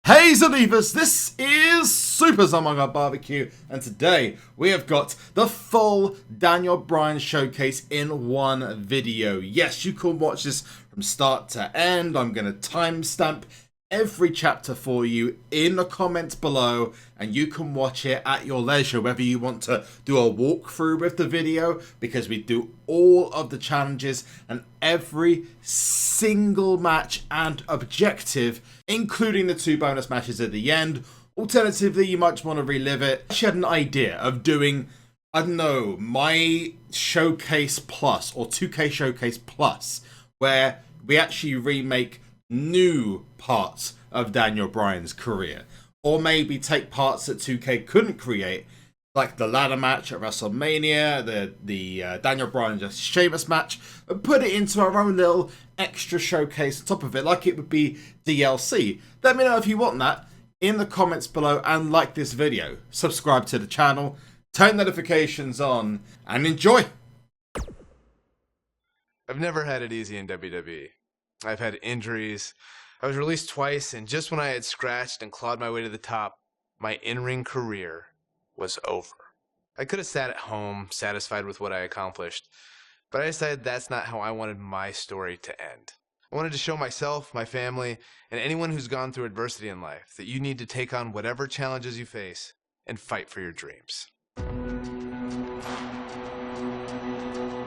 Hey Zalivas, this is SUPERZOMGBBQ, and today we have got the full Daniel Bryan showcase in one video. Yes, you can watch this from start to end. I'm going to timestamp every chapter for you in the comments below, and you can watch it at your leisure, whether you want to do a walkthrough with the video, because we do all of the challenges and every single match and objective, including the 2 bonus matches at the end. Alternatively, you might want to relive it. She had an idea of doing, I don't know, my Showcase Plus or 2K Showcase Plus, where we actually remake new parts of Daniel Bryan's career, or maybe take parts that 2K couldn't create, like the ladder match at WrestleMania, the Daniel Bryan just Sheamus match, and put it into our own little extra showcase on top of it, like it would be DLC. Let me know if you want that in the comments below, and like this video, subscribe to the channel, turn notifications on, and enjoy. I've never had it easy in WWE. I've had injuries. I was released twice, and just when I had scratched and clawed my way to the top, my in-ring career was over. I could have sat at home, satisfied with what I accomplished, but I decided that's not how I wanted my story to end. I wanted to show myself, my family, and anyone who's gone through adversity in life that you need to take on whatever challenges you face and fight for your dreams.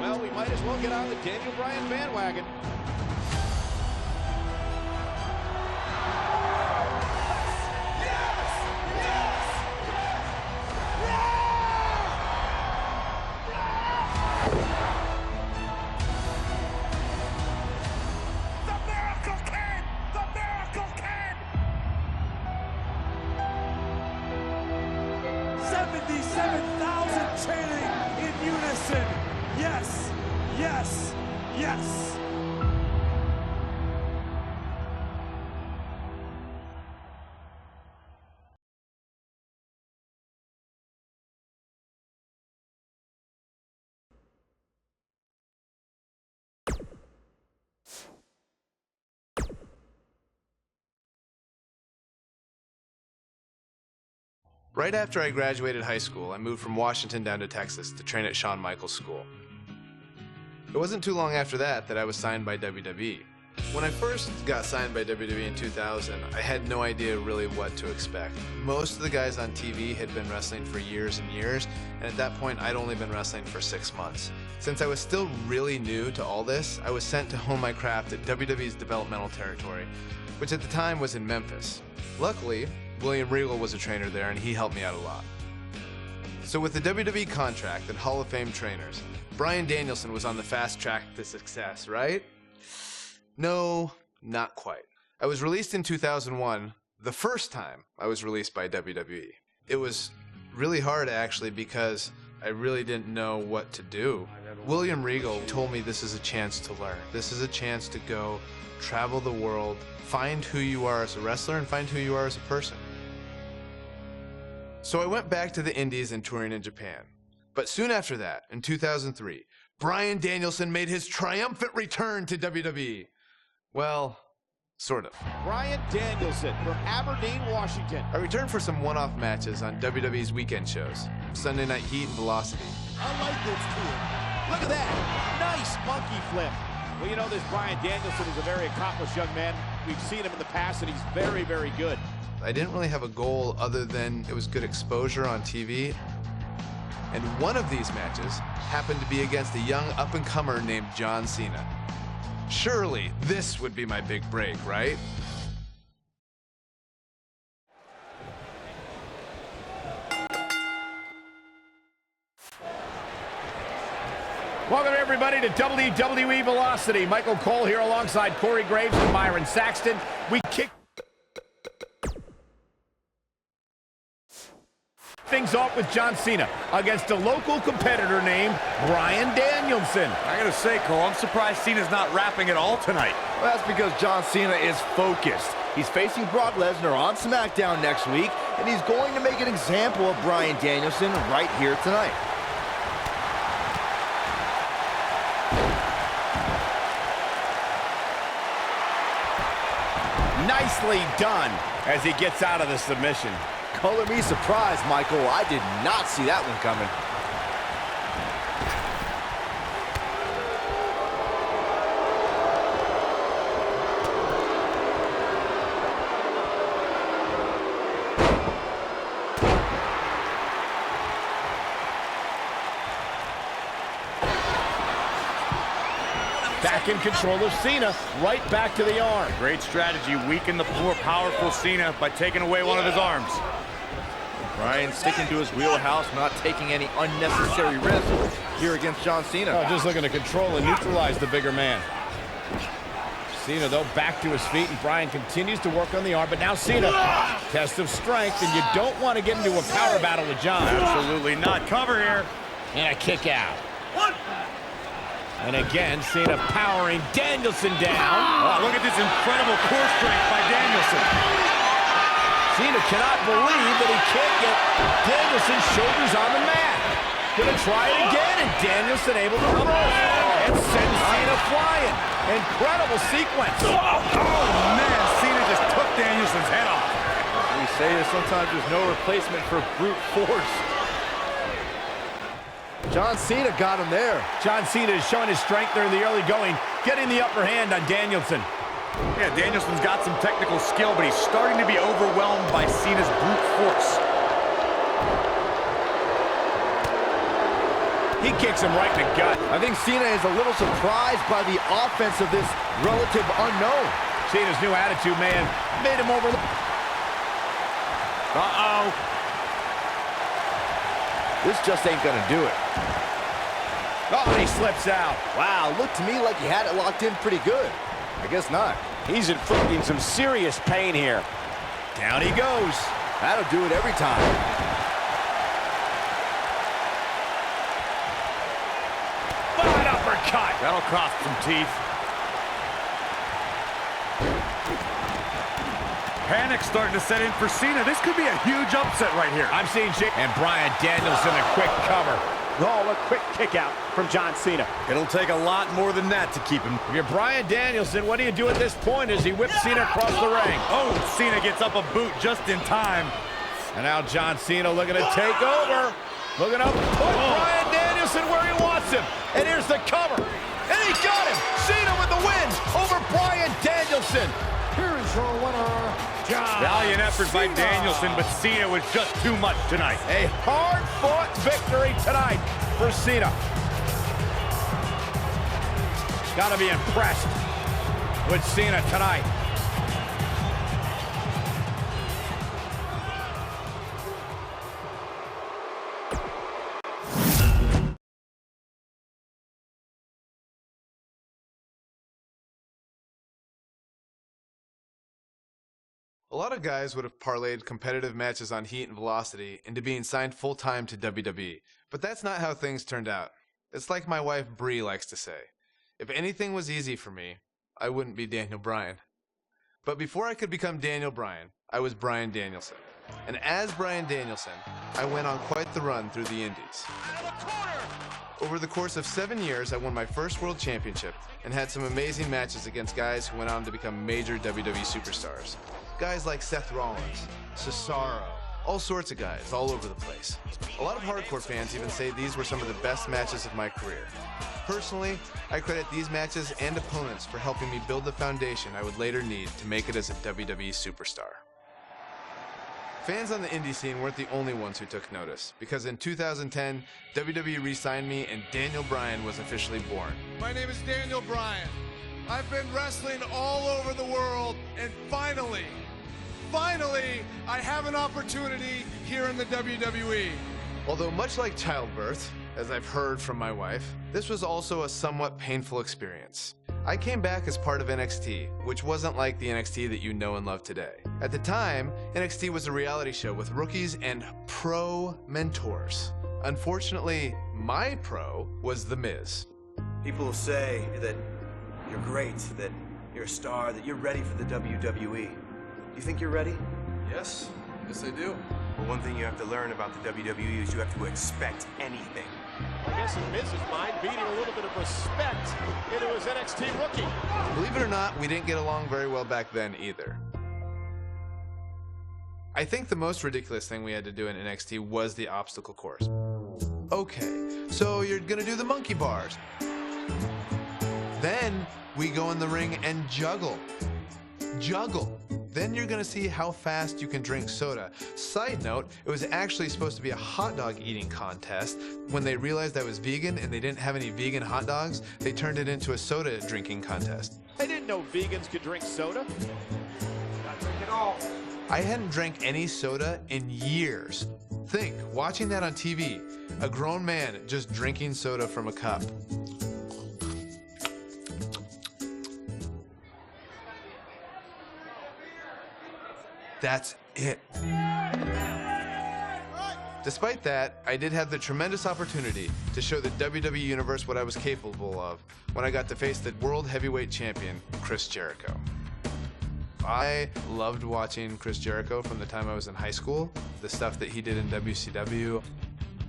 Well, we might as well get on the Daniel Bryan bandwagon. The Miracle Kid! The Miracle Kid! 77,000 chanting in unison. Yes, yes, yes. Right after I graduated high school, I moved from Washington down to Texas to train at Shawn Michaels School. It wasn't too long after that I was signed by WWE. When I first got signed by WWE in 2000, I had no idea really what to expect. Most of the guys on TV had been wrestling for years and years, and at that point I'd only been wrestling for 6 months. Since I was still really new to all this, I was sent to hone my craft at WWE's developmental territory, which at the time was in Memphis. Luckily, William Regal was a trainer there, and he helped me out a lot. So with the WWE contract and Hall of Fame trainers, Bryan Danielson was on the fast track to success, right? No, not quite. I was released in 2001, the first time I was released by WWE. It was really hard, actually, because I really didn't know what to do. William Regal told me this is a chance to learn. This is a chance to go travel the world, find who you are as a wrestler, and find who you are as a person. So I went back to the Indies and touring in Japan. But soon after that, in 2003, Bryan Danielson made his triumphant return to WWE. Well, sort of. Bryan Danielson from Aberdeen, Washington. I returned for some one-off matches on WWE's weekend shows, Sunday Night Heat and Velocity. I like this kid. Look at that. Nice monkey flip. Well, you know, this Bryan Danielson is a very accomplished young man. We've seen him in the past, and he's very, very good. I didn't really have a goal other than it was good exposure on TV. And one of these matches happened to be against a young up-and-comer named John Cena. Surely this would be my big break, right? Welcome, everybody, to WWE Velocity. Michael Cole here alongside Corey Graves and Byron Saxton. We kick things off with John Cena against a local competitor named Bryan Danielson. I gotta say, Cole, I'm surprised Cena's not rapping at all tonight. Well, that's because John Cena is focused. He's facing Brock Lesnar on SmackDown next week, and he's going to make an example of Bryan Danielson right here tonight. Nicely done. as he gets out of the submission. Color me surprised, Michael. I did not see that one coming. Back in control of Cena, right back to the arm. Great strategy, weaken the more powerful Cena by taking away one of his arms. Bryan sticking to his wheelhouse, not taking any unnecessary risks here against John Cena. Oh, just looking to control and neutralize the bigger man. Cena, though, back to his feet, and Bryan continues to work on the arm, but now Cena, test of strength, and you don't want to get into a power battle with John. Absolutely not. Cover here. And a kick out. And again, Cena powering Danielson down. Oh, look at this incredible core strength by Danielson. Cena cannot believe that he can't get Danielson's shoulders on the mat. Gonna try it again, and Danielson able to reverse. And sends Cena flying. Incredible sequence. Oh, man, Cena just took Danielson's head off. We say that sometimes there's no replacement for brute force. John Cena got him there. John Cena is showing his strength there in the early going, getting the upper hand on Danielson. Yeah, Danielson's got some technical skill, but he's starting to be overwhelmed by Cena's brute force. He kicks him right in the gut. I think Cena is a little surprised by the offense of this relative unknown. Cena's new attitude, man, made him over. Uh-oh. This just ain't gonna do it. Oh, and he slips out. Wow, looked to me like he had it locked in pretty good. I guess not. He's inflicting some serious pain here. Down he goes. That'll do it every time. Fine uppercut. That'll cost some teeth. Panic starting to set in for Cena. This could be a huge upset right here. I'm seeing Jake and Bryan Danielson a quick cover. Oh, a quick kick out from John Cena. It'll take a lot more than that to keep him. If you're Bryan Danielson, what do you do at this point as he whips Cena across the ring? Oh, Cena gets up a boot just in time. And now John Cena looking to take over. Looking up, put Bryan Danielson where he wants him. And here's the cover. And he got him. Cena with the win over Bryan Danielson. Here is your winner, John Valiant effort by Cena. Danielson, but Cena was just too much tonight. A hard-fought victory tonight for Cena. Gotta be impressed with Cena tonight. A lot of guys would have parlayed competitive matches on heat and velocity into being signed full-time to WWE, but that's not how things turned out. It's like my wife Bree likes to say, if anything was easy for me, I wouldn't be Daniel Bryan. But before I could become Daniel Bryan, I was Bryan Danielson. And as Bryan Danielson, I went on quite the run through the Indies. Over the course of 7 years, I won my first world championship and had some amazing matches against guys who went on to become major WWE superstars. Guys like Seth Rollins, Cesaro, all sorts of guys all over the place. A lot of hardcore fans even say these were some of the best matches of my career. Personally, I credit these matches and opponents for helping me build the foundation I would later need to make it as a WWE superstar. Fans on the indie scene weren't the only ones who took notice, because in 2010, WWE re-signed me and Daniel Bryan was officially born. My name is Daniel Bryan. I've been wrestling all over the world, and finally, I have an opportunity here in the WWE. Although much like childbirth, as I've heard from my wife, this was also a somewhat painful experience. I came back as part of NXT, which wasn't like the NXT that you know and love today. At the time, NXT was a reality show with rookies and pro mentors. Unfortunately, my pro was The Miz. People will say that you're great, that you're a star, that you're ready for the WWE. Do you think you're ready? Yes I do. Well, one thing you have to learn about the WWE is you have to expect anything. I guess in Miz's mind, beating a little bit of respect into his NXT rookie. Believe it or not, we didn't get along very well back then either. I think the most ridiculous thing we had to do in NXT was the obstacle course. Okay, so you're gonna do the monkey bars. Then we go in the ring and juggle. Juggle. Then you're gonna see how fast you can drink soda. Side note, it was actually supposed to be a hot dog eating contest. When they realized I was vegan and they didn't have any vegan hot dogs, they turned it into a soda drinking contest. I didn't know vegans could drink soda. Not drink at all. I hadn't drank any soda in years. Think, watching that on TV, a grown man just drinking soda from a cup. That's it. Despite that, I did have the tremendous opportunity to show the WWE Universe what I was capable of when I got to face the World Heavyweight Champion, Chris Jericho. I loved watching Chris Jericho from the time I was in high school, the stuff that he did in WCW,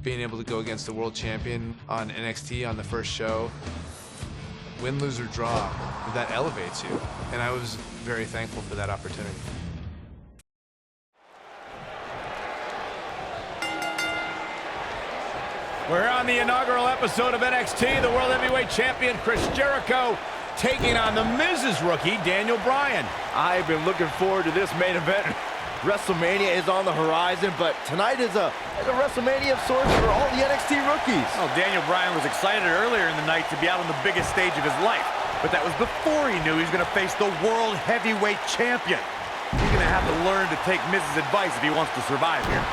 being able to go against the world champion on NXT on the first show. Win, lose, or draw, that elevates you, and I was very thankful for that opportunity. We're on the inaugural episode of NXT. The World Heavyweight Champion Chris Jericho taking on the Miz's rookie, Daniel Bryan. I've been looking forward to this main event. WrestleMania is on the horizon, but tonight is a WrestleMania of sorts for all the NXT rookies. Well, Daniel Bryan was excited earlier in the night to be out on the biggest stage of his life, but that was before he knew he was going to face the World Heavyweight Champion. He's going to have to learn to take Miz's advice if he wants to survive here.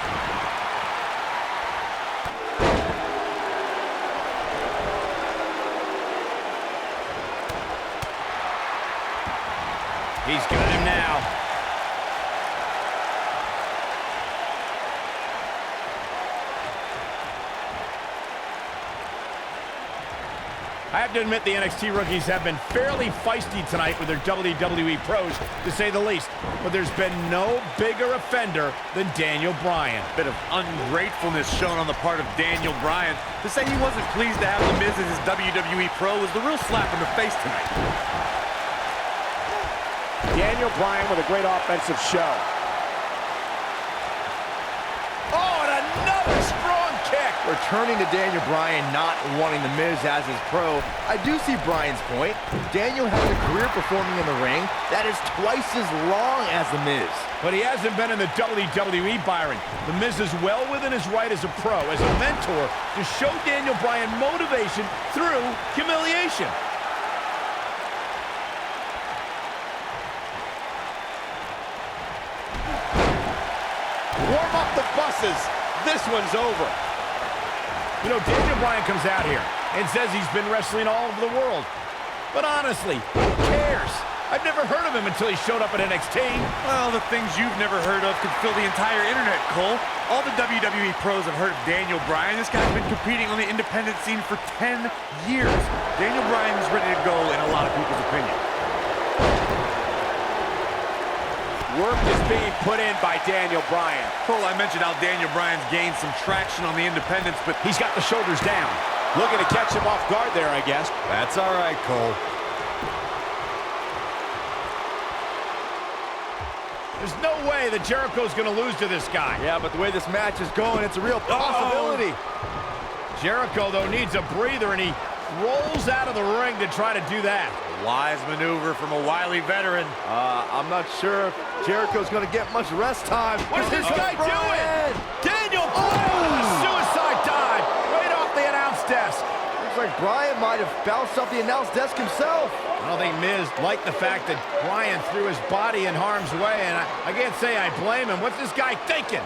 He's got him now. I have to admit the NXT rookies have been fairly feisty tonight with their WWE pros, to say the least. But there's been no bigger offender than Daniel Bryan. Bit of ungratefulness shown on the part of Daniel Bryan. To say he wasn't pleased to have The Miz as his WWE pro was the real slap in the face tonight. Daniel Bryan with a great offensive show. Oh, and another strong kick. Returning to Daniel Bryan not wanting The Miz as his pro, I do see Bryan's point. Daniel has a career performing in the ring that is twice as long as The Miz. But he hasn't been in the WWE, Byron. The Miz is well within his right as a pro, as a mentor, to show Daniel Bryan motivation through humiliation. Warm up the buses. This one's over. You know, Daniel Bryan comes out here and says he's been wrestling all over the world. But honestly, who cares? I've never heard of him until he showed up at NXT. Well, the things you've never heard of could fill the entire internet, Cole. All the WWE pros have heard of Daniel Bryan. This guy's been competing on the independent scene for 10 years. Daniel Bryan is ready to go in a lot of people's opinion. Work is being put in by Daniel Bryan. Cole, I mentioned how Daniel Bryan's gained some traction on the independents, but He's got the shoulders down. Looking to catch him off guard there, I guess. that's all right, Cole. There's no way that Jericho's going to lose to this guy. Yeah, but the way this match is going, it's a real possibility. Jericho, though, needs a breather, and he rolls out of the ring to try to do that. Wise maneuver from a wily veteran. I'm not sure if Jericho's going to get much rest time. What's this guy Bryan. doing? Daniel Bryan with a suicide dive right off the announce desk. Looks like Bryan might have bounced off the announce desk himself. I don't think Miz liked the fact that Bryan threw his body in harm's way, and I can't say I blame him. What's this guy thinking?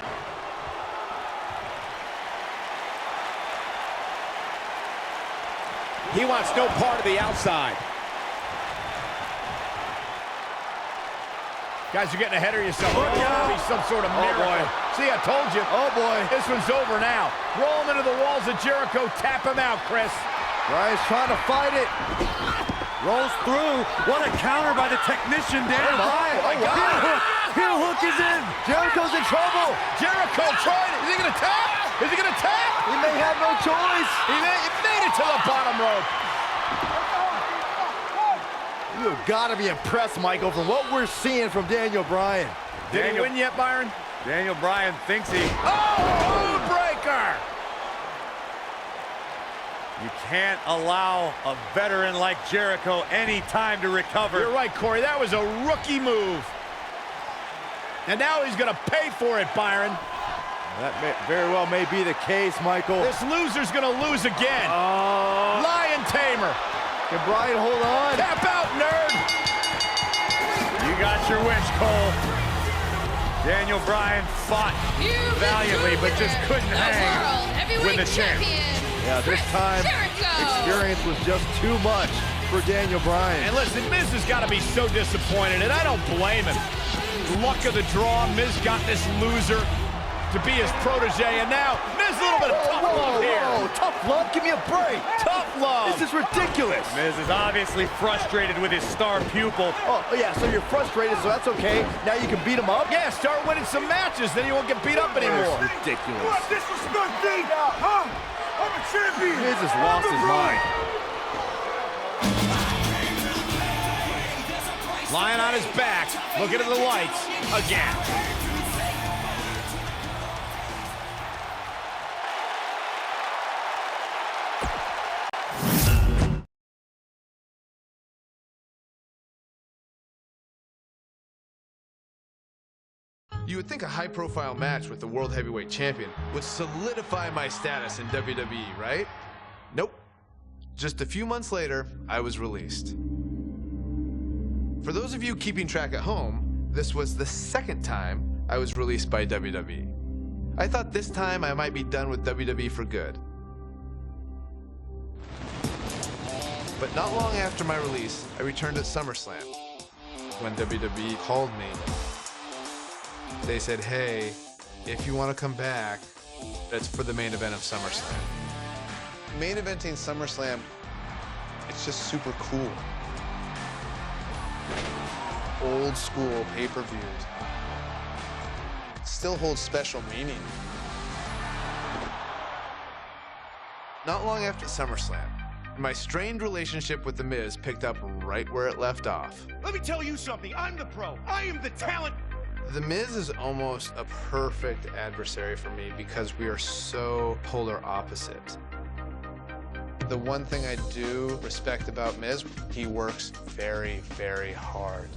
He wants no part of the outside. Guys, you're getting ahead of yourself. It's going to be some sort of miracle. boy. See, I told you. Oh, boy. This one's over now. Roll him into the walls of Jericho. Tap him out, Chris. Bryan's trying to fight it. Rolls through. What a counter by the technician, Daniel Bryan. Oh, my God. Heel hook is in. Jericho's in trouble. Jericho tried it. Is he going to tap? Is he going to tap? He may have no choice. He made it to the bottom rope. You've got to be impressed, Michael, from what we're seeing from Daniel Bryan. Did he win yet, Byron? Daniel Bryan thinks he... Oh, breaker! You can't allow a veteran like Jericho any time to recover. You're right, Corey. That was a rookie move. And now he's going to pay for it, Byron. That very well may be the case, Michael. This loser's going to lose again. Lion Tamer. Can Bryan hold on? Tap out, nerd. You got your wish, Cole. Daniel Bryan fought valiantly, but just couldn't hang with the champ. Yeah, this time, experience was just too much for Daniel Bryan. And listen, Miz has got to be so disappointed, and I don't blame him. Luck of the draw, Miz got this loser to be his protege, and now Miz a little bit of tough love here. Tough love? Give me a break. Tough love. This is ridiculous. Miz is obviously frustrated with his star pupil. Oh, yeah, so you're frustrated, so that's okay. Now you can beat him up? Yeah, start winning some matches, then he won't get beat up anymore. It's ridiculous. What disrespect me? Huh? I'm a champion. Miz has lost his mind. Lying on his back, looking at the lights again. You would think a high-profile match with the World Heavyweight Champion would solidify my status in WWE, right? Nope. Just a few months later, I was released. For those of you keeping track at home, this was the second time I was released by WWE. I thought this time I might be done with WWE for good. But not long after my release, I returned at SummerSlam. When WWE called me, they said, hey, if you want to come back, that's for the main event of SummerSlam. Main eventing SummerSlam, it's just super cool. Old school pay-per-views still holds special meaning. Not long after SummerSlam, my strained relationship with The Miz picked up right where it left off. Let me tell you something. I'm the pro. I am the talent. The Miz is almost a perfect adversary for me because we are so polar opposites. The one thing I do respect about Miz, he works very, very hard.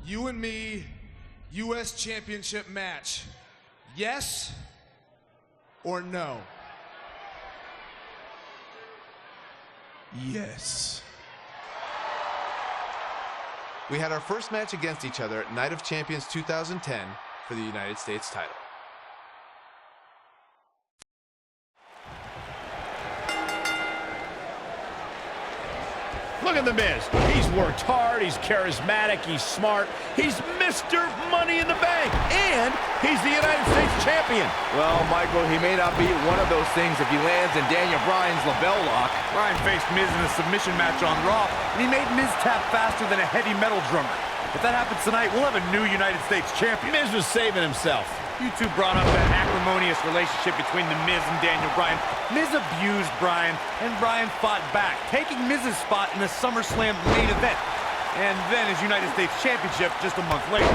You and me, U.S. Championship match. Yes or no? Yes. We had our first match against each other at Night of Champions 2010 for the United States title. Look at The Miz. He's worked hard, he's charismatic, he's smart, he's Mr. Money in the Bank, and he's the United States champion. Well, Michael, he may not be one of those things if he lands in Daniel Bryan's label lock. Bryan faced Miz in a submission match on Raw, and he made Miz tap faster than a heavy metal drummer. If that happens tonight, we'll have a new United States champion. Miz was saving himself. You two brought up that acrimonious relationship between The Miz and Daniel Bryan. Miz abused Bryan, and Bryan fought back, taking Miz's spot in the SummerSlam main event, and then his United States Championship just a month later.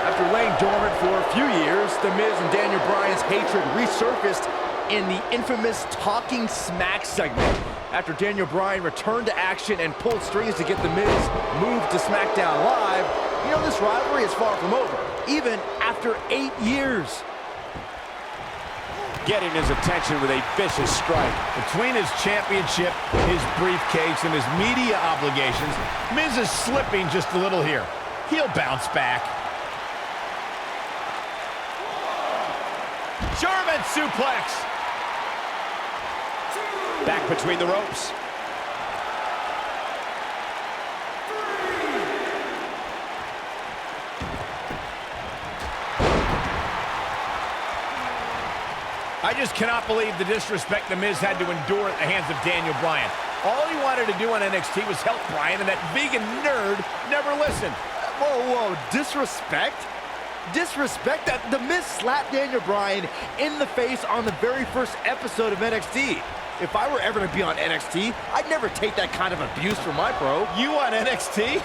After laying dormant for a few years, The Miz and Daniel Bryan's hatred resurfaced in the infamous Talking Smack segment. After Daniel Bryan returned to action and pulled strings to get The Miz moved to SmackDown Live, you know, this rivalry is far from over, even after 8 years. Getting his attention with a vicious strike. Between his championship, his briefcase, and his media obligations, Miz is slipping just a little here. He'll bounce back. German suplex. Back between the ropes. I just cannot believe the disrespect The Miz had to endure at the hands of Daniel Bryan. All he wanted to do on NXT was help Bryan, and that vegan nerd never listened. Whoa, disrespect? Disrespect? That The Miz slapped Daniel Bryan in the face on the very first episode of NXT. If I were ever to be on NXT, I'd never take that kind of abuse from my bro. You on NXT?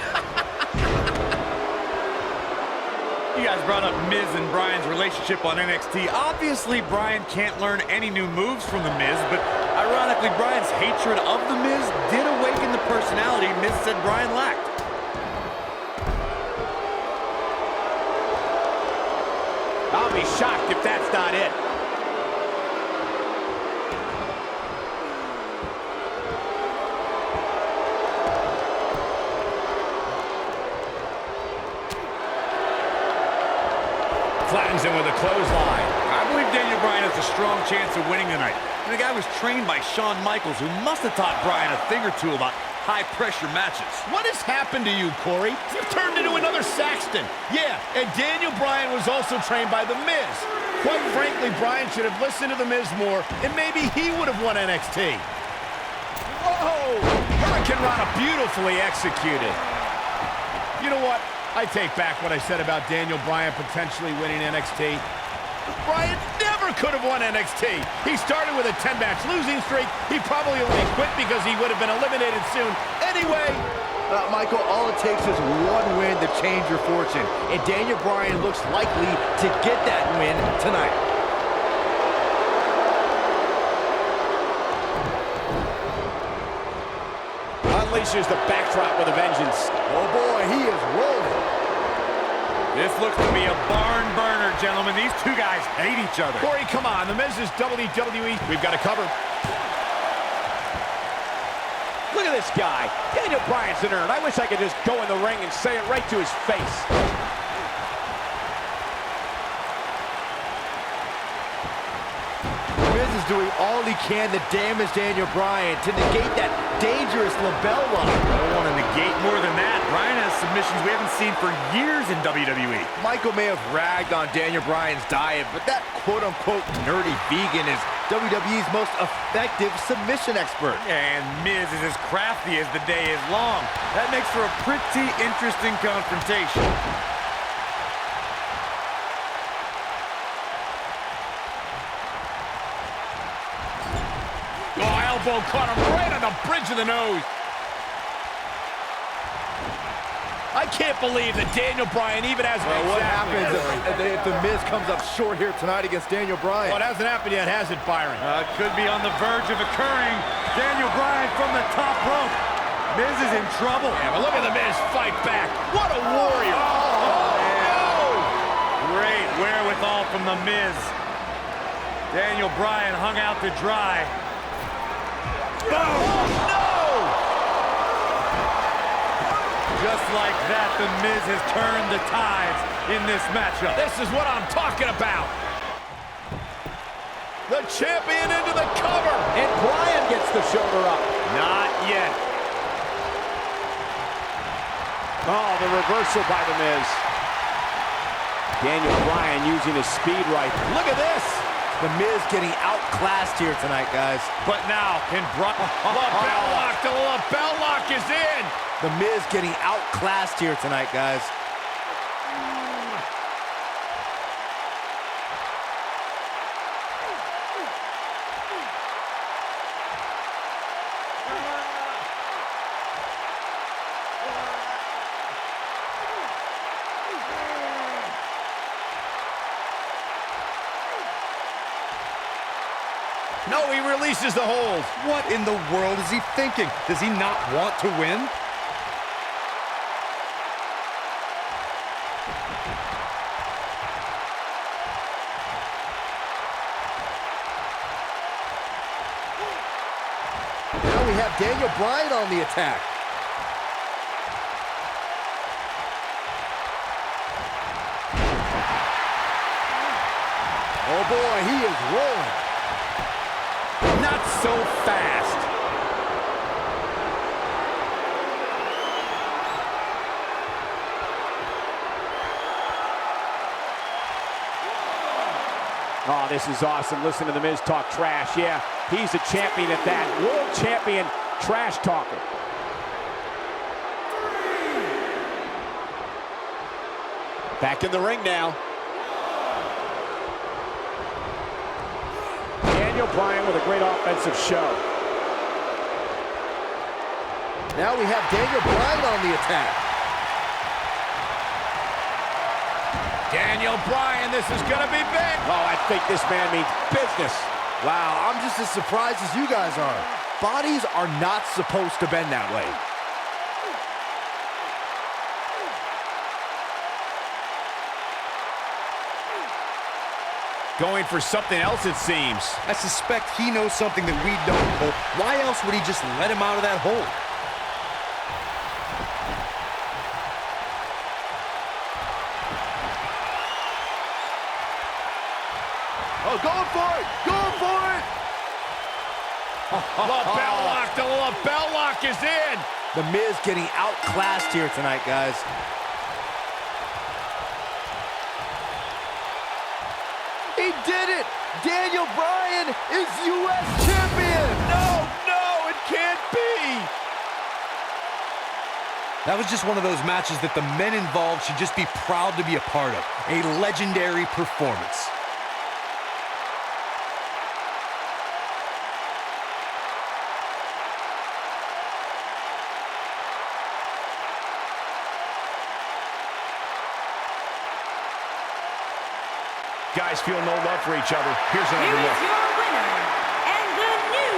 You guys brought up Miz and Bryan's relationship on NXT. Obviously, Bryan can't learn any new moves from The Miz, but ironically, Bryan's hatred of The Miz did awaken the personality Miz said Bryan lacked. I'll be shocked if that's not it. Flattens him with a clothesline. I believe Daniel Bryan has a strong chance of winning tonight. And the guy was trained by Shawn Michaels, who must have taught Bryan a thing or two about high-pressure matches. What has happened to you, Corey? You've turned into another Saxton. Yeah, and Daniel Bryan was also trained by The Miz. Quite frankly, Bryan should have listened to The Miz more, and maybe he would have won NXT. Whoa! Hurricane Rana beautifully executed. You know what? I take back what I said about Daniel Bryan potentially winning NXT. Bryan never could have won NXT. He started with a 10-match losing streak. He probably only quit because he would have been eliminated soon. Anyway, Michael, all it takes is one win to change your fortune, and Daniel Bryan looks likely to get that win tonight. unleashes the backdrop with a vengeance. Oh boy, he is rolling. This looks to be a barn burner, gentlemen. These two guys hate each other. Corey, come on. The Miz is WWE. We've got to cover. Look at this guy. Daniel Bryan's a nerd. I wish I could just go in the ring and say it right to his face. Miz is doing all he can to damage Daniel Bryan, to negate that dangerous lapel lock. I don't want to negate more than that. Bryan has submissions we haven't seen for years in WWE. Michael may have ragged on Daniel Bryan's diet, but that quote-unquote nerdy vegan is WWE's most effective submission expert. And Miz is as crafty as the day is long. That makes for a pretty interesting confrontation. Elbow caught him right on the bridge of the nose. I can't believe that Daniel Bryan even has... What happens if the Miz comes up short here tonight against Daniel Bryan? Well, it hasn't happened yet, has it, Byron? Could be on the verge of occurring. Daniel Bryan from the top rope. Miz is in trouble. Yeah, but look at the Miz fight back. What a warrior. Oh, Great wherewithal from the Miz. Daniel Bryan hung out to dry. Oh, no! Just like that, the Miz has turned the tides in this matchup. This is what I'm talking about. The champion into the cover. And Bryan gets the shoulder up. Not yet. Oh, the reversal by the Miz. Daniel Bryan using his speed right. Look at this. The Miz getting outclassed here tonight, guys. But now, can Bryan... Lapel lock. The lapel lock is in. The Miz getting outclassed here tonight, guys. No, he releases the hold. What in the world is he thinking? Does he not want to win? Now we have Daniel Bryan on the attack. Oh boy, he is rolling. Not so fast. Oh, this is awesome. Listen to the Miz talk trash. Yeah, he's a champion at that. World champion trash talker. Back in the ring now. Daniel Bryan with a great offensive show. Now we have Daniel Bryan on the attack. Daniel Bryan, this is gonna be big. Oh, I think this man means business. Wow, I'm just as surprised as you guys are. Bodies are not supposed to bend that way. Going for something else, it seems. I suspect he knows something that we don't, Cole. Why else would he just let him out of that hole? Oh, going for it! Going for it! Bell lock, the bell lock is in. The Miz getting outclassed here tonight, guys. He did it! Daniel Bryan is U.S. champion! No, it can't be! That was just one of those matches that the men involved should just be proud to be a part of. A legendary performance. Guys feel no love for each other. Here's another Here look. is your winner, and the new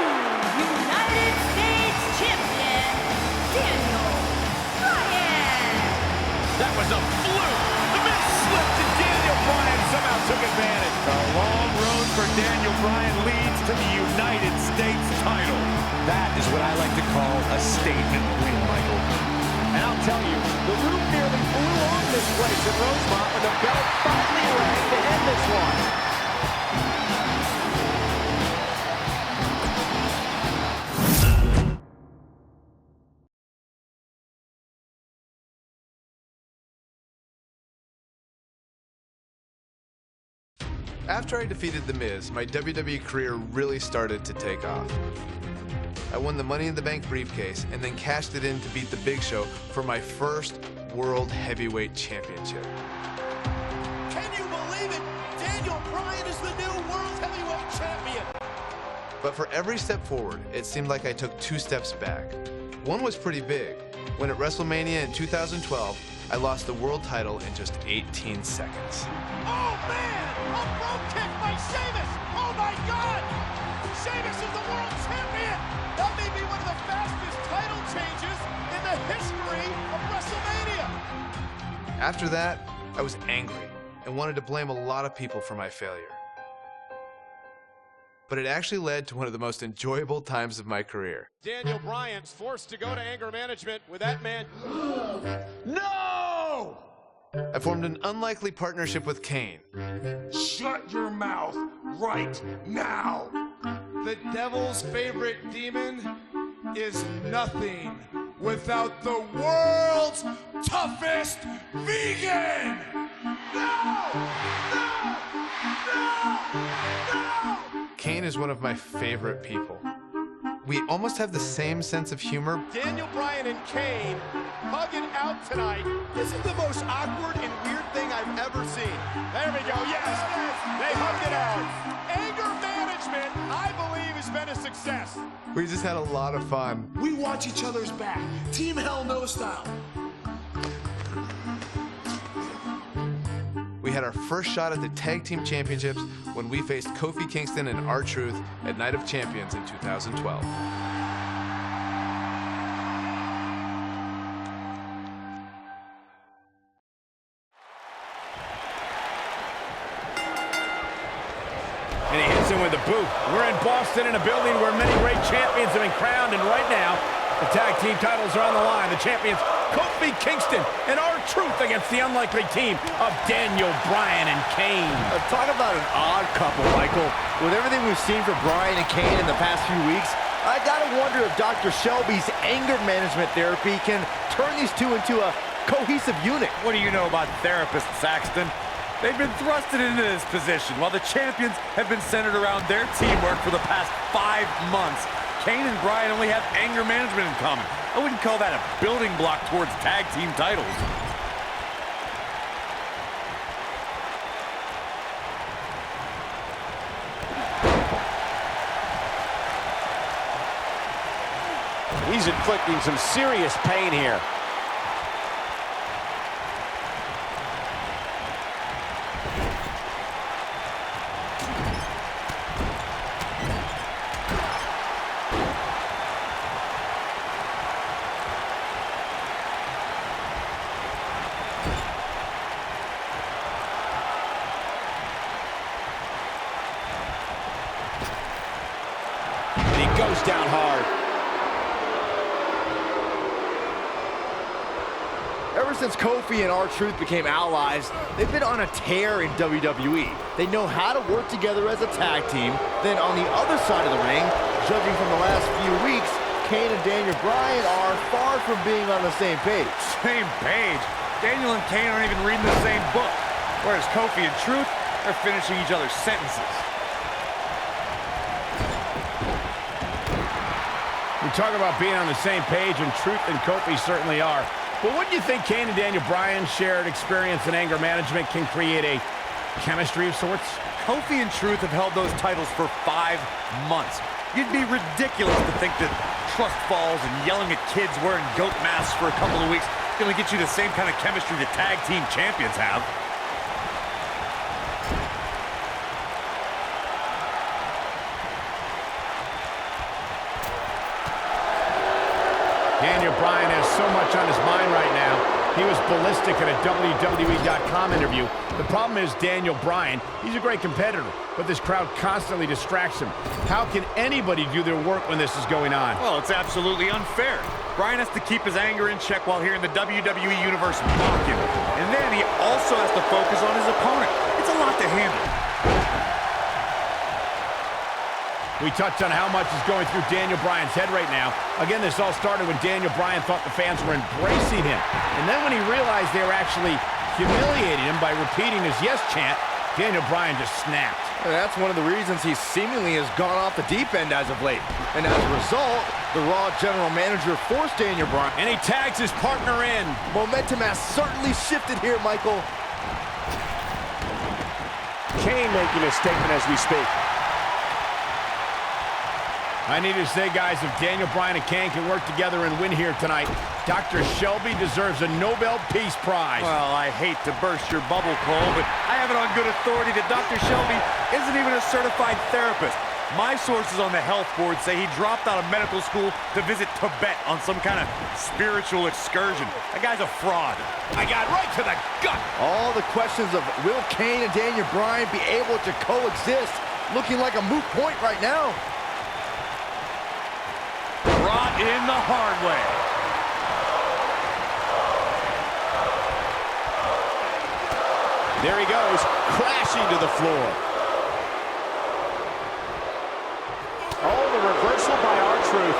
United States Champion, Daniel Bryan. That was a fluke. The Miz slipped and Daniel Bryan somehow took advantage. The long road for Daniel Bryan leads to the United States title. That is what I like to call a statement win, Michael. And I'll tell you, the roof nearly blew off this place in Rosemont when the bell finally rang to end this one. After I defeated The Miz, my WWE career really started to take off. I won the Money in the Bank briefcase and then cashed it in to beat The Big Show for my first World Heavyweight Championship. Can you believe it? Daniel Bryan is the new World Heavyweight Champion. But for every step forward, it seemed like I took 2 steps back. One was pretty big. When at WrestleMania in 2012, I lost the world title in just 18 seconds. Oh man! A rope kick by Sheamus! Oh my God! Sheamus is the world champion! That may be one of the fastest title changes in the history of WrestleMania! After that, I was angry and wanted to blame a lot of people for my failure. But it actually led to one of the most enjoyable times of my career. Daniel Bryan's forced to go to anger management with that man. No! I formed an unlikely partnership with Kane. Shut your mouth right now! The devil's favorite demon is nothing without the world's toughest vegan! No! No! No! No! Kane is one of my favorite people. We almost have the same sense of humor. Daniel Bryan and Kane hugging out tonight. This is the most awkward and weird thing I've ever seen. There we go, yes, they hugged it out. Anger management, I believe, has been a success. We just had a lot of fun. We watch each other's back. Team Hell No style. We had our first shot at the Tag Team Championships when we faced Kofi Kingston and R-Truth at Night of Champions in 2012. And he hits him with a boot. We're in Boston in a building where many great champions have been crowned, and right now, the tag team titles are on the line. The champions, Kofi Kingston and R-Truth against the unlikely team of Daniel Bryan and Kane. Talk about an odd couple, Michael. With everything we've seen from Bryan and Kane in the past few weeks, I gotta wonder if Dr. Shelby's anger management therapy can turn these two into a cohesive unit. What do you know about therapists, Saxton? They've been thrusted into this position while the champions have been centered around their teamwork for the past 5 months. Kane and Bryan only have anger management in common. I wouldn't call that a building block towards tag team titles. He's inflicting some serious pain here. goes down hard. Ever since Kofi and R-Truth became allies, they've been on a tear in WWE. They know how to work together as a tag team. Then on the other side of the ring, judging from the last few weeks, Kane and Daniel Bryan are far from being on the same page. Same page? Daniel and Kane aren't even reading the same book. Whereas Kofi and Truth are finishing each other's sentences. We talk about being on the same page, and Truth and Kofi certainly are. But wouldn't you think Kane and Daniel Bryan's shared experience in anger management can create a chemistry of sorts? Kofi and Truth have held those titles for 5 months. You'd be ridiculous to think that trust falls and yelling at kids wearing goat masks for a couple of weeks is going to get you the same kind of chemistry that tag team champions have. Daniel Bryan has so much on his mind right now. He was ballistic in a WWE.com interview. The problem is Daniel Bryan, he's a great competitor, but this crowd constantly distracts him. How can anybody do their work when this is going on? Well, it's absolutely unfair. Bryan has to keep his anger in check while here in the WWE Universe mock him. And then he also has to focus on his opponent. It's a lot to handle. We touched on how much is going through Daniel Bryan's head right now. Again, this all started when Daniel Bryan thought the fans were embracing him. And then when he realized they were actually humiliating him by repeating his yes chant, Daniel Bryan just snapped. And that's one of the reasons he seemingly has gone off the deep end as of late. And as a result, the Raw general manager forced Daniel Bryan. And he tags his partner in. Momentum has certainly shifted here, Michael. Kane making a statement as we speak. I need to say, guys, if Daniel Bryan and Kane can work together and win here tonight, Dr. Shelby deserves a Nobel Peace Prize. Well, I hate to burst your bubble, Cole, but I have it on good authority that Dr. Shelby isn't even a certified therapist. My sources on the health board say he dropped out of medical school to visit Tibet on some kind of spiritual excursion. That guy's a fraud. I got right to the gut. All the questions of will Kane and Daniel Bryan be able to coexist looking like a moot point right now. Brought in the hard way. There he goes, crashing to the floor. Oh, the reversal by R-Truth.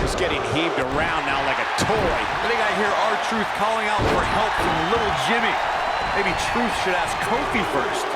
Just getting heaved around now like a toy. I think I hear R-Truth calling out for help from little Jimmy. Maybe Truth should ask Kofi first.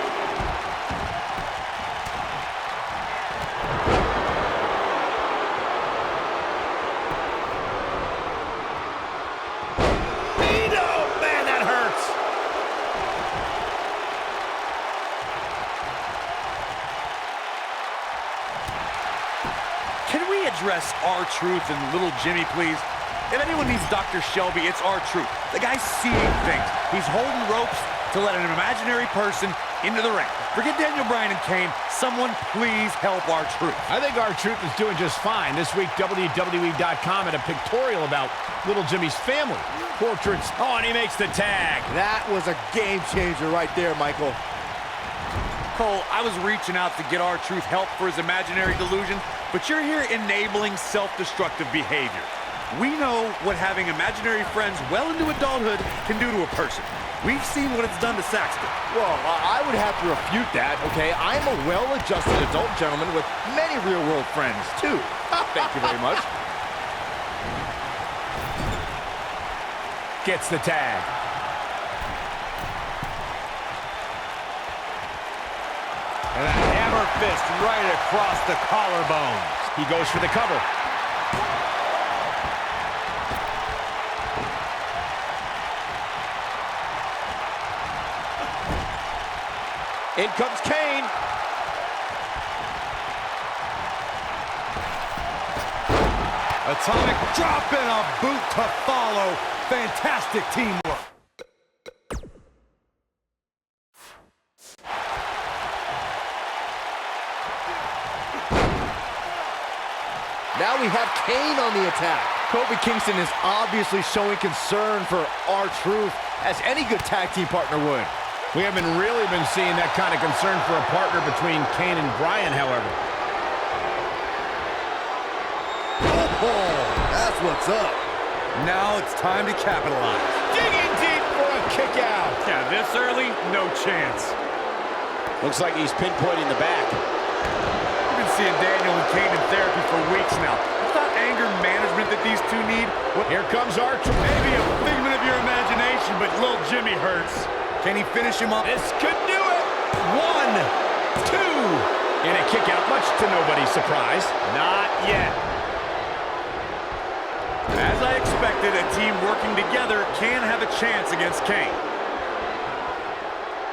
Address R-Truth and little Jimmy, please. If anyone needs Dr. Shelby, it's R-Truth. The guy's seeing things. He's holding ropes to let an imaginary person into the ring. Forget Daniel Bryan and Kane. Someone please help R-Truth. I think R-Truth is doing just fine. This week, WWE.com had a pictorial about little Jimmy's family. Portraits. Oh, and he makes the tag. That was a game changer right there, Michael. Cole, I was reaching out to get R-Truth help for his imaginary delusion, but you're here enabling self-destructive behavior. We know what having imaginary friends well into adulthood can do to a person. We've seen what it's done to Saxton. Well, I would have to refute that, okay? I'm a well-adjusted adult gentleman with many real-world friends, too. Thank you very much. Gets the tag. And a hammer fist right across the collarbone. He goes for the cover. In comes Kane. Atomic drop and a boot to follow. Fantastic teamwork. Now we have Kane on the attack. Kofi Kingston is obviously showing concern for R-Truth, as any good tag team partner would. We haven't really been seeing that kind of concern for a partner between Kane and Bryan, however. Oh, that's what's up. Now it's time to capitalize. Digging deep for a kick out. Yeah, this early, no chance. Looks like he's pinpointing the back. We've been seeing Daniel and Kane in therapy for weeks now. It's not anger management that these two need. Here comes Archer. Maybe a figment of your imagination, but little Jimmy hurts. Can he finish him off? This could do it. 1, 2. And a kick out, much to nobody's surprise. Not yet. As I expected, a team working together can have a chance against Kane.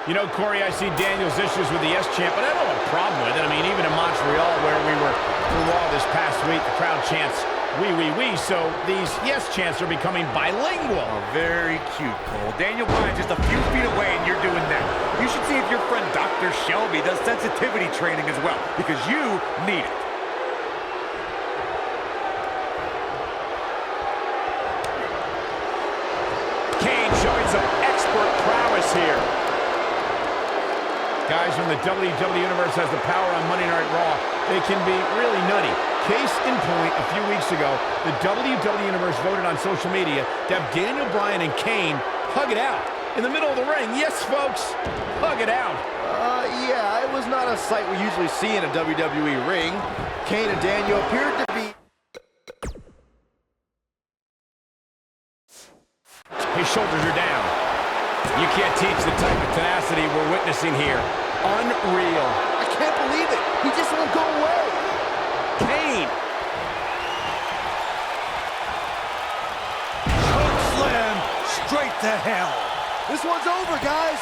You know, Corey, I see Daniel's issues with the S-Champ, but I don't have a problem with it. I mean, even in Montreal, where we were for Raw this past week, the crowd chants, "We, we, we," so these yes-chants are becoming bilingual. Oh, very cute, Cole. Daniel Bryan just a few feet away, and you're doing that. You should see if your friend Dr. Shelby does sensitivity training as well, because you need it. Kane showing some expert prowess here. Guys, when the WWE Universe has the power on Monday Night Raw, they can be really nutty. Case in point, a few weeks ago, the WWE Universe voted on social media to have Daniel Bryan and Kane hug it out in the middle of the ring. Yes, folks, hug it out. Yeah, it was not a sight we usually see in a WWE ring. Kane and Daniel appeared to be... His shoulders are down. You can't teach the type of tenacity we're witnessing here. Unreal. I can't believe it. He just won't go away. Kane. Choke slam straight to hell. This one's over, guys.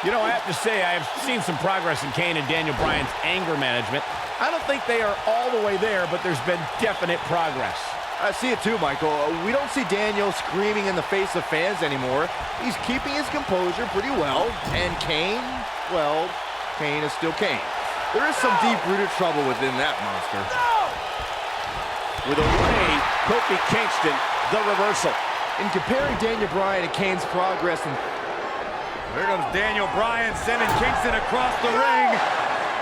You know, I have to say, I have seen some progress in Kane and Daniel Bryan's anger management. I don't think they are all the way there, but there's been definite progress. I see it too, Michael. We don't see Daniel screaming in the face of fans anymore. He's keeping his composure pretty well. And Kane, well, Kane is still Kane. There is some deep-rooted trouble within that monster. With a way, Kofi Kingston, the reversal. In comparing Daniel Bryan and Kane's progress in... Here comes Daniel Bryan sending Kingston across the ring.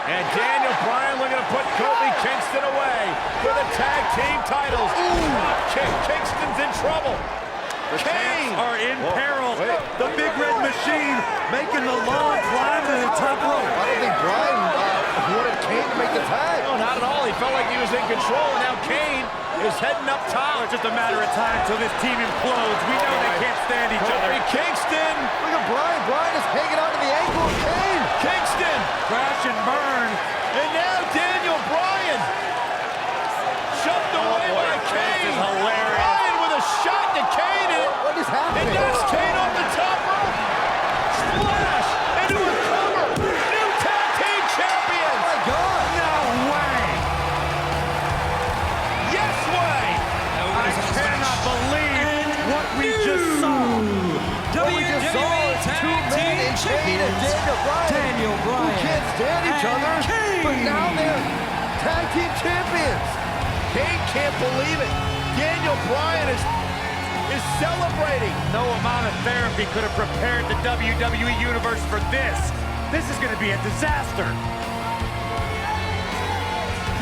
And Daniel Bryan looking to put Kofi Kingston away for the tag team titles. Ooh, Kingston's in trouble. The Kane champs are in peril. The Big Red Machine making the long climb to the top rope. I don't think Bryan wanted Kane to make the tag. No, not at all. He felt like he was in control. Now Kane is heading up top. It's just a matter of time till this team implodes. We know they can't stand each other. Kofi Kingston. Look at Bryan. Bryan is hanging onto the ankle of Kane. Kingston. Crash and burn. And now Daniel Bryan. Shoved away by Kane. This is hilarious. Bryan with a shot to Kane. What is happening? And knocks Kane off the top rope. Splash into a cover. New tag team champions. Oh my God. No way. Yes way. I cannot believe what we just saw. What we just saw is two men in Kane and Daniel Bryan. Who can't stand each other, but now they're tag team champions. Kane can't believe it. Daniel Bryan is celebrating. No amount of therapy could have prepared the WWE Universe for this. This is going to be a disaster.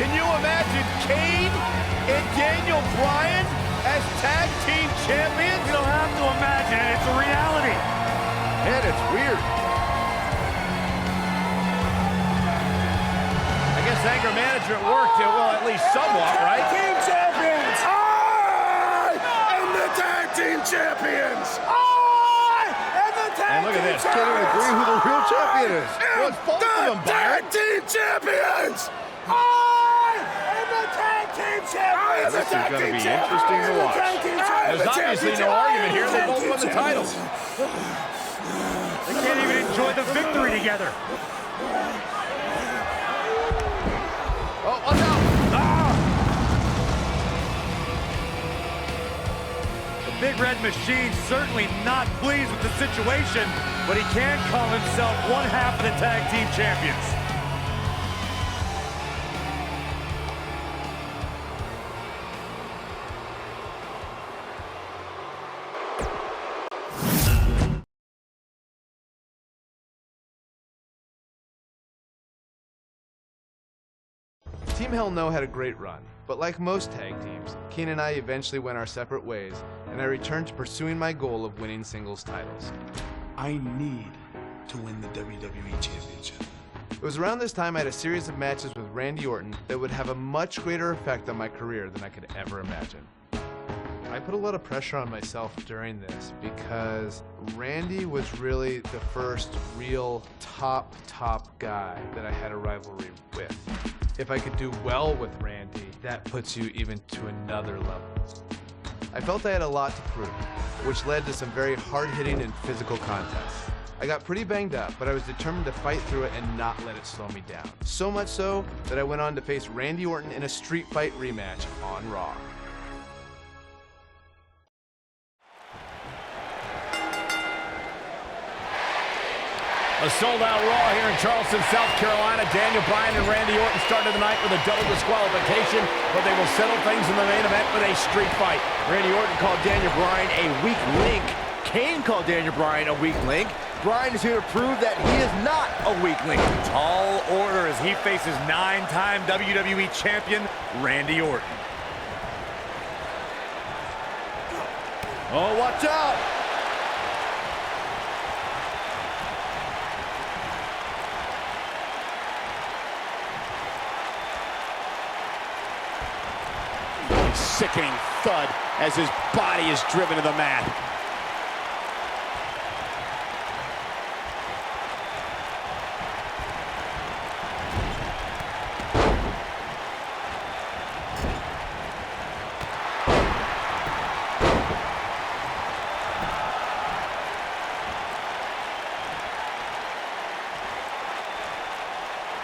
Can you imagine Kane and Daniel Bryan as tag team champions? You don't have to imagine it. It's a reality. And it's weird. I guess anger management worked, well, at least somewhat, right? Team champions! I am the tag team champions! I am the tag And look at this. Can't even agree who the real champion is. Well, it's both of them, Byron. tag team champions! I am the tag team champions! This is going to be interesting to watch. There's obviously no argument here. They both won the titles. They can't even enjoy the victory together. Oh, watch out! The Big Red Machine certainly not pleased with the situation, but he can call himself one half of the tag team champions. Team Hell No had a great run, but like most tag teams, Kane and I eventually went our separate ways, and I returned to pursuing my goal of winning singles titles. I need to win the WWE Championship. It was around this time I had a series of matches with Randy Orton that would have a much greater effect on my career than I could ever imagine. I put a lot of pressure on myself during this because Randy was really the first real top guy that I had a rivalry with. If I could do well with Randy, that puts you even to another level. I felt I had a lot to prove, which led to some very hard-hitting and physical contests. I got pretty banged up, but I was determined to fight through it and not let it slow me down. So much so that I went on to face Randy Orton in a street fight rematch on Raw. A sold-out Raw here in Charleston, South Carolina. Daniel Bryan and Randy Orton started the night with a double disqualification, but they will settle things in the main event with a street fight. Randy Orton called Daniel Bryan a weak link. Kane called Daniel Bryan a weak link. Bryan is here to prove that he is not a weak link. Tall order as he faces 9-time WWE champion Randy Orton. Oh, watch out! Sickening thud as his body is driven to the mat.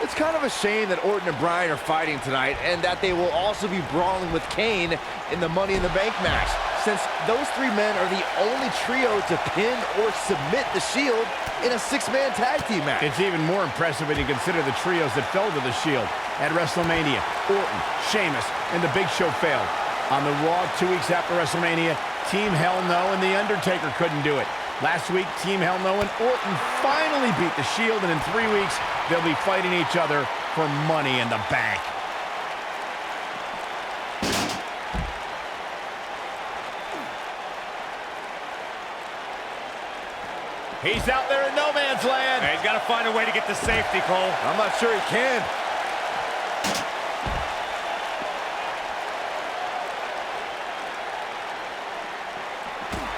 It's kind of a shame that Orton and Bryan are fighting tonight and that they will also be brawling with Kane in the Money in the Bank match, since those three men are the only trio to pin or submit the Shield in a six-man tag team match. It's even more impressive when you consider the trios that fell to the Shield. At WrestleMania, Orton, Sheamus, and The Big Show failed. On the Raw 2 weeks after WrestleMania, Team Hell No and The Undertaker couldn't do it. Last week, Team Hell No and Orton finally beat the Shield, and in 3 weeks, they'll be fighting each other for Money in the Bank. He's out there in no man's land. He's got to find a way to get to safety, Cole. I'm not sure he can.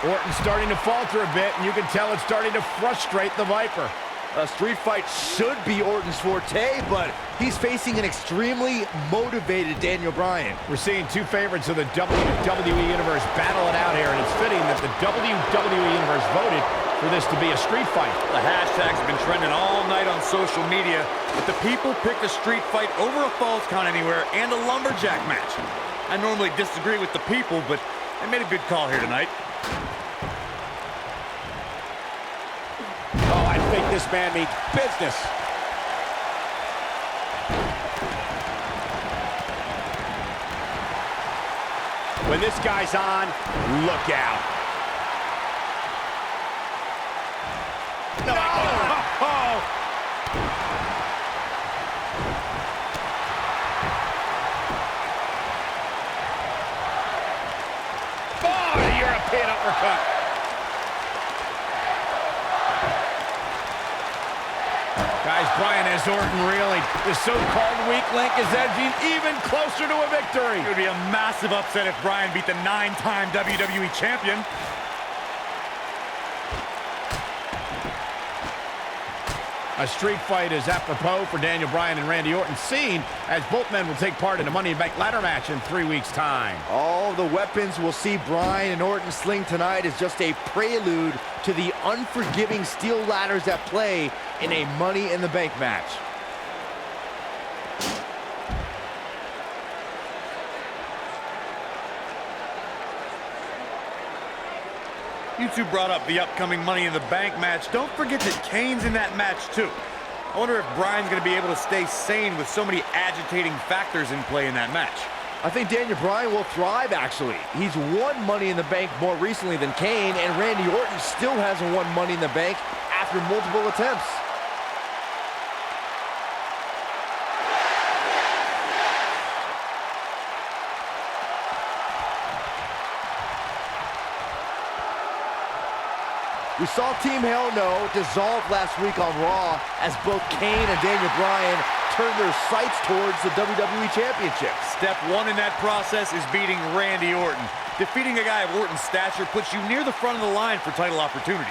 Orton's starting to falter a bit, and you can tell it's starting to frustrate the Viper. A street fight should be Orton's forte, but he's facing an extremely motivated Daniel Bryan. We're seeing two favorites of the WWE Universe battle it out here, and it's fitting that the WWE Universe voted for this to be a street fight. The hashtags have been trending all night on social media, but the people picked a street fight over a Falls Count Anywhere and a lumberjack match. I normally disagree with the people, but they made a good call here tonight. Oh, I think this man means business. When this guy's on, look out. No! Oh! Oh, the European uppercut. Guys, Bryan has Orton reeling. The so-called weak link is edging even closer to a victory. It would be a massive upset if Bryan beat the 9-time WWE champion. A street fight is apropos for Daniel Bryan and Randy Orton, seen as both men will take part in a Money in the Bank ladder match in 3 weeks' time. All the weapons we'll see Bryan and Orton sling tonight is just a prelude to the unforgiving steel ladders at play in a Money in the Bank match. You two brought up the upcoming Money in the Bank match. Don't forget that Kane's in that match, too. I wonder if Bryan's going to be able to stay sane with so many agitating factors in play in that match. I think Daniel Bryan will thrive, actually. He's won Money in the Bank more recently than Kane, and Randy Orton still hasn't won Money in the Bank after multiple attempts. We saw Team Hell No dissolve last week on Raw as both Kane and Daniel Bryan turned their sights towards the WWE Championship. Step one in that process is beating Randy Orton. Defeating a guy of Orton's stature puts you near the front of the line for title opportunities.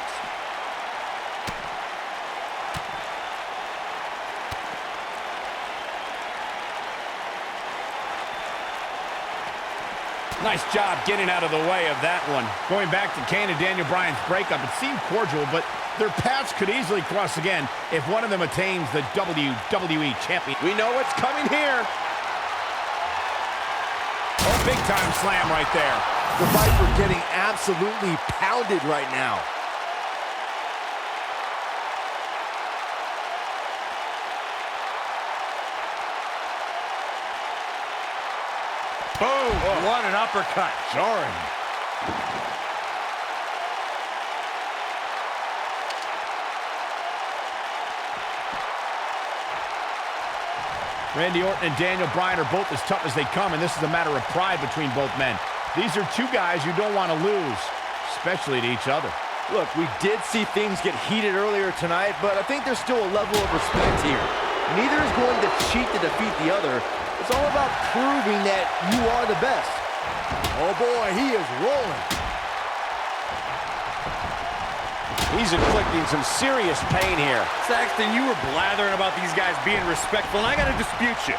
Nice job getting out of the way of that one. Going back to Kane and Daniel Bryan's breakup, it seemed cordial, but their paths could easily cross again if one of them attains the WWE Champion. We know what's coming here. Oh, big time slam right there. The Viper getting absolutely pounded right now. Boom! What an uppercut. Jarring. Randy Orton and Daniel Bryan are both as tough as they come, and this is a matter of pride between both men. These are two guys you don't want to lose, especially to each other. Look, we did see things get heated earlier tonight, but I think there's still a level of respect here. Neither is going to cheat to defeat the other. It's all about proving that you are the best. Oh boy, he is rolling. He's inflicting some serious pain here. Saxton, you were blathering about these guys being respectful, and I gotta dispute you.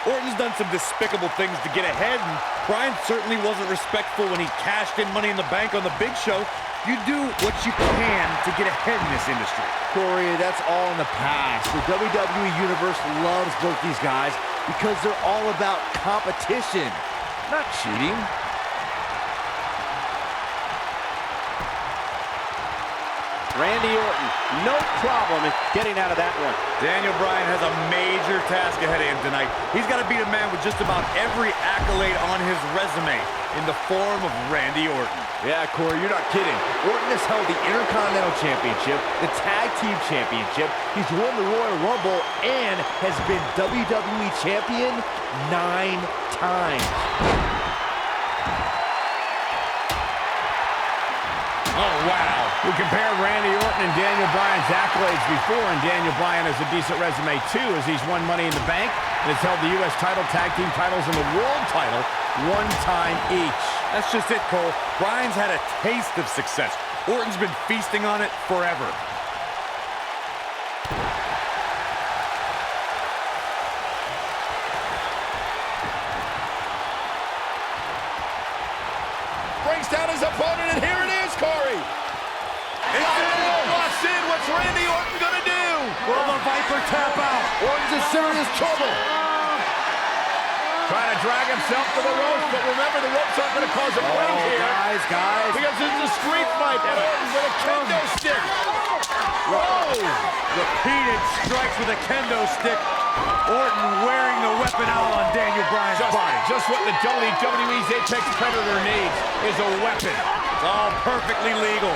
Orton's done some despicable things to get ahead, and Bryan certainly wasn't respectful when he cashed in Money in the Bank on the Big Show. You do what you can to get ahead in this industry. Corey, that's all in the past. The WWE Universe loves both these guys because they're all about competition, not cheating. Randy Orton, no problem in getting out of that one. Daniel Bryan has a major task ahead of him tonight. He's got to beat a man with just about every accolade on his resume in the form of Randy Orton. Yeah, Corey, you're not kidding. Orton has held the Intercontinental Championship, the Tag Team Championship, he's won the Royal Rumble, and has been WWE Champion 9 times. Oh, wow. We compared Randy Orton and Daniel Bryan's accolades before, and Daniel Bryan has a decent resume, too, as he's won Money in the Bank and has held the U.S. title, tag team titles, and the world title 1 time each. That's just it, Cole. Bryan's had a taste of success. Orton's been feasting on it forever. Brings down his opponent, and here it is, Corey. Walks in. What's Randy Orton gonna do? Will the Viper tap out? Orton's in serious trouble. Trying to drag himself to the ropes, but remember, the ropes aren't going to cause a break here. Guys. Because it's a street fight, and Orton with a kendo stick. Whoa! Repeated strikes with a kendo stick. Orton wearing the weapon out on Daniel Bryan's body. Just what the WWE's Apex Predator needs is a weapon. It's all perfectly legal.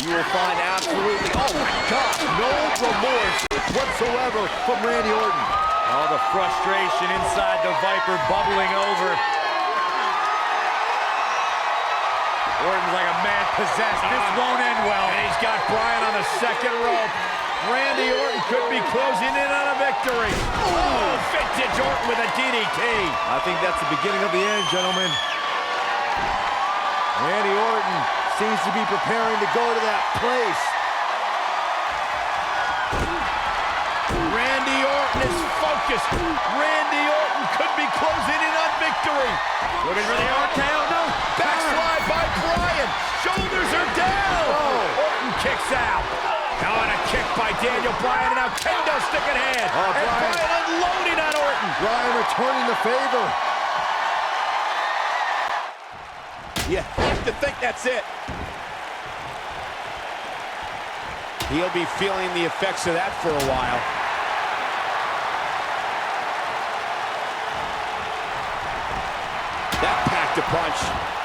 You will find absolutely, oh my God, no remorse whatsoever from Randy Orton. All the frustration inside the Viper bubbling over. Orton's like a man possessed. This won't end well. And he's got Bryan on the second rope. Randy Orton could be closing in on a victory. Oh, vintage Orton with a DDT. I think that's the beginning of the end, gentlemen. Randy Orton seems to be preparing to go to that place. Randy Orton is focused. Randy Orton could be closing in on victory. Looking for the RKO. No. Backslide by Bryan. Shoulders are down. Oh. Orton kicks out. Now on a kick by Daniel Bryan, and now kendo stick in hand. Oh, and Bryan unloading on Orton. Bryan returning the favor. You have to think that's it. He'll be feeling the effects of that for a while. That packed a punch.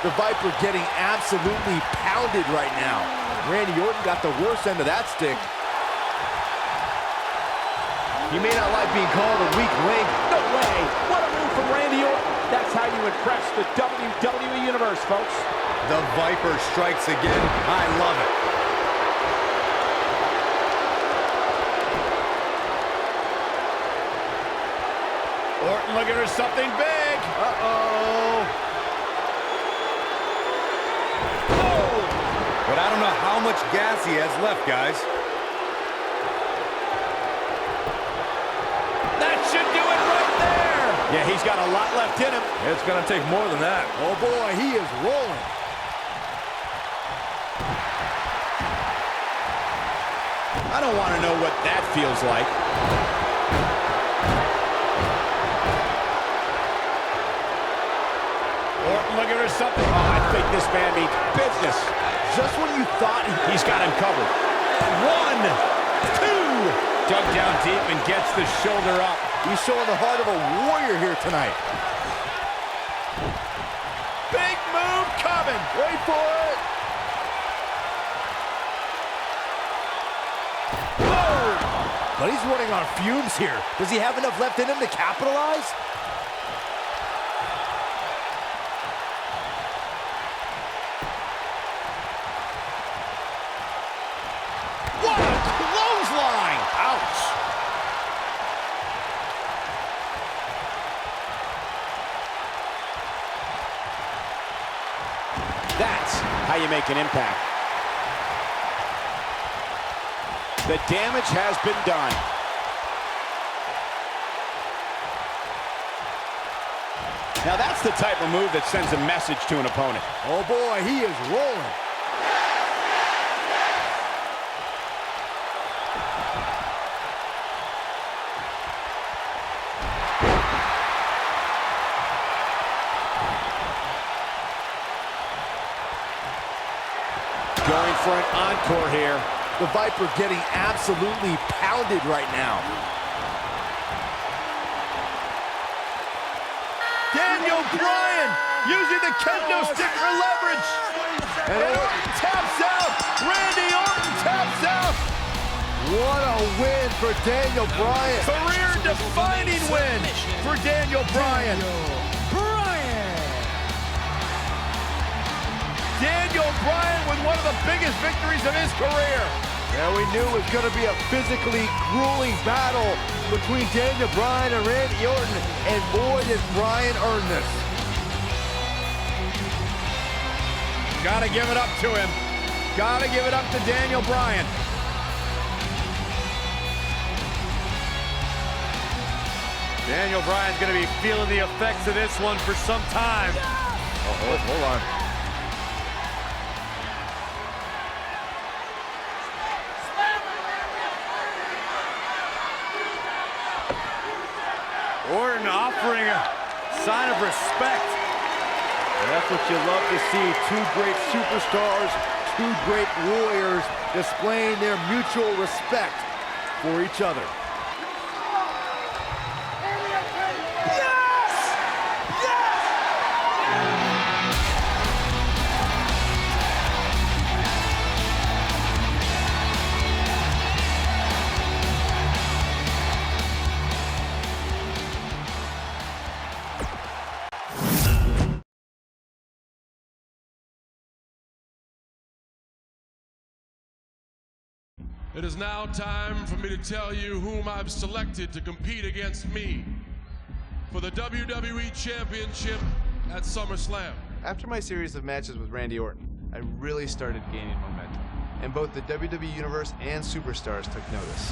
The Viper getting absolutely pounded right now. Randy Orton got the worst end of that stick. He may not like being called a weak link. No way. What a move from Randy Orton. That's how you impress the WWE Universe, folks. The Viper strikes again. I love it. Orton looking for something big. Uh-oh. Oh! But I don't know how much gas he has left, guys. That should do it right there. Yeah, he's got a lot left in him. It's going to take more than that. Oh, boy, he is rolling. I don't want to know what that feels like. Orton looking for something. Oh, I think this man means business. Just when you thought He's got him covered. 1, 2. Dug down deep and gets the shoulder up. he's showing the heart of a warrior here tonight. Big move coming. Wait for it. But he's running on fumes here. Does he have enough left in him to capitalize? What a clothesline! Ouch! That's how you make an impact. The damage has been done. Now that's the type of move that sends a message to an opponent. Oh boy, he is rolling. Going for an encore here. The Viper getting absolutely pounded right now. Daniel Bryan using the kendo stick for leverage. And Orton taps out. Randy Orton taps out. What a win for Daniel Bryan. Career-defining win for Daniel Bryan. Daniel Bryan with one of the biggest victories of his career. Yeah, we knew it was going to be a physically grueling battle between Daniel Bryan and Randy Orton, and boy, did Bryan earn this. Gotta give it up to him. Gotta give it up to Daniel Bryan. Daniel Bryan's going to be feeling the effects of this one for some time. Oh, hold on. Orton offering a sign of respect. And that's what you love to see. Two great superstars, two great warriors displaying their mutual respect for each other. It is now time for me to tell you whom I've selected to compete against me for the WWE Championship at SummerSlam. After my series of matches with Randy Orton, I really started gaining momentum, and both the WWE Universe and Superstars took notice.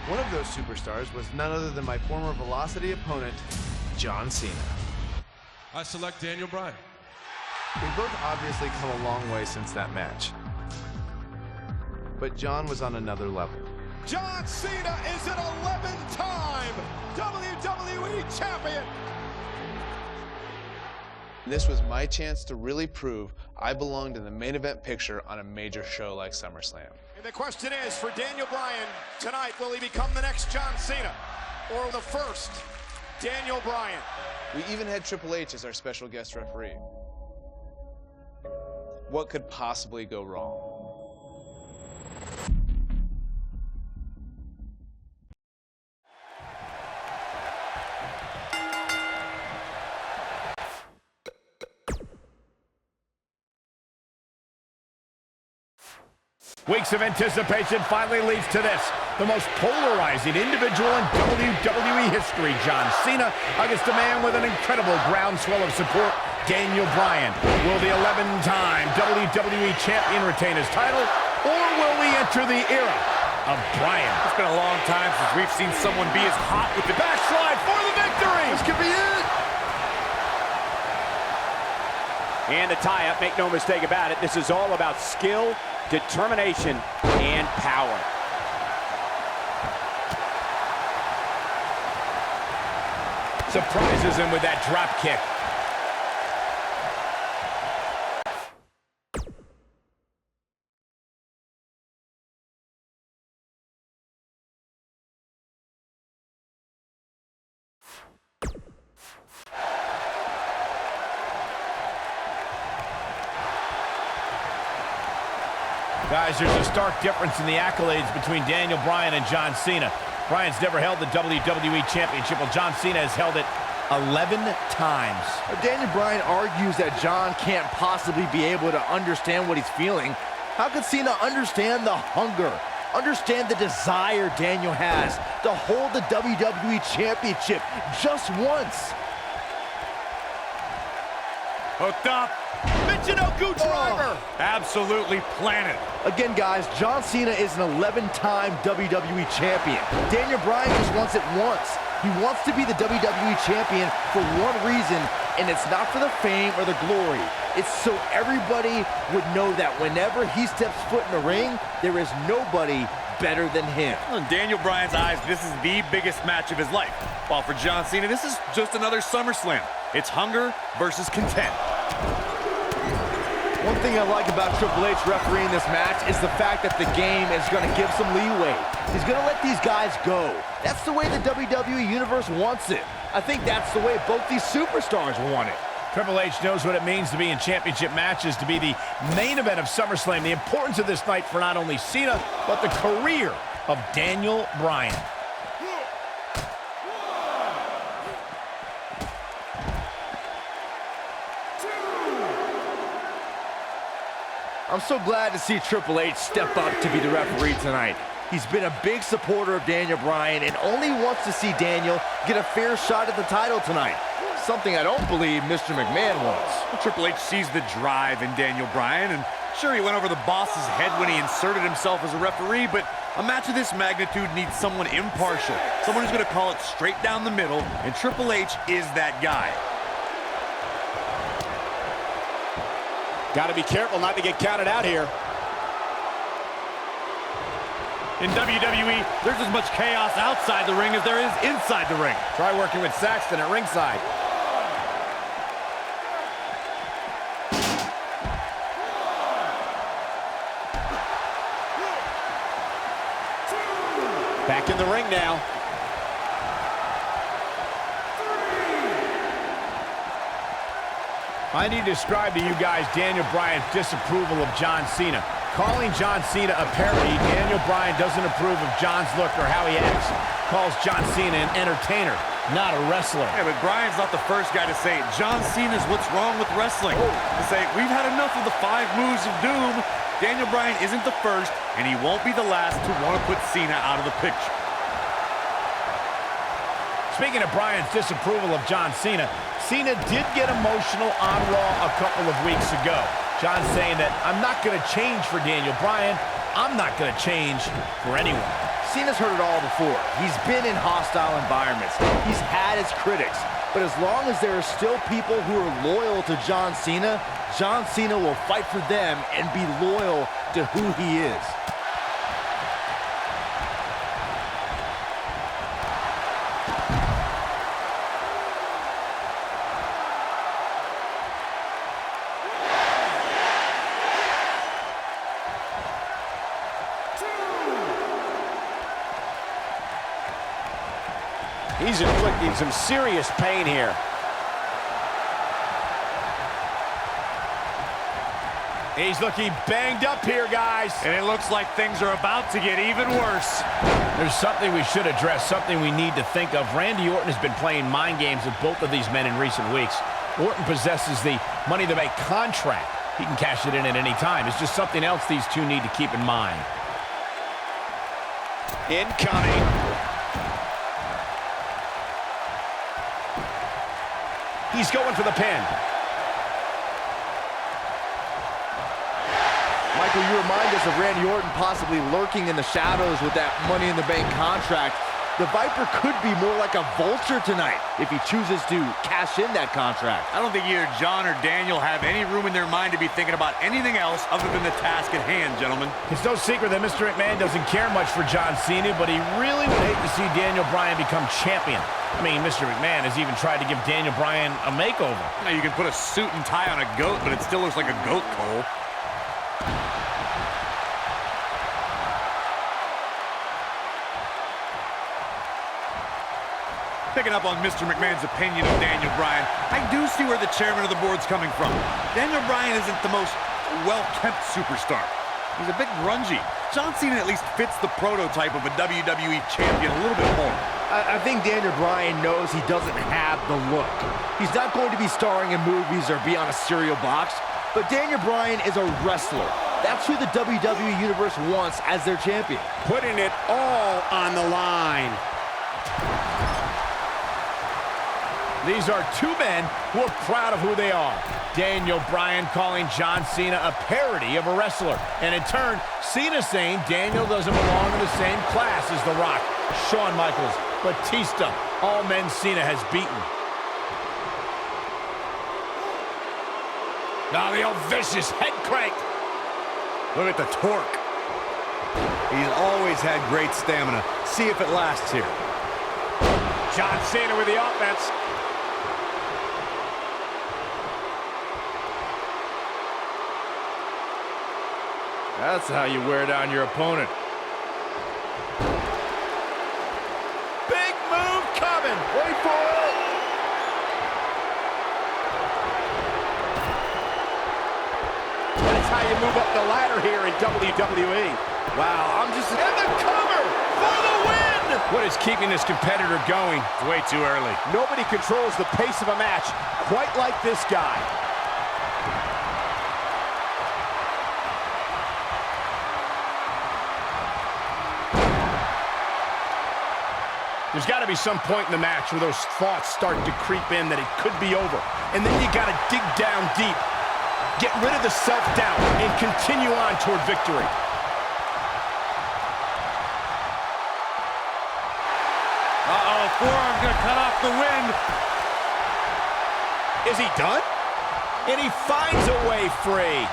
One of those superstars was none other than my former Velocity opponent, John Cena. I select Daniel Bryan. We've both obviously come a long way since that match. But John was on another level. John Cena is an 11-time WWE Champion. This was my chance to really prove I belonged in the main event picture on a major show like SummerSlam. And the question is, for Daniel Bryan, tonight, will he become the next John Cena? Or the first Daniel Bryan? We even had Triple H as our special guest referee. What could possibly go wrong? Weeks of anticipation finally leads to this. The most polarizing individual in WWE history, John Cena, against a man with an incredible groundswell of support, Daniel Bryan. Will the 11-time WWE Champion retain his title, or will we enter the era of Bryan? It's been a long time since we've seen someone be as hot with the Backslide for the victory! This could be it! And the tie-up, make no mistake about it, this is all about skill, determination, and power. Surprises him with that drop kick. Guys, there's a stark difference in the accolades between Daniel Bryan and John Cena. Bryan's never held the WWE Championship, while John Cena has held it 11 times. Daniel Bryan argues that John can't possibly be able to understand what he's feeling. How could Cena understand the hunger, understand the desire Daniel has to hold the WWE Championship just once? hooked up. Michinoku driver. Absolutely planted. Again, guys, John Cena is an 11-time WWE champion. Daniel Bryan just wants it once. He wants to be the WWE champion for one reason, and it's not for the fame or the glory. It's so everybody would know that whenever he steps foot in the ring, there is nobody better than him. In Daniel Bryan's eyes, this is the biggest match of his life. While for John Cena, this is just another SummerSlam. It's hunger versus content. One thing I like about Triple H refereeing this match is the fact that the game is going to give some leeway. He's going to let these guys go. That's the way the WWE Universe wants it. I think that's the way both these superstars want it. Triple H knows what it means to be in championship matches, to be the main event of SummerSlam. The importance of this night for not only Cena, but the career of Daniel Bryan. I'm so glad to see Triple H step up to be the referee tonight. He's been a big supporter of Daniel Bryan and only wants to see Daniel get a fair shot at the title tonight. Something I don't believe Mr. McMahon wants. Well, Triple H sees the drive in Daniel Bryan, and sure, he went over the boss's head when he inserted himself as a referee, but a match of this magnitude needs someone impartial, someone who's going to call it straight down the middle, and Triple H is that guy. Got to be careful not to get counted out here. In WWE, there's as much chaos outside the ring as there is inside the ring. Try working with Saxton at ringside. Back in the ring now. I need to describe to you guys Daniel Bryan's disapproval of John Cena. Calling John Cena a parody, Daniel Bryan doesn't approve of John's look or how he acts. Calls John Cena an entertainer, not a wrestler. Yeah, but Bryan's not the first guy to say it. John Cena's what's wrong with wrestling. To say, we've had enough of the 5 moves of doom. Daniel Bryan isn't the first, and he won't be the last to want to put Cena out of the picture. Speaking of Bryan's disapproval of John Cena, Cena did get emotional on Raw a couple of weeks ago. John saying that, I'm not going to change for Daniel Bryan. I'm not going to change for anyone. Cena's heard it all before. He's been in hostile environments. He's had his critics. But as long as there are still people who are loyal to John Cena will fight for them and be loyal to who he is. He's inflicting some serious pain here. He's looking banged up here, guys. And it looks like things are about to get even worse. There's something we should address, something we need to think of. Randy Orton has been playing mind games with both of these men in recent weeks. Orton possesses the Money in the Bank contract. He can cash it in at any time. It's just something else these two need to keep in mind. Incoming. He's going for the pin. Michael, you remind us of Randy Orton possibly lurking in the shadows with that Money in the Bank contract. The Viper could be more like a vulture tonight if he chooses to cash in that contract. I don't think either John or Daniel have any room in their mind to be thinking about anything else other than the task at hand, gentlemen. It's no secret that Mr. McMahon doesn't care much for John Cena, but he really would hate to see Daniel Bryan become champion. I mean, Mr. McMahon has even tried to give Daniel Bryan a makeover. Now, you can put a suit and tie on a goat, but it still looks like a goat, Cole. Picking up on Mr. McMahon's opinion of Daniel Bryan, I do see where the chairman of the board's coming from. Daniel Bryan isn't the most well-kept superstar. He's a bit grungy. John Cena at least fits the prototype of a WWE champion a little bit more. I think Daniel Bryan knows he doesn't have the look. He's not going to be starring in movies or be on a cereal box, but Daniel Bryan is a wrestler. That's who the WWE Universe wants as their champion. Putting it all on the line. These are two men who are proud of who they are. Daniel Bryan calling John Cena a parody of a wrestler. And in turn, Cena saying Daniel doesn't belong in the same class as The Rock, Shawn Michaels, Batista, all men Cena has beaten. Now the old vicious head crank. Look at the torque. He's always had great stamina. See if it lasts here. John Cena with the offense. That's how you wear down your opponent. Big move coming. Wait for it. That's how you move up the ladder here in WWE. Wow, I'm just... And the cover for the win! What is keeping this competitor going? It's way too early. Nobody controls the pace of a match quite like this guy. There's got to be some point in the match where those thoughts start to creep in that it could be over. And then you got to dig down deep, get rid of the self-doubt, and continue on toward victory. Uh-oh, forearm's gonna cut off the wind. Is he done? And he finds a way free.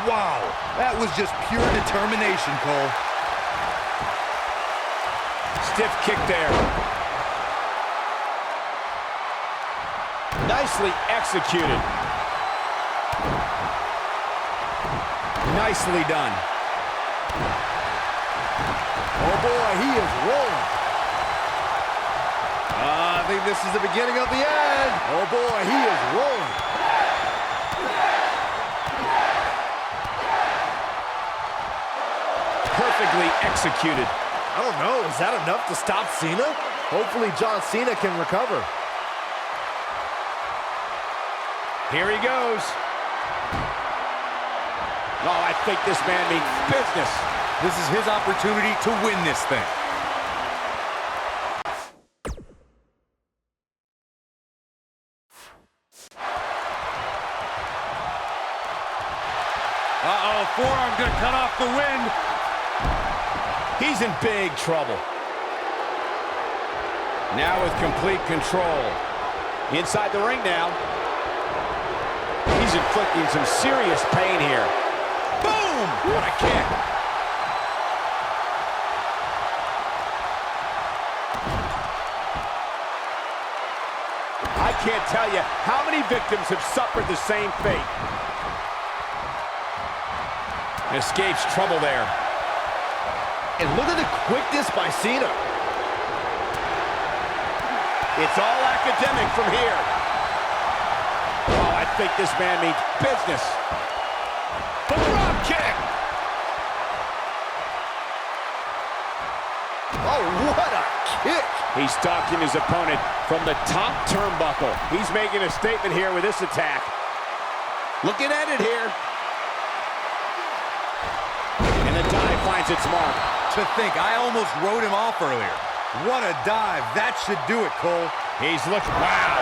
Wow, that was just pure determination, Cole. Stiff kick there. Nicely executed. Nicely done. Oh boy, he is rolling. I think this is the beginning of the end. Oh boy, he is rolling. Perfectly executed. I don't know, is that enough to stop Cena? Hopefully John Cena can recover. Here he goes. Oh, I think this man means business. This is his opportunity to win this thing. Uh-oh, forearm's gonna cut off the wind. He's in big trouble. Now with complete control. Inside the ring now. He's inflicting some serious pain here. Boom! What a kick. I can't tell you how many victims have suffered the same fate. Escapes trouble there. And look at the quickness by Cena. It's all academic from here. Oh, I think this man means business. The drop kick. Oh, what a kick. He's stalking his opponent from the top turnbuckle. He's making a statement here with this attack. Looking at it here. finds its mark. To think, I almost wrote him off earlier. What a dive. That should do it, Cole. He's looking, wow.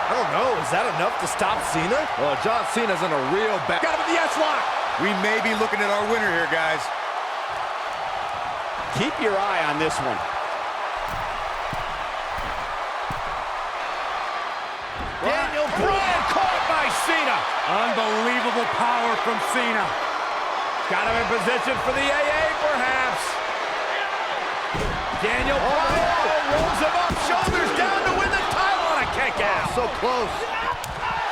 I don't know, is that enough to stop Cena? Well, John Cena's in a real bad... Got him in the S-lock. We may be looking at our winner here, guys. Keep your eye on this one. Daniel Bryan caught by Cena. Unbelievable power from Cena. Got him in position for the AA, perhaps. Daniel Bryan rolls him up, shoulders down to win the title on a kick out. So close.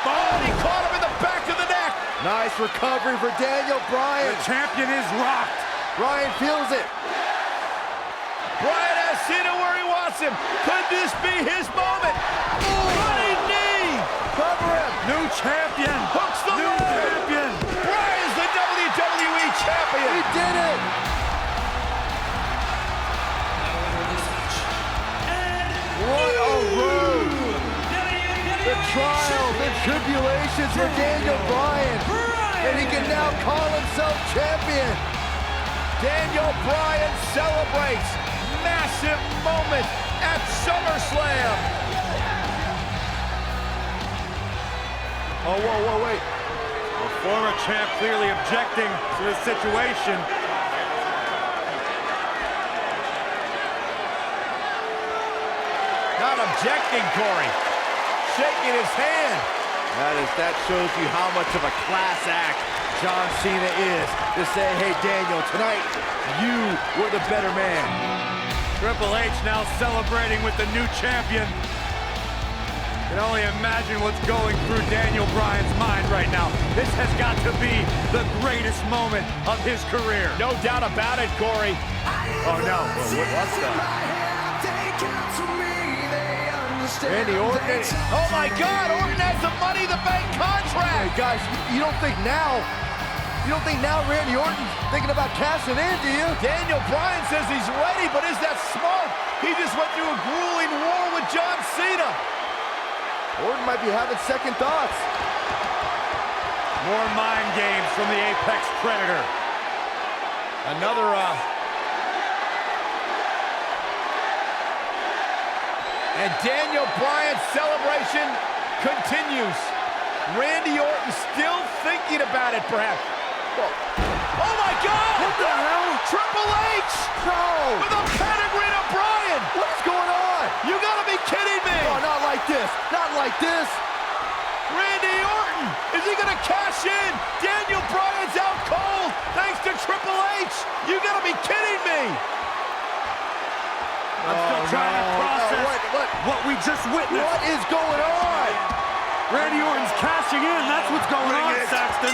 Oh, and he caught him in the back of the neck. Nice recovery for Daniel Bryan. The champion is rocked. Bryan feels it. Bryan has Cena where he wants him. Could this be his moment? Running knee. Cover him. New champion. Hooks the New leg. champion. Bryan's the WWE champion. He did it. What a road. The trials and tribulations for Daniel Bryan. And he can now call himself champion. Daniel Bryan celebrates massive moment at SummerSlam. Oh, whoa, wait. The former champ clearly objecting to the situation. Not objecting, Corey. Shaking his hand. That shows you how much of a class act John Cena is. To say, hey, Daniel, tonight, you were the better man. Triple H now celebrating with the new champion. Can only imagine what's going through Daniel Bryan's mind right now. This has got to be the greatest moment of his career. No doubt about it, Corey. Oh, no. What's that? Randy Orton. Oh, my God. Orton has the Money in the Bank contract. Hey, guys, you don't think now Randy Orton's thinking about cashing in, do you? Daniel Bryan says he's ready, but is that smart? He just went through a grueling war with John Cena. Orton might be having second thoughts. More mind games from the Apex Predator. Another, And Daniel Bryan's celebration continues. Randy Orton still thinking about it, perhaps. Oh, my God! What the hell? Triple H! No! With a pedigree to Bryan! What's going on? You gotta be kidding me! Oh, not like this. Not like this. Randy Orton! Is he gonna cash in? Daniel Bryan's out cold thanks to Triple H! You gotta be kidding me! I'm still trying to process what we just witnessed. What is going on? Randy Orton's cashing in. That's what's going on, Saxton.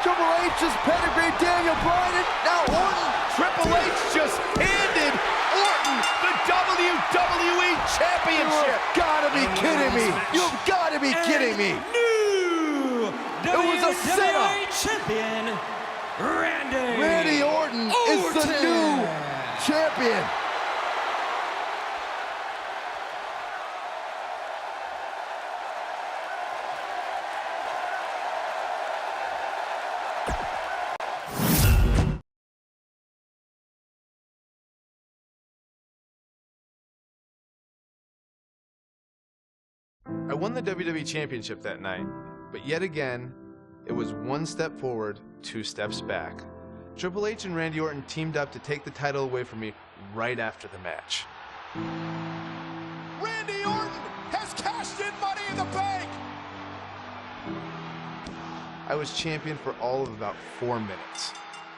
Triple H just pedigreed Daniel Bryan, and now Orton. Triple H just handed Orton the WWE Championship. You've gotta be kidding me. You've gotta be kidding me. New It was a setup. champion, Randy Orton is the new champion. I won the WWE Championship that night, but yet again, it was one step forward, two steps back. Triple H and Randy Orton teamed up to take the title away from me right after the match. Randy Orton has cashed in Money in the Bank. I was champion for all of about 4 minutes,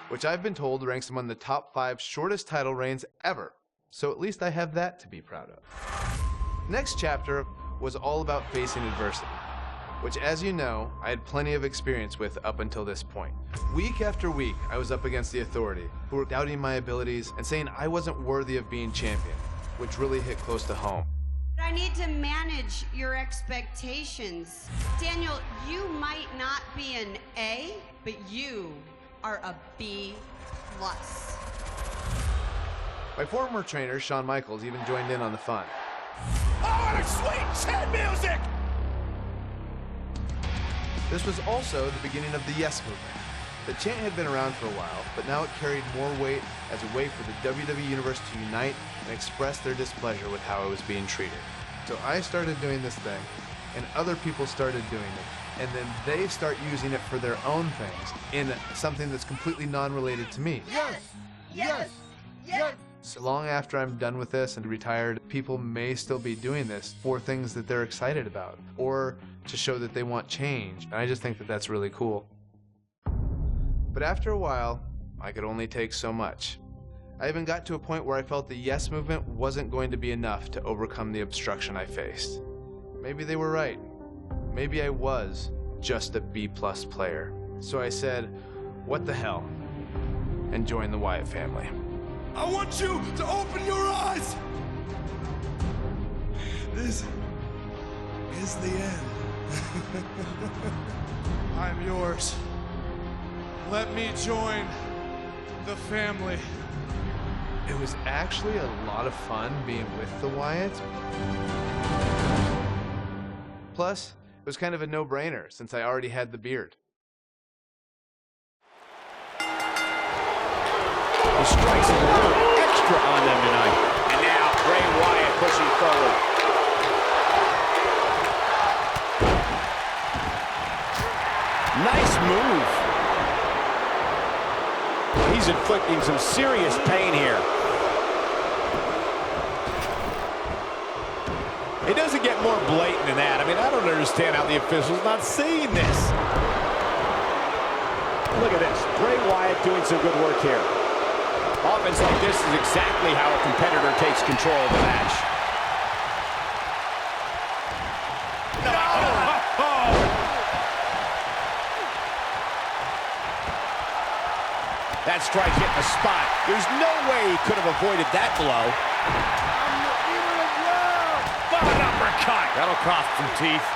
which I've been told ranks among the top 5 shortest title reigns ever, so at least I have that to be proud of. Next chapter was all about facing adversity, which, as you know, I had plenty of experience with up until this point. Week after week, I was up against the Authority, who were doubting my abilities and saying I wasn't worthy of being champion, which really hit close to home. I need to manage your expectations. Daniel, you might not be an A, but you are a B+. My former trainer, Shawn Michaels, even joined in on the fun. Oh, and a sweet chin music! This was also the beginning of the Yes Movement. The chant had been around for a while, but now it carried more weight as a way for the WWE Universe to unite and express their displeasure with how it was being treated. So I started doing this thing, and other people started doing it, and then they start using it for their own things in something that's completely non-related to me. Yes! Yes! Yes! So long after I'm done with this and retired, people may still be doing this for things that they're excited about, or to show that they want change, and I just think that that's really cool. But after a while, I could only take so much. I even got to a point where I felt the yes movement wasn't going to be enough to overcome the obstruction I faced. Maybe they were right. Maybe I was just a B+ player. So I said, what the hell, and joined the Wyatt family. I want you to open your eyes! This is the end. I'm yours. Let me join the family. It was actually a lot of fun being with the Wyatts. Plus, it was kind of a no-brainer since I already had the beard. He strikes a little extra on them tonight. And now Bray Wyatt pushing forward. Nice move. He's inflicting some serious pain here. It doesn't get more blatant than that. I mean, I don't understand how the official's not seeing this. Look at this. Bray Wyatt doing some good work here. Offense like this is exactly how a competitor takes control of the match. That strike hit the spot. There's no way he could have avoided that blow. An uppercut. That'll cost some teeth.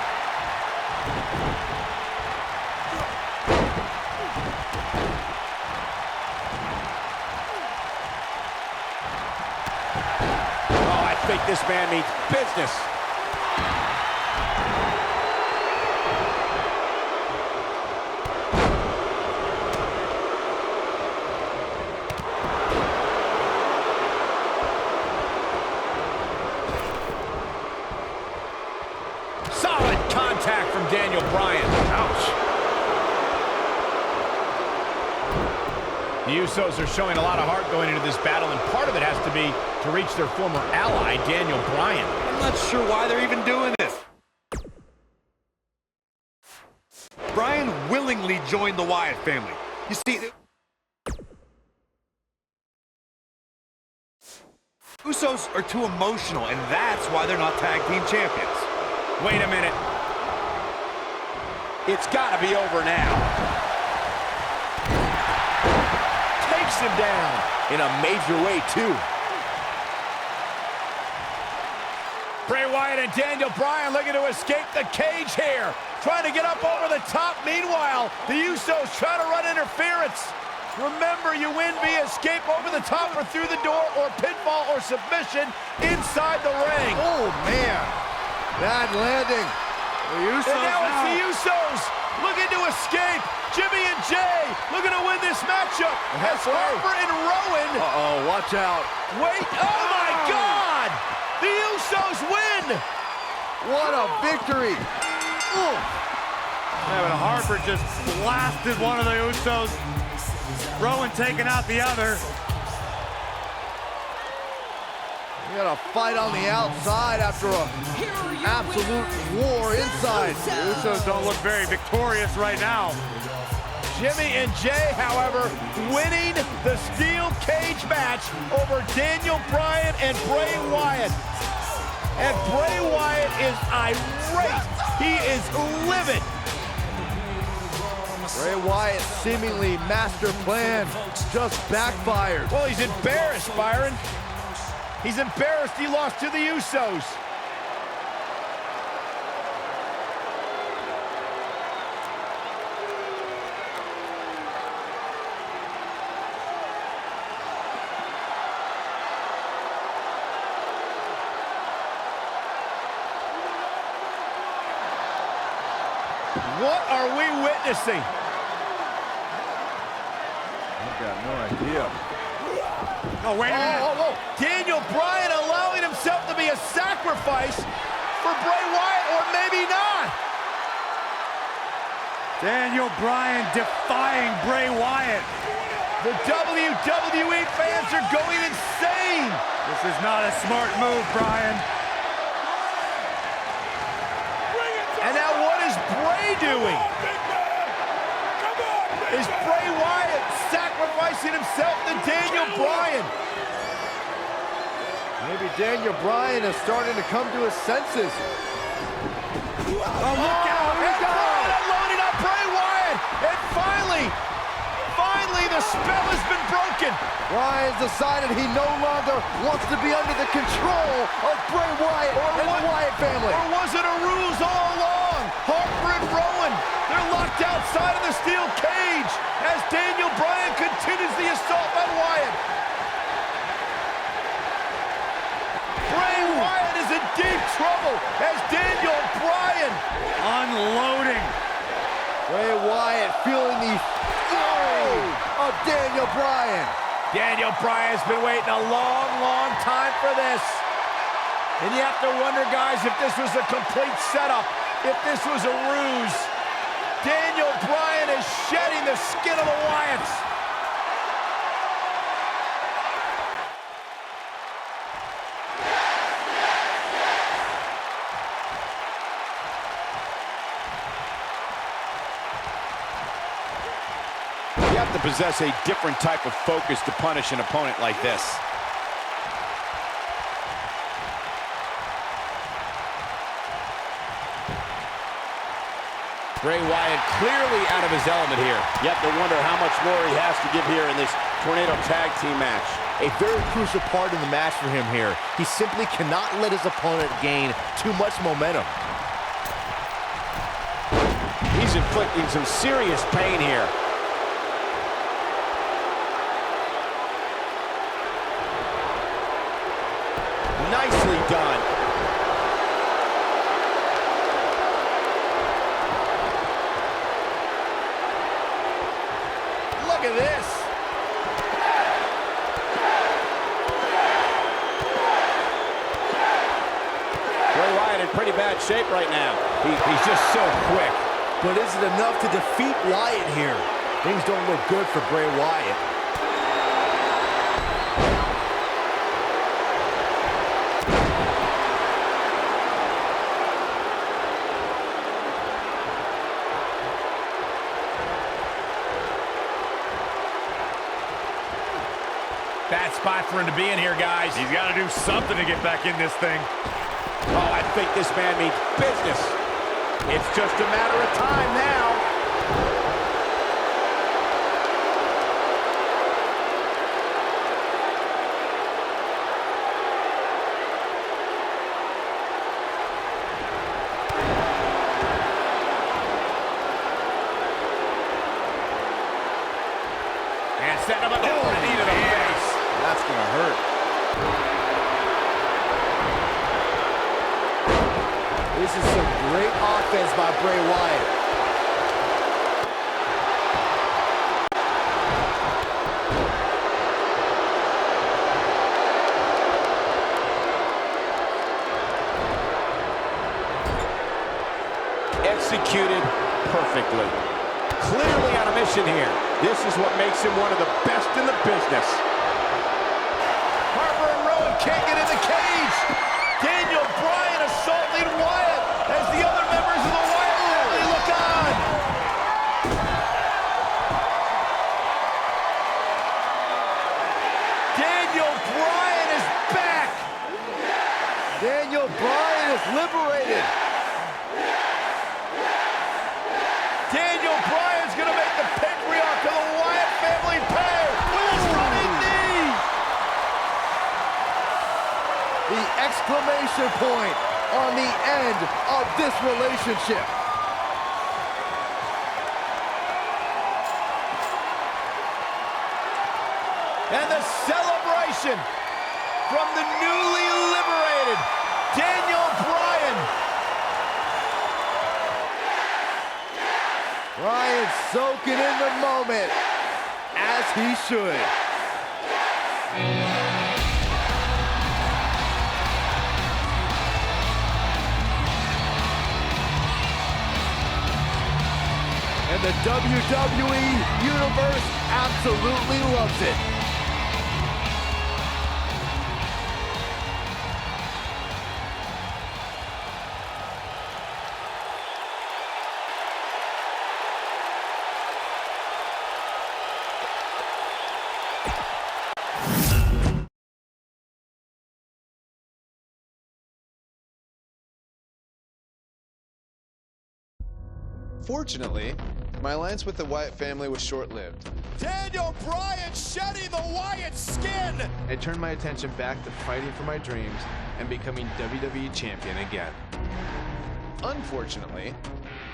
Oh, I think this man means business. From Daniel Bryan. Ouch. The Usos are showing a lot of heart going into this battle, and part of it has to be to reach their former ally, Daniel Bryan. I'm not sure why they're even doing this. Bryan willingly joined the Wyatt family. You see, Usos are too emotional, and that's why they're not tag team champions. Wait a minute. It's got to be over now. Takes him down in a major way, too. Bray Wyatt and Daniel Bryan looking to escape the cage here. Trying to get up over the top. Meanwhile, the Usos trying to run interference. Remember, you win via escape over the top or through the door, or pinfall or submission inside the ring. Oh, man. Bad landing. The Usos and now it's the Usos looking to escape. Jimmy and Jay looking to win this matchup. As Harper and Rowan. Uh-oh, watch out. Wait, oh my God! The Usos win! What a victory. Yeah, but Harper just blasted one of the Usos. Rowan taking out the other. We got a fight on the outside after a absolute war inside. The Usos don't look very victorious right now. Jimmy and Jay, however, winning the steel cage match over Daniel Bryan and Bray Wyatt. And Bray Wyatt is irate. He is livid. Bray Wyatt's seemingly master plan just backfired. Well, he's embarrassed, Byron. He's embarrassed he lost to the Usos. What are we witnessing? I've got no idea. Oh, wait a minute. Daniel Bryan allowing himself to be a sacrifice for Bray Wyatt, or maybe not. Daniel Bryan defying Bray Wyatt. The WWE fans are going insane. This is not a smart move, Bryan. And now what is Bray doing? Is Bray Wyatt sacrificing himself to Daniel Bryan? Maybe Daniel Bryan is starting to come to his senses. Oh, look out! And Bryan unloading on Bray Wyatt! And finally, the spell has been broken. Bryan's decided he no longer wants to be under the control of Bray Wyatt and the Wyatt family. Or was it a ruse all along? Harper and Rowan, they're locked outside of the steel cage as Daniel Bryan continues the assault on Wyatt. Bray Wyatt is in deep trouble as Daniel Bryan unloading. Bray Wyatt feeling the fury of Daniel Bryan. Daniel Bryan's been waiting a long, long time for this. And you have to wonder, guys, if this was a complete setup, if this was a ruse. Daniel Bryan is shedding the skin of the Wyatts. You have to possess a different type of focus to punish an opponent like this. Bray Wyatt clearly out of his element here. You have to wonder how much more he has to give here in this Tornado Tag Team match. A very crucial part in the match for him here. He simply cannot let his opponent gain too much momentum. He's inflicting some serious pain here. Nicely done. Look at this. Bray Wyatt in pretty bad shape right now. He's just so quick. But is it enough to defeat Wyatt here? Things don't look good for Bray Wyatt. Bad spot for him to be in here, guys. He's got to do something to get back in this thing. Oh, I think this man means business. It's just a matter of time now. And set him up. Oh, knee to the face. That's gonna hurt. This is some great offense by Bray Wyatt. Executed perfectly. Clearly on a mission here. This is what makes him one of the best in the business. Harper and Rowan can't get in the cage. Daniel Bryan assaulting Wyatt as the other members of the Wyatt family look on. Daniel Bryan is back. Daniel Bryan is liberated. Daniel Bryan's gonna make the patriarch of the Wyatt family pay with his running knee. The exclamation point on the end of this relationship. And the celebration from the newly liberated Daniel Bryan. Bryan soaking in the moment as he should. And the WWE Universe absolutely loves it. Fortunately, my alliance with the Wyatt family was short-lived. Daniel Bryan shedding the Wyatt skin! I turned my attention back to fighting for my dreams and becoming WWE champion again. Unfortunately,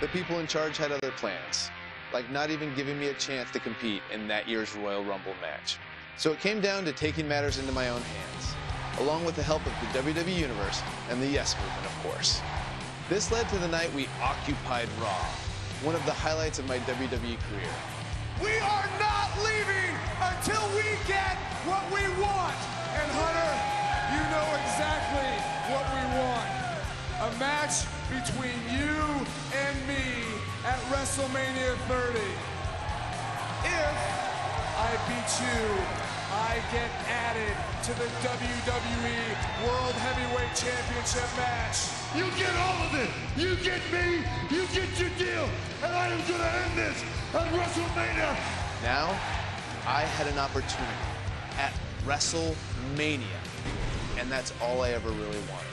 the people in charge had other plans, like not even giving me a chance to compete in that year's Royal Rumble match. So it came down to taking matters into my own hands, along with the help of the WWE Universe and the Yes Movement, of course. This led to the night we occupied Raw, one of the highlights of my WWE career. We are not leaving until we get what we want. And Hunter, you know exactly what we want. A match between you and me at WrestleMania 30. If I beat you, I get added to the WWE World Heavyweight Championship match. You get all of it. You get me. You get your deal. And I am going to end this on WrestleMania. Now, I had an opportunity at WrestleMania, and that's all I ever really wanted.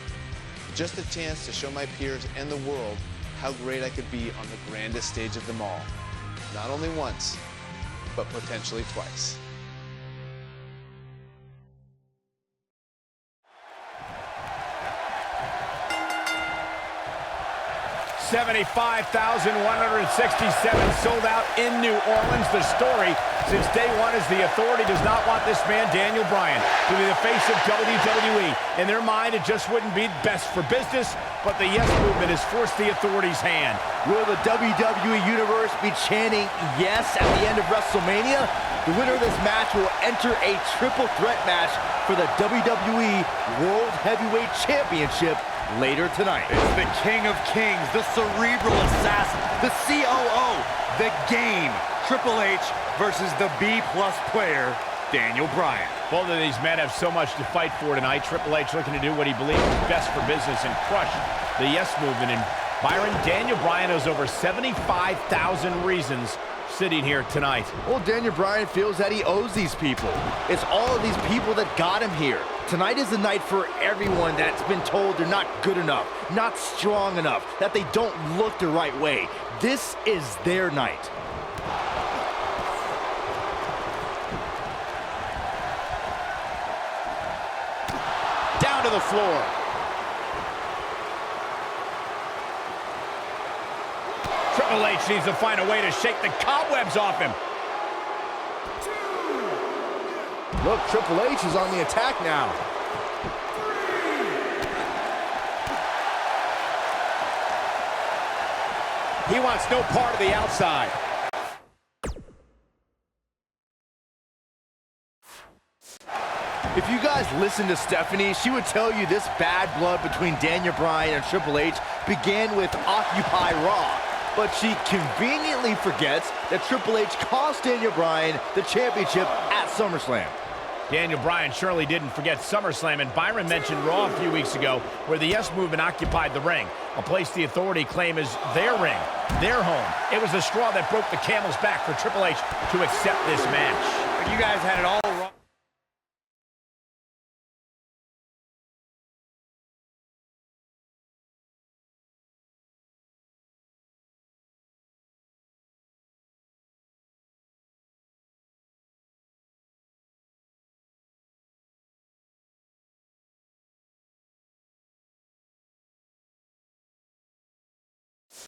Just a chance to show my peers and the world how great I could be on the grandest stage of them all. Not only once, but potentially twice. $75,167 sold out in New Orleans. The story since day one is the Authority does not want this man, Daniel Bryan, to be the face of WWE. In their mind, it just wouldn't be best for business, but the Yes Movement has forced the Authority's hand. Will the WWE Universe be chanting yes at the end of WrestleMania? The winner of this match will enter a triple threat match for the WWE World Heavyweight Championship later tonight. It's the King of Kings, the cerebral assassin, the COO, the game. Triple H versus the B-plus player, Daniel Bryan. Both of these men have so much to fight for tonight. Triple H looking to do what he believes is best for business and crush the Yes Movement. And Byron, Daniel Bryan has over 75,000 reasons sitting here tonight. Well, Daniel Bryan feels that he owes these people. It's all of these people that got him here. Tonight is the night for everyone that's been told they're not good enough, not strong enough, that they don't look the right way. This is their night. Down to the floor. Triple H needs to find a way to shake the cobwebs off him. Look, Triple H is on the attack now. He wants no part of the outside. If you guys listen to Stephanie, she would tell you this bad blood between Daniel Bryan and Triple H began with Occupy Raw. But she conveniently forgets that Triple H cost Daniel Bryan the championship at SummerSlam. Daniel Bryan surely didn't forget SummerSlam, and Byron mentioned Raw a few weeks ago where the Yes Movement occupied the ring, a place the Authority claim is their ring, their home. It was the straw that broke the camel's back for Triple H to accept this match. But you guys had it all wrong.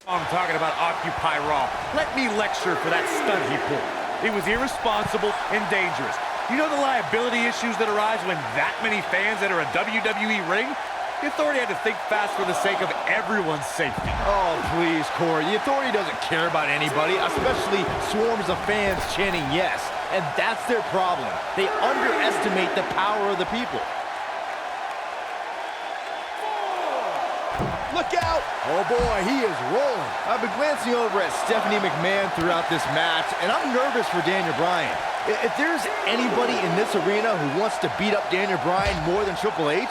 I'm talking about Occupy Raw. Let me lecture for that stunt he pulled. It was irresponsible and dangerous. You know the liability issues that arise when that many fans enter a WWE ring? The Authority had to think fast for the sake of everyone's safety. Oh, please, Corey. The Authority doesn't care about anybody, especially swarms of fans chanting yes. and that's their problem. They underestimate the power of the people. Look out! Oh boy, he is rolling. I've been glancing over at Stephanie McMahon throughout this match, and I'm nervous for Daniel Bryan. If there's anybody in this arena who wants to beat up Daniel Bryan more than Triple H,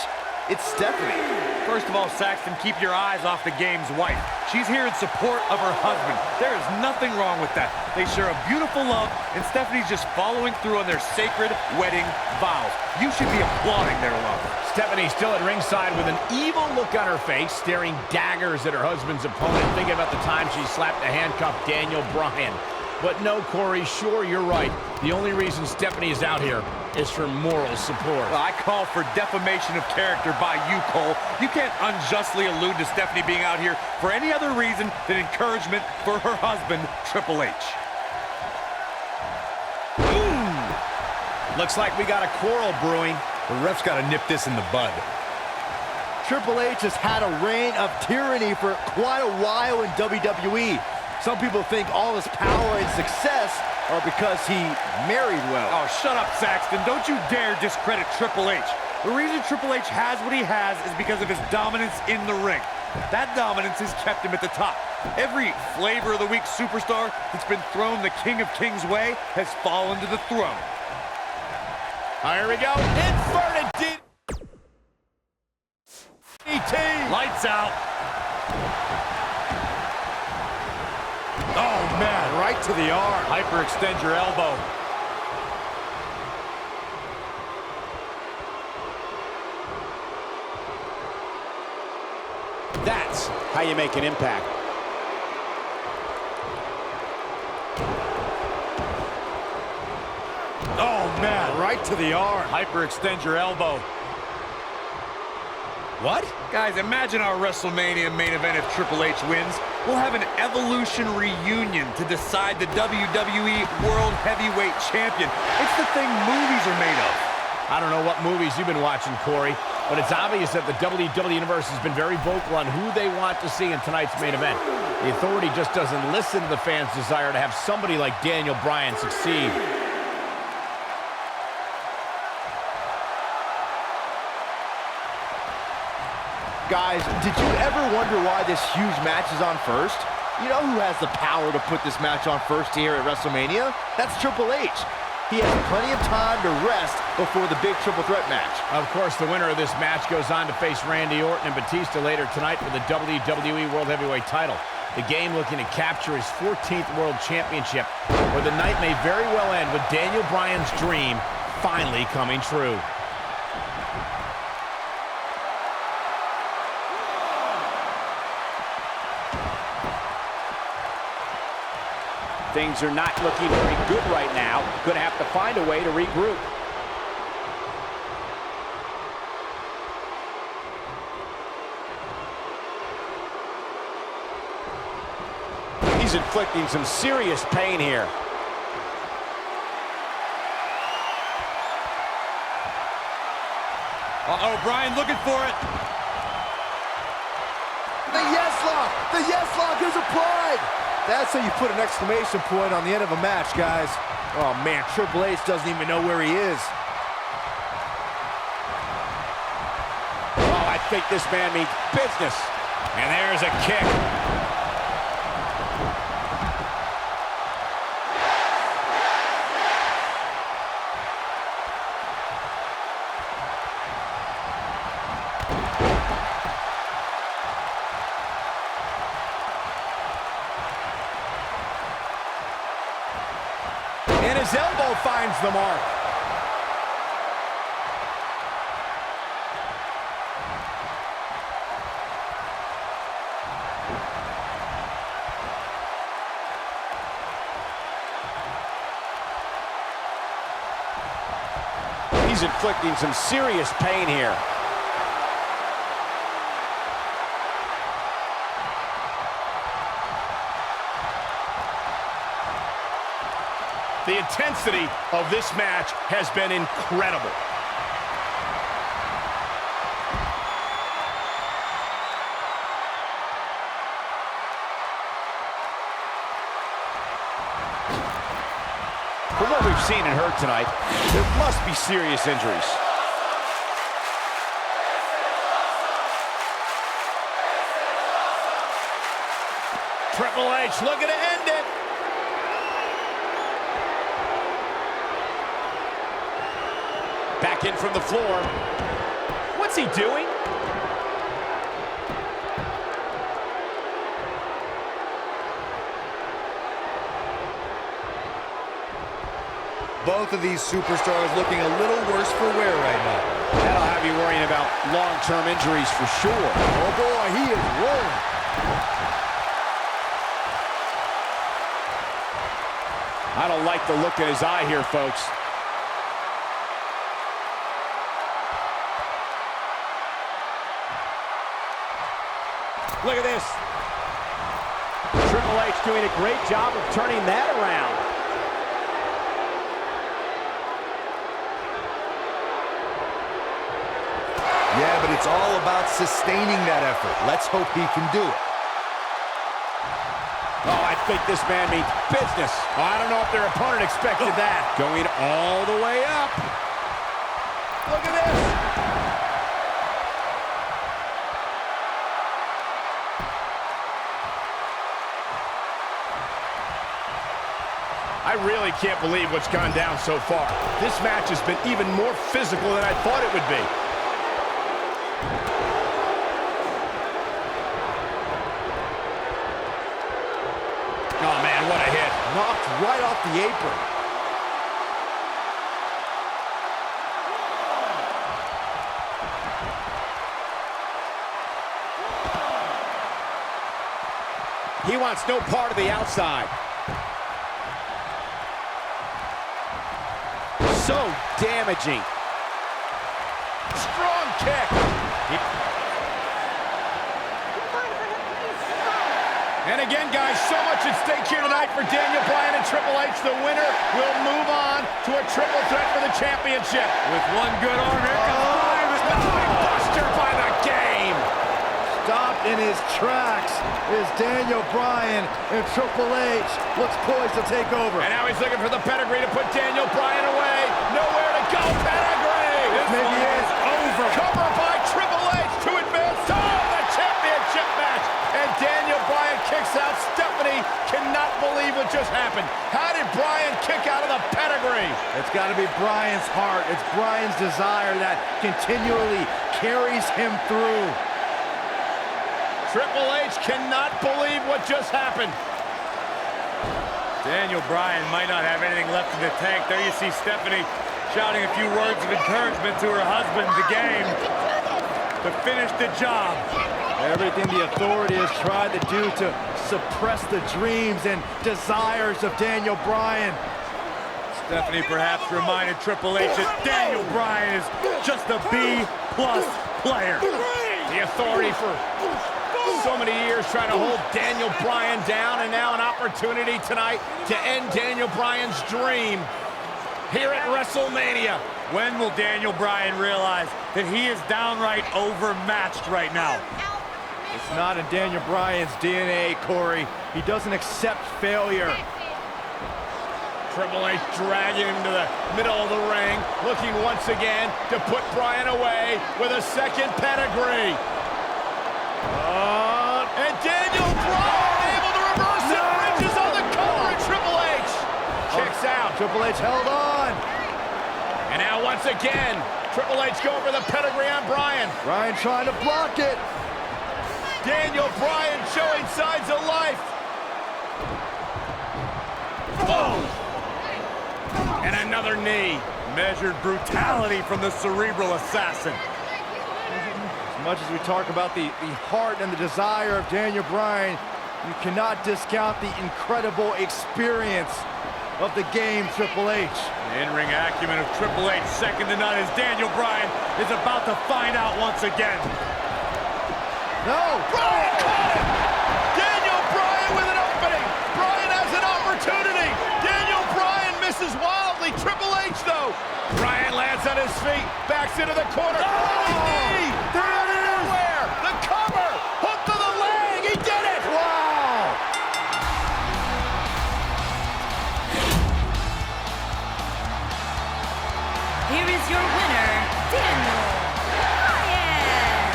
it's Stephanie. First of all, Saxton, keep your eyes off the game's wife. She's here in support of her husband. There is nothing wrong with that. They share a beautiful love, and Stephanie's just following through on their sacred wedding vows. You should be applauding their love. Stephanie still at ringside with an evil look on her face, staring daggers at her husband's opponent, thinking about the time she slapped a handcuffed Daniel Bryan. But no, Corey, sure, you're right. The only reason Stephanie is out here is for moral support. Well, I call for defamation of character by you, Cole. You can't unjustly allude to Stephanie being out here for any other reason than encouragement for her husband, Triple H. Looks like we got a quarrel brewing. The ref's got to nip this in the bud. Triple H has had a reign of tyranny for quite a while in WWE. Some people think all his power and success are because he married well. Oh, shut up, Saxton. Don't you dare discredit Triple H. The reason Triple H has what he has is because of his dominance in the ring. That dominance has kept him at the top. Every flavor of the week superstar that's been thrown the King of Kings way has fallen to the throne. Here we go. Inverted DDT. Lights out. Oh, man, right to the arm. Hyperextend your elbow. That's how you make an impact. Oh, man, right to the arm. Hyperextend your elbow. What? Guys, imagine our WrestleMania main event if Triple H wins. We'll have an Evolution reunion to decide the WWE World Heavyweight Champion. It's the thing movies are made of. I don't know what movies you've been watching, Corey, but it's obvious that the WWE Universe has been very vocal on who they want to see in tonight's main event. The Authority just doesn't listen to the fans' desire to have somebody like Daniel Bryan succeed. Guys, did you ever wonder why this huge match is on first? You know who has the power to put this match on first here at WrestleMania? That's Triple H. He has plenty of time to rest before the big triple threat match. Of course, the winner of this match goes on to face Randy Orton and Batista later tonight for the WWE World Heavyweight title. The game looking to capture his 14th World Championship, where the night may very well end with Daniel Bryan's dream finally coming true. Things are not looking very good right now. Gonna have to find a way to regroup. He's inflicting some serious pain here. Uh-oh, Bryan looking for it. The yes lock! The yes lock is applied! That's how you put an exclamation point on the end of a match, guys. Oh, man, Triple H doesn't even know where he is. Oh, I think this man means business. And there's a kick. And his elbow finds the mark. He's inflicting some serious pain here. The intensity of this match has been incredible. From what we've seen and heard tonight, there must be serious injuries. Triple H looking to end it. Back in from the floor. What's he doing? Both of these superstars looking a little worse for wear right now. That'll have you worrying about long-term injuries for sure. Oh boy, he is rolling. I don't like the look in his eye here, folks. Look at this. Triple H doing a great job of turning that around. Yeah, but it's all about sustaining that effort. Let's hope he can do it. Oh, I think this man means business. I don't know if their opponent expected that. Going all the way up. Look at this. I really can't believe what's gone down so far. This match has been even more physical than I thought it would be. Oh, man, what a hit. Knocked right off the apron. He wants no part of the outside. So damaging. Strong kick. And again, guys, so much at stake here tonight for Daniel Bryan and Triple H. The winner will move on to a triple threat for the championship. With one good arm, here comes Bryan. The buster by the game. Stopped in his tracks is Daniel Bryan, and Triple H looks poised to take over. And now he's looking for the pedigree to put Daniel Bryan away. Nowhere to go, pedigree. This maybe is over. Cover by Triple H to advance to the championship match. And Daniel Bryan kicks out. Stephanie cannot believe what just happened. How did Bryan kick out of the pedigree? It's got to be Bryan's heart. It's Bryan's desire that continually carries him through. Triple H cannot believe what just happened. Daniel Bryan might not have anything left in the tank. There you see Stephanie shouting a few words of encouragement to her husband, the game, to finish the job. Everything the authority has tried to do to suppress the dreams and desires of Daniel Bryan. Stephanie perhaps reminded Triple H that Daniel Bryan is just a B+ player. The authority for so many years trying to hold Daniel Bryan down, and now an opportunity tonight to end Daniel Bryan's dream here at WrestleMania. When will Daniel Bryan realize that he is downright overmatched right now? It's not in Daniel Bryan's DNA, Corey. He doesn't accept failure. Triple H dragging him to the middle of the ring, looking once again to put Bryan away with a second pedigree. And Daniel Bryan able to reverse it, bridges on the cover, and Triple H kicks out. Triple H held on. And now once again, Triple H going for the pedigree on Bryan. Bryan trying to block it. Daniel Bryan showing signs of life. Boom! And another knee. Measured brutality from the cerebral assassin. As much as we talk about the heart and the desire of Daniel Bryan, you cannot discount the incredible experience of the game, Triple H. The in-ring acumen of Triple H, second to none, as Daniel Bryan is about to find out once again. No! Bryan caught it! Daniel Bryan with an opening! Bryan has an opportunity! Daniel Bryan misses wildly! Triple H, though! Bryan lands on his feet, backs into the corner. Knee! There it is! Where? The cover! Hook to the leg! He did it! Wow! here is your winner, Daniel Bryan.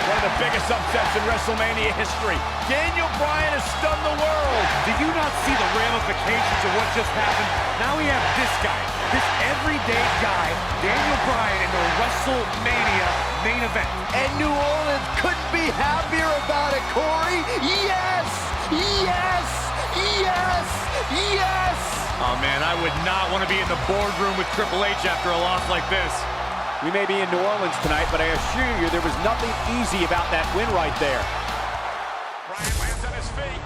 One of the biggest upsets in WrestleMania history. Daniel Bryan has stunned the world. Did you not see the ramifications of what just happened? Now we have this guy, this everyday guy, Daniel Bryan, in the WrestleMania main event. And New Orleans couldn't be happier about it, Corey. Yes! Yes! Yes! Yes! Oh man, I would not want to be in the boardroom with Triple H after a loss like this. We may be in New Orleans tonight, but I assure you there was nothing easy about that win right there. Bryan lands on his feet.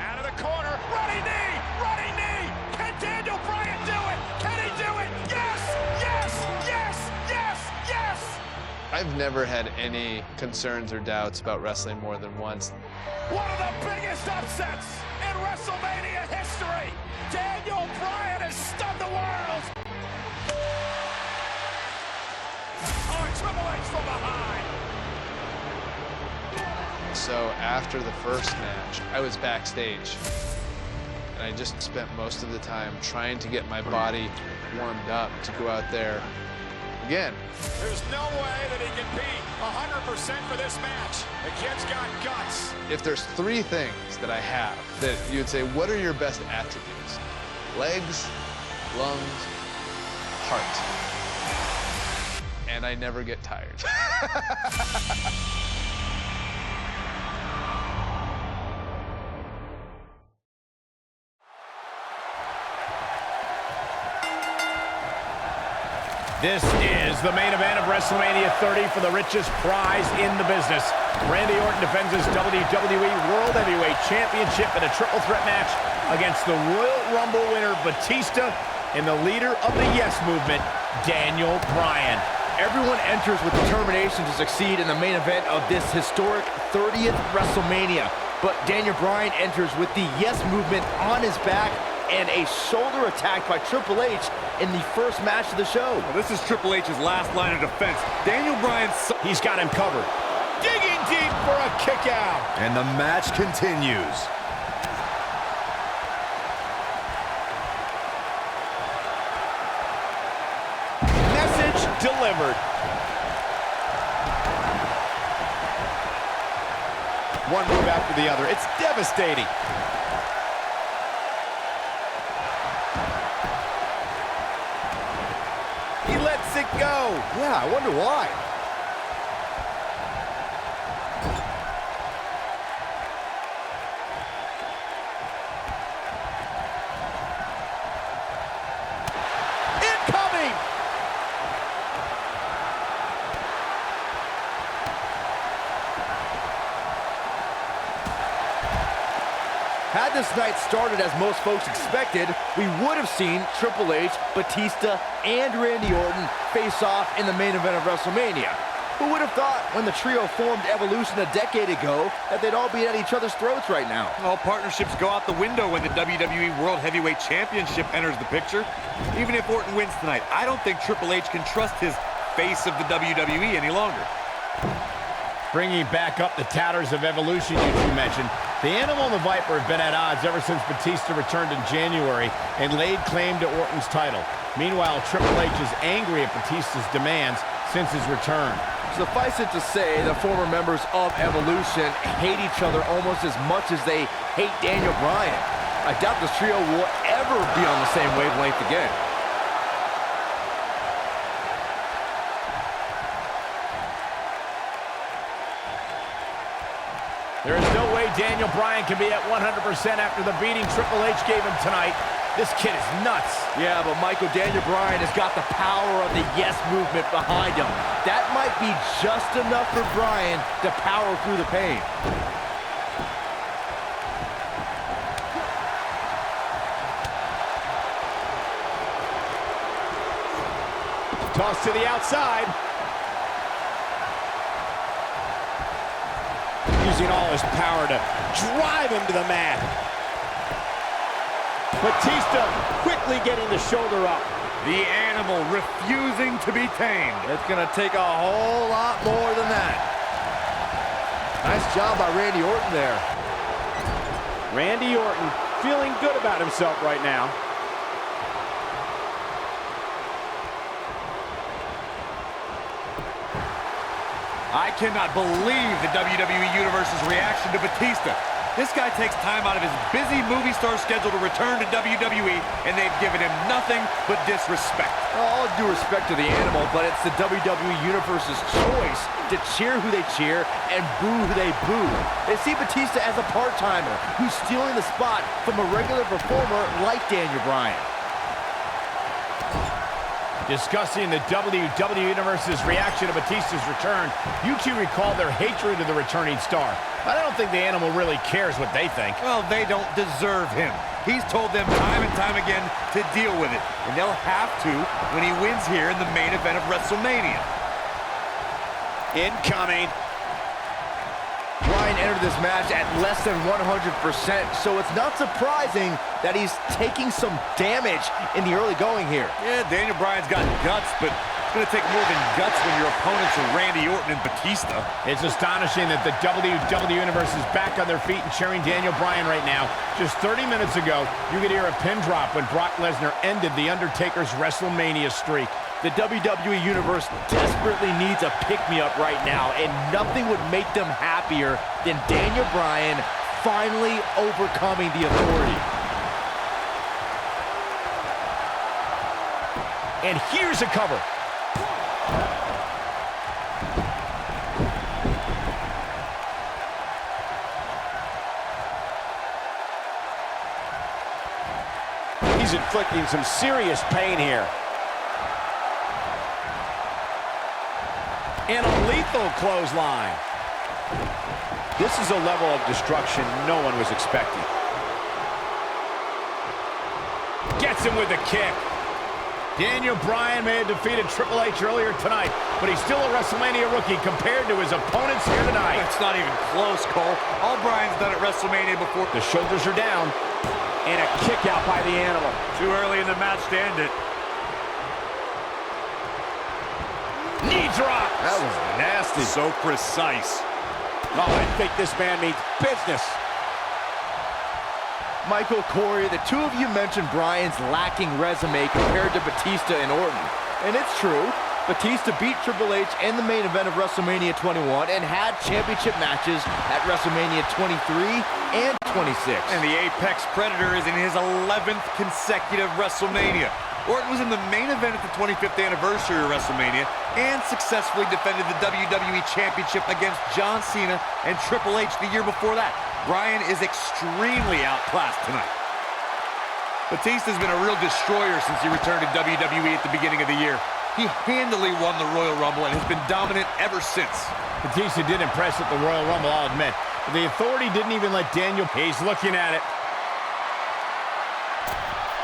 Out of the corner. Running knee! Running knee! Can Daniel Bryan do it? Can he do it? Yes! Yes! Yes! Yes! Yes! I've never had any concerns or doubts about wrestling more than once. One of the biggest upsets in WrestleMania history! Daniel Bryan has stunned the world! Oh, Triple H from behind! So after the first match, I was backstage. And I just spent most of the time trying to get my body warmed up to go out there again. There's no way that he can be 100% for this match. The kid's got guts. If there's three things that I have that you would say, what are your best attributes? Legs, lungs, heart. And I never get tired. This is the main event of WrestleMania 30 for the richest prize in the business. Randy Orton defends his WWE World Heavyweight Championship in a triple threat match against the Royal Rumble winner Batista and the leader of the Yes Movement, Daniel Bryan. Everyone enters with determination to succeed in the main event of this historic 30th WrestleMania. But Daniel Bryan enters with the Yes Movement on his back and a shoulder attack by Triple H in the first match of the show. Well, this is Triple H's last line of defense. Daniel Bryan, he's got him covered. Digging deep for a kick out. And the match continues. Message delivered. One move after the other. It's devastating. He lets it go. Yeah, I wonder why. Incoming! Had this night started as most folks expected, we would have seen Triple H, Batista, and Randy Orton face off in the main event of WrestleMania. Who would have thought when the trio formed Evolution a decade ago that they'd all be at each other's throats right now? all partnerships go out the window when the WWE World Heavyweight Championship enters the picture. Even if Orton wins tonight, I don't think Triple H can trust his face of the WWE any longer. Bringing back up the tatters of Evolution you two mentioned, the Animal and the Viper have been at odds ever since Batista returned in January and laid claim to Orton's title. Meanwhile, Triple H is angry at Batista's demands since his return. Suffice it to say, the former members of Evolution hate each other almost as much as they hate Daniel Bryan. I doubt this trio will ever be on the same wavelength again. There is no way Daniel Bryan can be at 100% after the beating Triple H gave him tonight. This kid is nuts. Yeah, but Michael, Daniel Bryan has got the power of the Yes Movement behind him. That might be just enough for Bryan to power through the pain. Toss to the outside. Using all his power to drive him to the mat. Batista quickly getting the shoulder up. The Animal refusing to be tamed. It's going to take a whole lot more than that. Nice job by Randy Orton there. Randy Orton feeling good about himself right now. I cannot believe the WWE Universe's reaction to Batista. This guy takes time out of his busy movie star schedule to return to WWE, and they've given him nothing but disrespect. All due respect to the animal, but it's the WWE Universe's choice to cheer who they cheer and boo who they boo. They see Batista as a part-timer who's stealing the spot from a regular performer like Daniel Bryan. Discussing the WWE Universe's reaction to Batista's return, you two recall their hatred of the returning star. But I don't think the animal really cares what they think. Well, they don't deserve him. He's told them time and time again to deal with it. And they'll have to when he wins here in the main event of WrestleMania. Incoming. Bryan entered this match at less than 100%, so it's not surprising that he's taking some damage in the early going here. Yeah, Daniel Bryan's got guts, but it's going to take more than guts when your opponents are Randy Orton and Batista. It's astonishing that the WWE Universe is back on their feet and cheering Daniel Bryan right now. Just 30 minutes ago, you could hear a pin drop when Brock Lesnar ended The Undertaker's WrestleMania streak. The WWE Universe desperately needs a pick-me-up right now, and nothing would make them happier than Daniel Bryan finally overcoming the Authority. And here's a cover. He's inflicting some serious pain here. And a lethal clothesline. This is a level of destruction no one was expecting. Gets him with a kick. Daniel Bryan may have defeated Triple H earlier tonight, but he's still a WrestleMania rookie compared to his opponents here tonight. It's not even close, Cole. All Bryan's done at WrestleMania before. The shoulders are down. And a kick out by the animal. Too early in the match to end it. Knee drop. That was nasty. So precise. Oh, I think this man means business. Michael, Corey, the two of you mentioned Bryan's lacking resume compared to Batista and Orton. And it's true. Batista beat Triple H in the main event of WrestleMania 21 and had championship matches at WrestleMania 23 and 26. And the Apex Predator is in his 11th consecutive WrestleMania. Orton was in the main event at the 25th anniversary of WrestleMania and successfully defended the WWE Championship against John Cena and Triple H the year before that. Bryan is extremely outclassed tonight. Batista's been a real destroyer since he returned to WWE at the beginning of the year. He handily won the Royal Rumble and has been dominant ever since. Batista did impress at the Royal Rumble, I'll admit. But the Authority didn't even let Daniel... He's looking at it.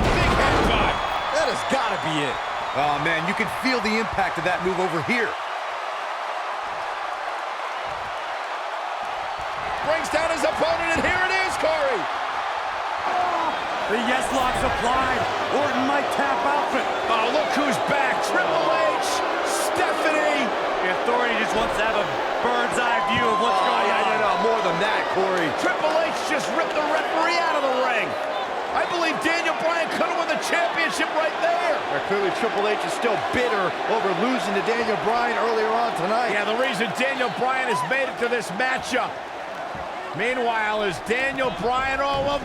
Big headbutt. That has got to be it. Oh, man, you can feel the impact of that move over here. Brings down his opponent, and here it is, Corey. The yes lock's applied. Orton might tap out, but... Oh, look who's back. Triple H, Stephanie. The Authority just wants to have a bird's eye view of what's going on. No, more than that, Corey. Triple H just ripped the referee out of the ring. I believe Daniel Bryan could have won the championship right there. Clearly, Triple H is still bitter over losing to Daniel Bryan earlier on tonight. Yeah, the reason Daniel Bryan has made it to this matchup. Meanwhile, is Daniel Bryan,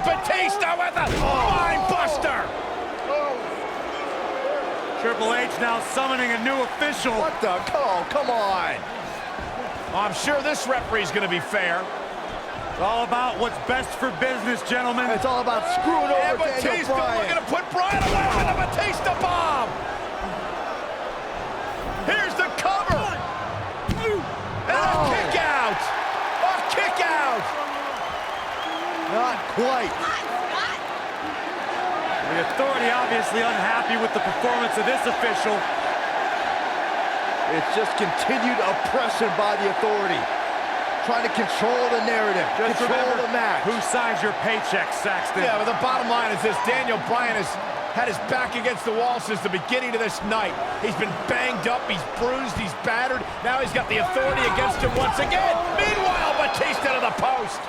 Batista with a mind buster. Triple H now summoning a new official. What the? Come on. I'm sure this referee's going to be fair. It's all about what's best for business, gentlemen. It's all about screwing over Batista Daniel Bryan. looking to put Bryan away with a Batista bomb. Here's the cover. And a kick out. A kick out. Not quite. The Authority obviously unhappy with the performance of this official. It's just continued oppression by the Authority. Trying to control the narrative, Just control the match. Who signs your paycheck, Saxton? Yeah, but the bottom line is this. Daniel Bryan has had his back against the wall since the beginning of this night. He's been banged up, he's bruised, he's battered. Now he's got the Authority against him once again. Meanwhile, Batista to the post.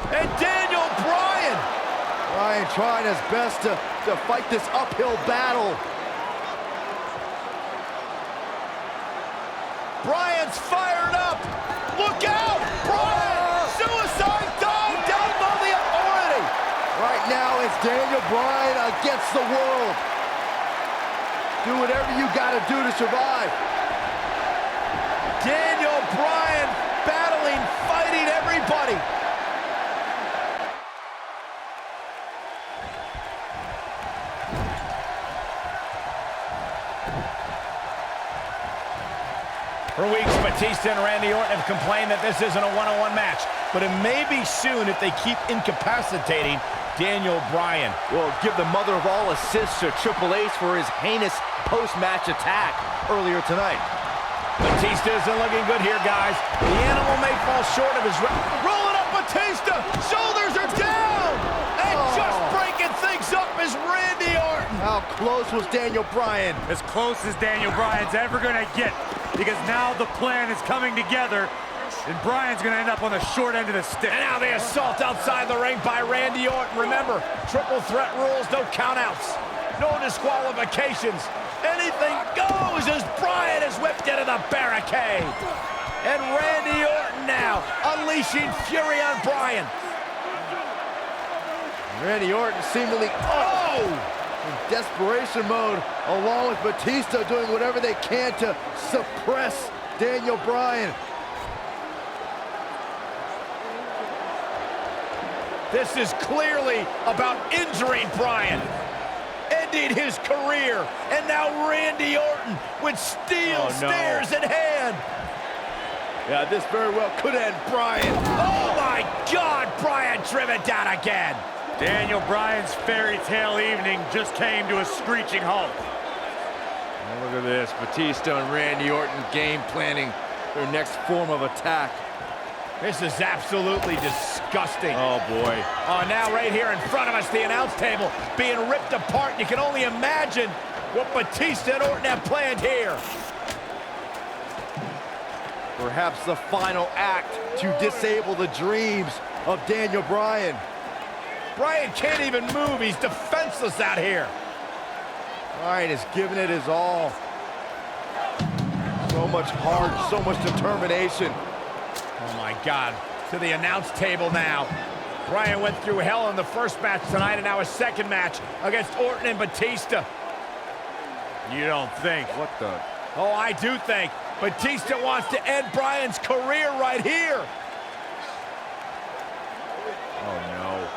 And Daniel Bryan. Bryan trying his best to fight this uphill battle. Bryan's fired up. Look out! Bryan! Suicide dive down below the authority. Right now, it's Daniel Bryan against the world. Do whatever you gotta do to survive. Daniel Bryan battling, fighting everybody. For weeks, Batista and Randy Orton have complained that this isn't a one-on-one match, but it may be soon if they keep incapacitating Daniel Bryan. Well, give the mother of all assists to Triple H for his heinous post-match attack earlier tonight. Batista isn't looking good here, guys. The animal may fall short of his... Rolling up Batista! Shoulders are down! And just breaking things up is Randy Orton. How close was Daniel Bryan? As close as Daniel Bryan's ever gonna get, because now the plan is coming together, and Bryan's gonna end up on the short end of the stick. And now the assault outside the ring by Randy Orton. Remember, triple threat rules, no countouts, no disqualifications. Anything goes as Bryan is whipped into the barricade. And Randy Orton now unleashing fury on Bryan. Randy Orton seemingly in desperation mode, along with Batista doing whatever they can to suppress Daniel Bryan. This is clearly about injuring Bryan, ending his career, and now Randy Orton with steel stairs in hand. Yeah, this very well could end Bryan. Oh my God, Bryan driven down again. Daniel Bryan's fairy tale evening just came to a screeching halt. Look at this, Batista and Randy Orton game planning their next form of attack. This is absolutely disgusting. Oh boy. Oh, now right here in front of us, the announce table being ripped apart. You can only imagine what Batista and Orton have planned here. Perhaps the final act to disable the dreams of Daniel Bryan. Bryan can't even move. He's defenseless out here. Bryan is giving it his all. So much heart, so much determination. Oh my God, to the announce table now. Bryan went through hell in the first match tonight, and now a second match against Orton and Batista. You don't think? What the? Oh, I do think. Batista wants to end Bryan's career right here. Oh no.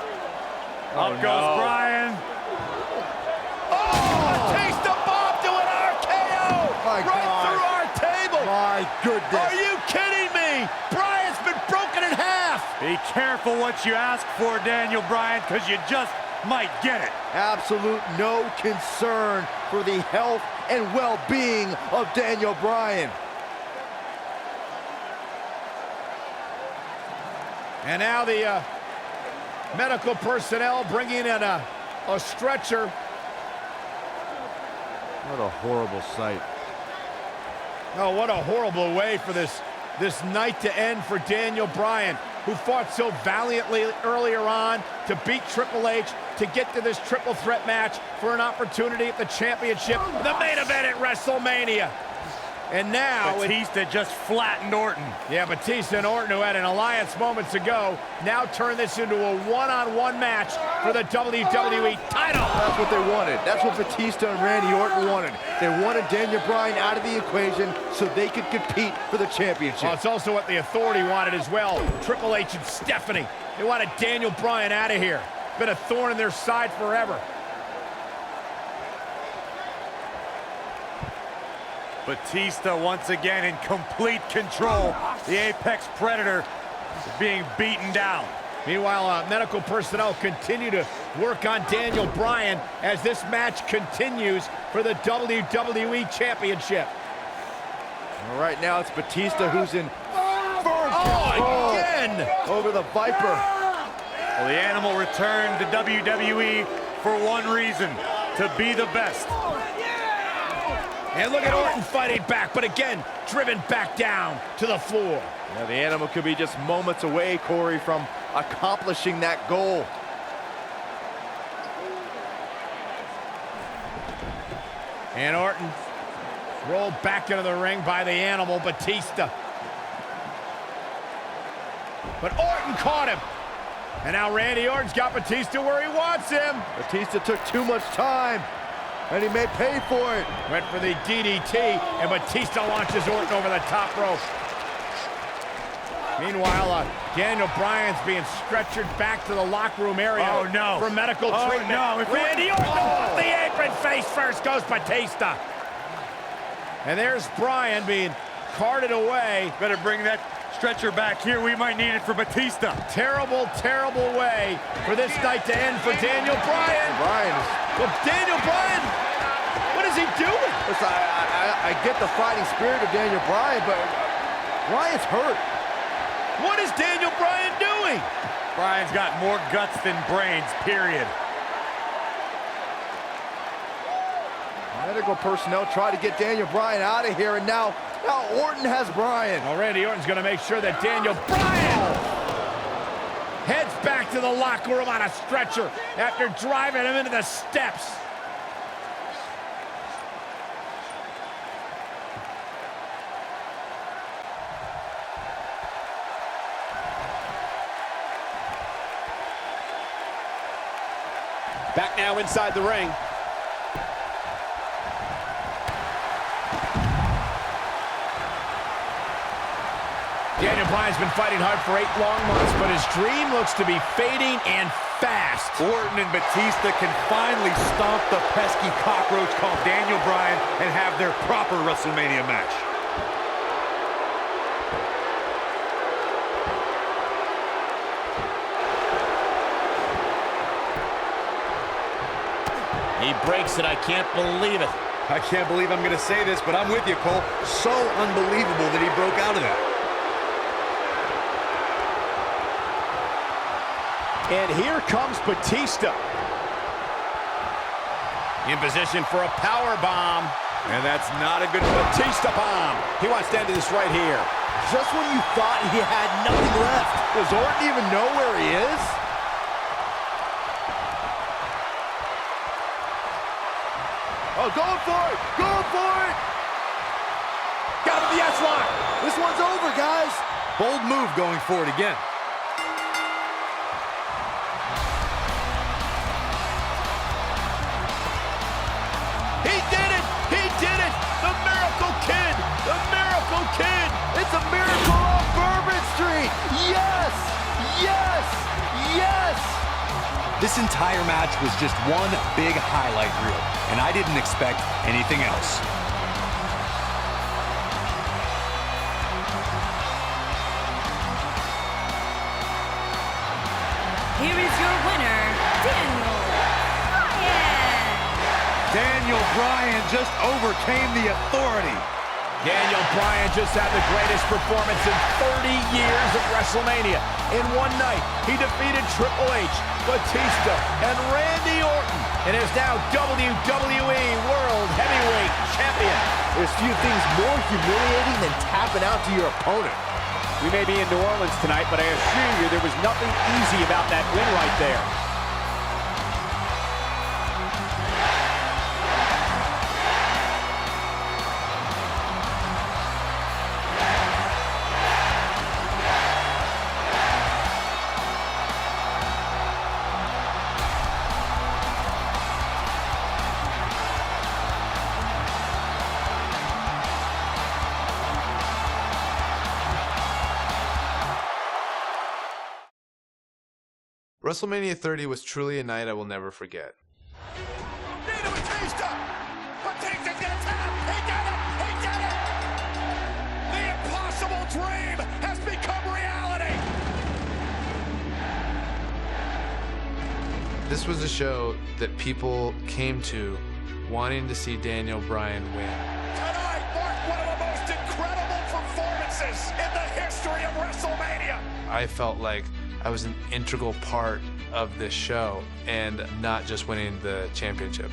Up goes Bryan. Oh! Batista bomb to an RKO! My right God. through our table! My goodness. Are you kidding me? Bryan's been broken in half! Be careful what you ask for, Daniel Bryan, because you just might get it. Absolute no concern for the health and well-being of Daniel Bryan. And now the medical personnel bringing in a stretcher. What a horrible sight. Oh, what a horrible way for this night to end for Daniel Bryan, who fought so valiantly earlier on to beat Triple H, to get to this triple threat match for an opportunity at the championship, the main event at WrestleMania. And now Batista just flattened Orton. Yeah, Batista and Orton, who had an alliance moments ago, now turn this into a one-on-one match for the WWE title. That's what they wanted. That's what Batista and Randy Orton wanted. They wanted Daniel Bryan out of the equation so they could compete for the championship. Well, it's also what the Authority wanted as well. Triple H and Stephanie. They wanted Daniel Bryan out of here. Been a thorn in their side forever. Batista once again in complete control. The Apex Predator is being beaten down. Meanwhile, medical personnel continue to work on Daniel Bryan as this match continues for the WWE Championship. All right, now it's Batista who's in firm control again over the Viper. Well, the animal returned to WWE for one reason, to be the best. And look at Orton fighting back, but again, driven back down to the floor. Yeah, the animal could be just moments away, Corey, from accomplishing that goal. And Orton Rolled back into the ring by the animal, Batista. But Orton caught him. And now Randy Orton's got Batista where he wants him. Batista took too much time, and he may pay for it. Went for the DDT, and Batista launches Orton over the top rope. Meanwhile, Daniel Bryan's being stretchered back to the locker room area for medical treatment. No. Randy Orton off the apron, face first goes Batista. And there's Bryan being carted away. Better bring that stretcher back here. We might need it for Batista. Terrible, terrible way for this night to end for Daniel Bryan. Well, Daniel Bryan, what is he doing? Listen, I get the fighting spirit of Daniel Bryan, but Bryan's hurt. What is Daniel Bryan doing? Bryan's got more guts than brains, period. Medical personnel try to get Daniel Bryan out of here, and now Orton has Bryan. Well, Randy Orton's going to make sure that Daniel Bryan heads back to the locker room on a stretcher after driving him into the steps. Back now inside the ring. Daniel Bryan's been fighting hard for 8 long months, but his dream looks to be fading and fast. Orton and Batista can finally stomp the pesky cockroach called Daniel Bryan and have their proper WrestleMania match. He breaks it. I can't believe it. I can't believe I'm going to say this, but I'm with you, Cole. So unbelievable that he broke out of that. And here comes Batista. In position for a power bomb. And that's not a good Batista bomb. He wants to end this right here. Just when you thought he had nothing left. Does Orton even know where he is? Oh, going for it! Going for it! Got him the S-lock. This one's over, guys. bold move going for it again. He did it! He did it! The Miracle Kid! The Miracle Kid! It's a miracle on Bourbon Street! Yes! Yes! Yes! This entire match was just one big highlight reel, and I didn't expect anything else. Here is your winner, Daniel Bryan. Daniel Bryan just overcame the authority. Daniel Bryan just had the greatest performance in 30 years of WrestleMania. In one night, he defeated Triple H, Batista, and Randy Orton, and is now WWE World Heavyweight Champion. There's few things more humiliating than tapping out to your opponent. We may be in New Orleans tonight, but I assure you there was nothing easy about that win right there. WrestleMania 30 was truly a night I will never forget. Batista! Batista's gonna tap! He did it! He did it! The impossible dream has become reality! This was a show that people came to wanting to see Daniel Bryan win. Tonight marked one of the most incredible performances in the history of WrestleMania! I felt like I was an integral part of this show and not just winning the championship.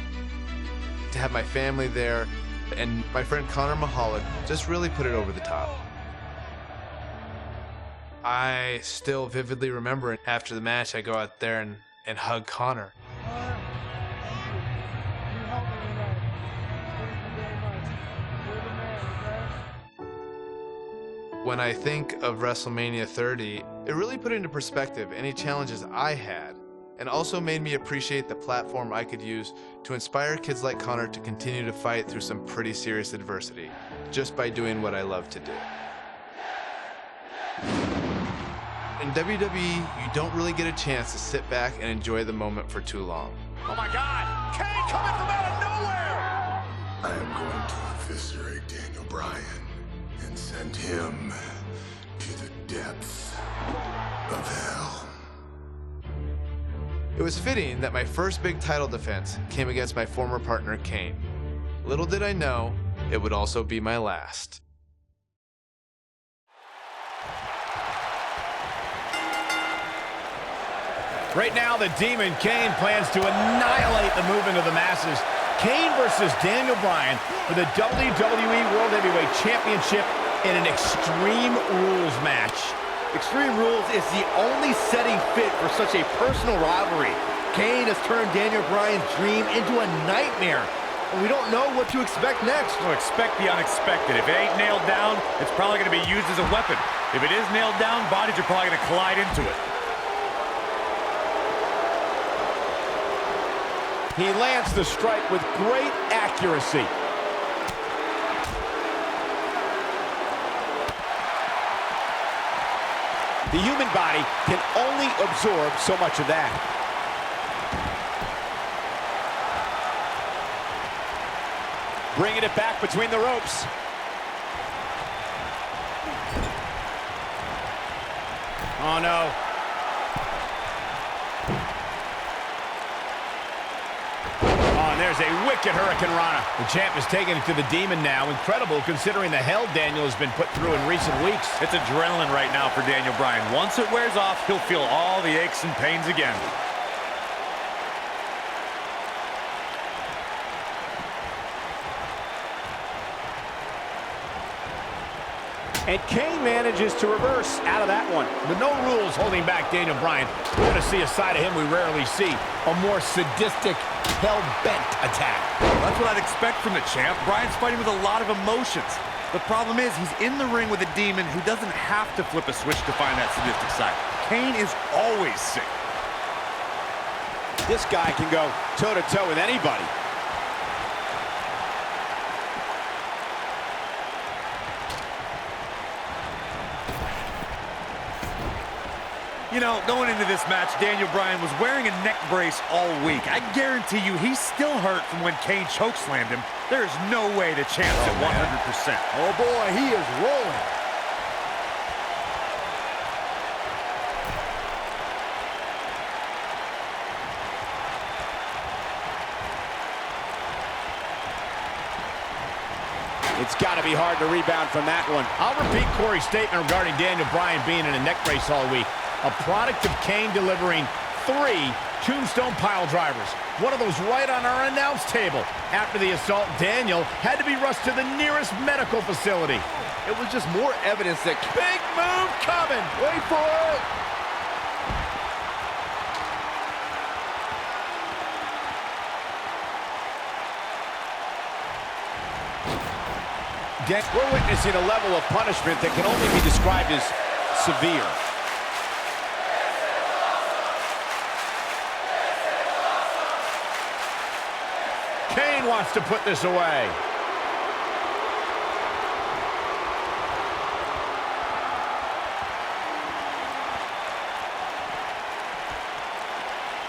To have my family there and my friend Connor Mahalik just really put it over the top. I still vividly remember after the match I go out there and hug Connor. You helped me tonight. Thank you very much. You're the When I think of WrestleMania 30, it really put into perspective any challenges I had, and also made me appreciate the platform I could use to inspire kids like Connor to continue to fight through some pretty serious adversity, just by doing what I love to do. In WWE, you don't really get a chance to sit back and enjoy the moment for too long. Oh my God! Kane coming from out of nowhere! I am going to eviscerate Daniel Bryan and send him to the depths of hell. It was fitting that my first big title defense came against my former partner, Kane. Little did I know, it would also be my last. Right now, the Demon Kane plans to annihilate the movement of the masses. Kane versus Daniel Bryan for the WWE World Heavyweight Championship in an Extreme Rules match. Extreme Rules is the only setting fit for such a personal rivalry. Kane has turned Daniel Bryan's dream into a nightmare, and we don't know what to expect next. Well, expect the unexpected. If it ain't nailed down, it's probably going to be used as a weapon. If it is nailed down, bodies are probably going to collide into it. He lands the strike with great accuracy. The human body can only absorb so much of that. Bringing it back between the ropes. Oh no. And there's a wicked Hurricane Rana. The champ is taking it to the Demon now. Incredible considering the hell Daniel has been put through in recent weeks. It's adrenaline right now for Daniel Bryan. Once it wears off, he'll feel all the aches and pains again. And Kane manages to reverse out of that one. With no rules holding back Daniel Bryan, we're going to see a side of him we rarely see. A more sadistic, hell-bent attack. That's what I'd expect from the champ. Bryan's fighting with a lot of emotions. The problem is he's in the ring with a Demon who doesn't have to flip a switch to find that sadistic side. Kane is always sick. This guy can go toe-to-toe with anybody. You know, going into this match, Daniel Bryan was wearing a neck brace all week. I guarantee you he's still hurt from when Kane chokeslammed him. There's no way the champ's at 100%. Oh boy, he is rolling. It's got to be hard to rebound from that one. I'll repeat Corey's statement regarding Daniel Bryan being in a neck brace all week. A product of Kane delivering 3 tombstone pile drivers. One of those right on our announce table. After the assault, Daniel had to be rushed to the nearest medical facility. It was just more evidence that... Big move coming. Wait for it. We're witnessing a level of punishment that can only be described as severe. Kane wants to put this away.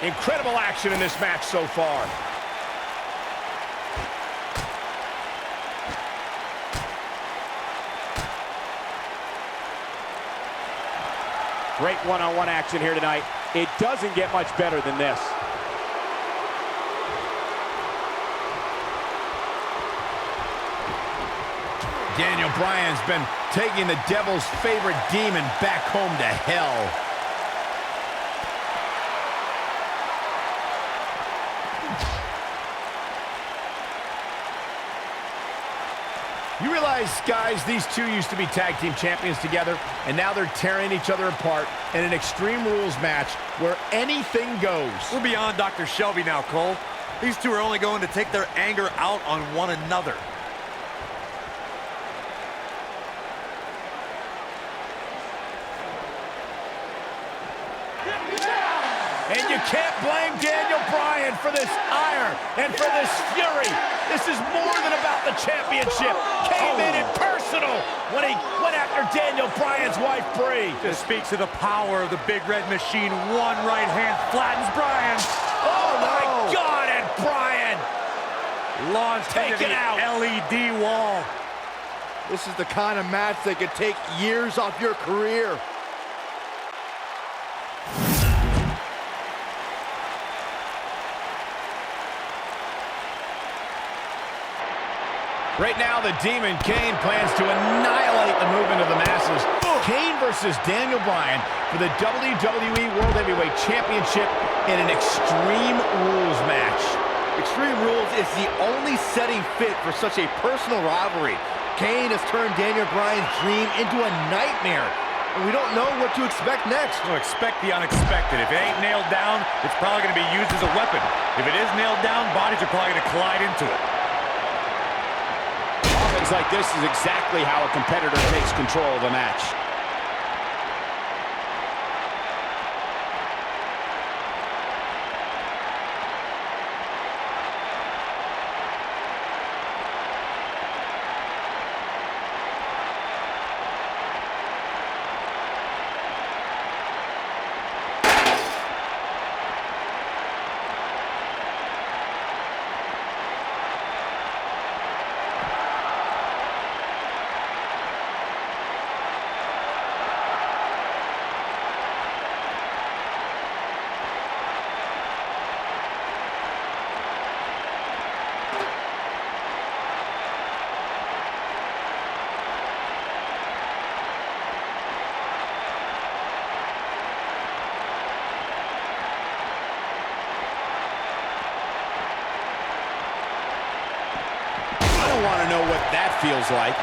Incredible action in this match so far. Great one-on-one action here tonight. It doesn't get much better than this. Daniel Bryan's been taking the devil's favorite demon back home to hell. You realize, guys, these two used to be tag team champions together, and now they're tearing each other apart in an Extreme Rules match where anything goes. We're beyond Dr. Shelby now, Cole. These two are only going to take their anger out on one another. can't blame Daniel Bryan for this ire and for this fury. This is more than about the championship. Came in and personal when he went after Daniel Bryan's wife, Brie. This speaks to the power of the Big Red Machine. One right hand flattens Bryan. Oh my God, and Bryan launched into the LED wall. This is the kind of match that could take years off your career. Right now, the Demon Kane plans to annihilate the movement of the masses. Kane versus Daniel Bryan for the WWE World Heavyweight Championship in an Extreme Rules match. Extreme Rules is the only setting fit for such a personal rivalry. Kane has turned Daniel Bryan's dream into a nightmare, and we don't know what to expect next. So expect the unexpected. If it ain't nailed down, it's probably going to be used as a weapon. If it is nailed down, bodies are probably going to collide into it. Offense like this is exactly how a competitor takes control of a match. I want to know what that feels like.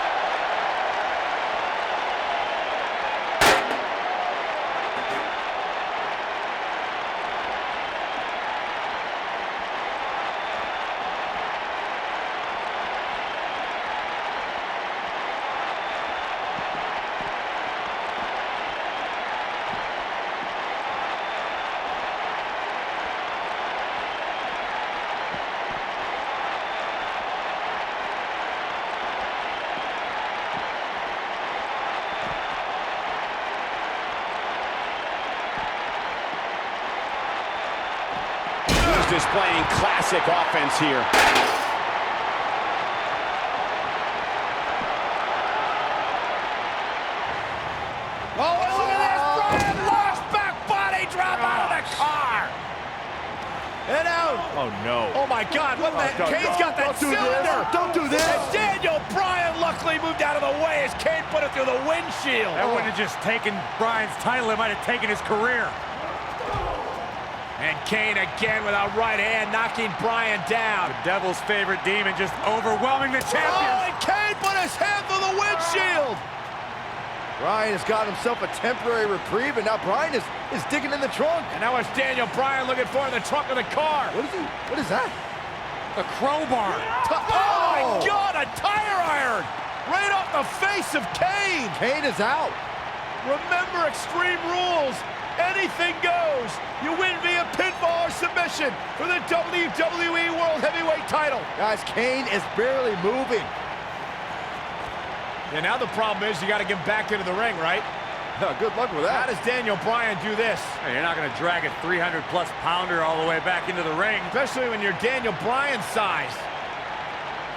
Displaying classic offense here. Oh, look at this! Bryan launched back body drop out of the car! And out! Oh, no. Oh, my God, what the? Kane's got that cylinder! Don't do this! And Daniel Bryan luckily moved out of the way as Kane put it through the windshield. That wouldn't have just taken Bryan's title, it might have taken his career. And Kane again with a right hand, knocking Bryan down. The Devil's favorite Demon just overwhelming the champion. Oh, and Kane put his hand through the windshield. Bryan has got himself a temporary reprieve, and now Bryan is digging in the trunk. And now it's Daniel Bryan looking for in the trunk of the car. What is that? A crowbar. Oh, my God, a tire iron. Right off the face of Kane. Kane is out. Remember Extreme Rules. Anything goes. You win via pinfall or submission for the WWE World Heavyweight title. Guys, Kane is barely moving. Yeah, now the problem is you got to get back into the ring, right? Good luck with that. How does Daniel Bryan do this? Hey, you're not going to drag a 300-plus pounder all the way back into the ring. Especially when you're Daniel Bryan's size.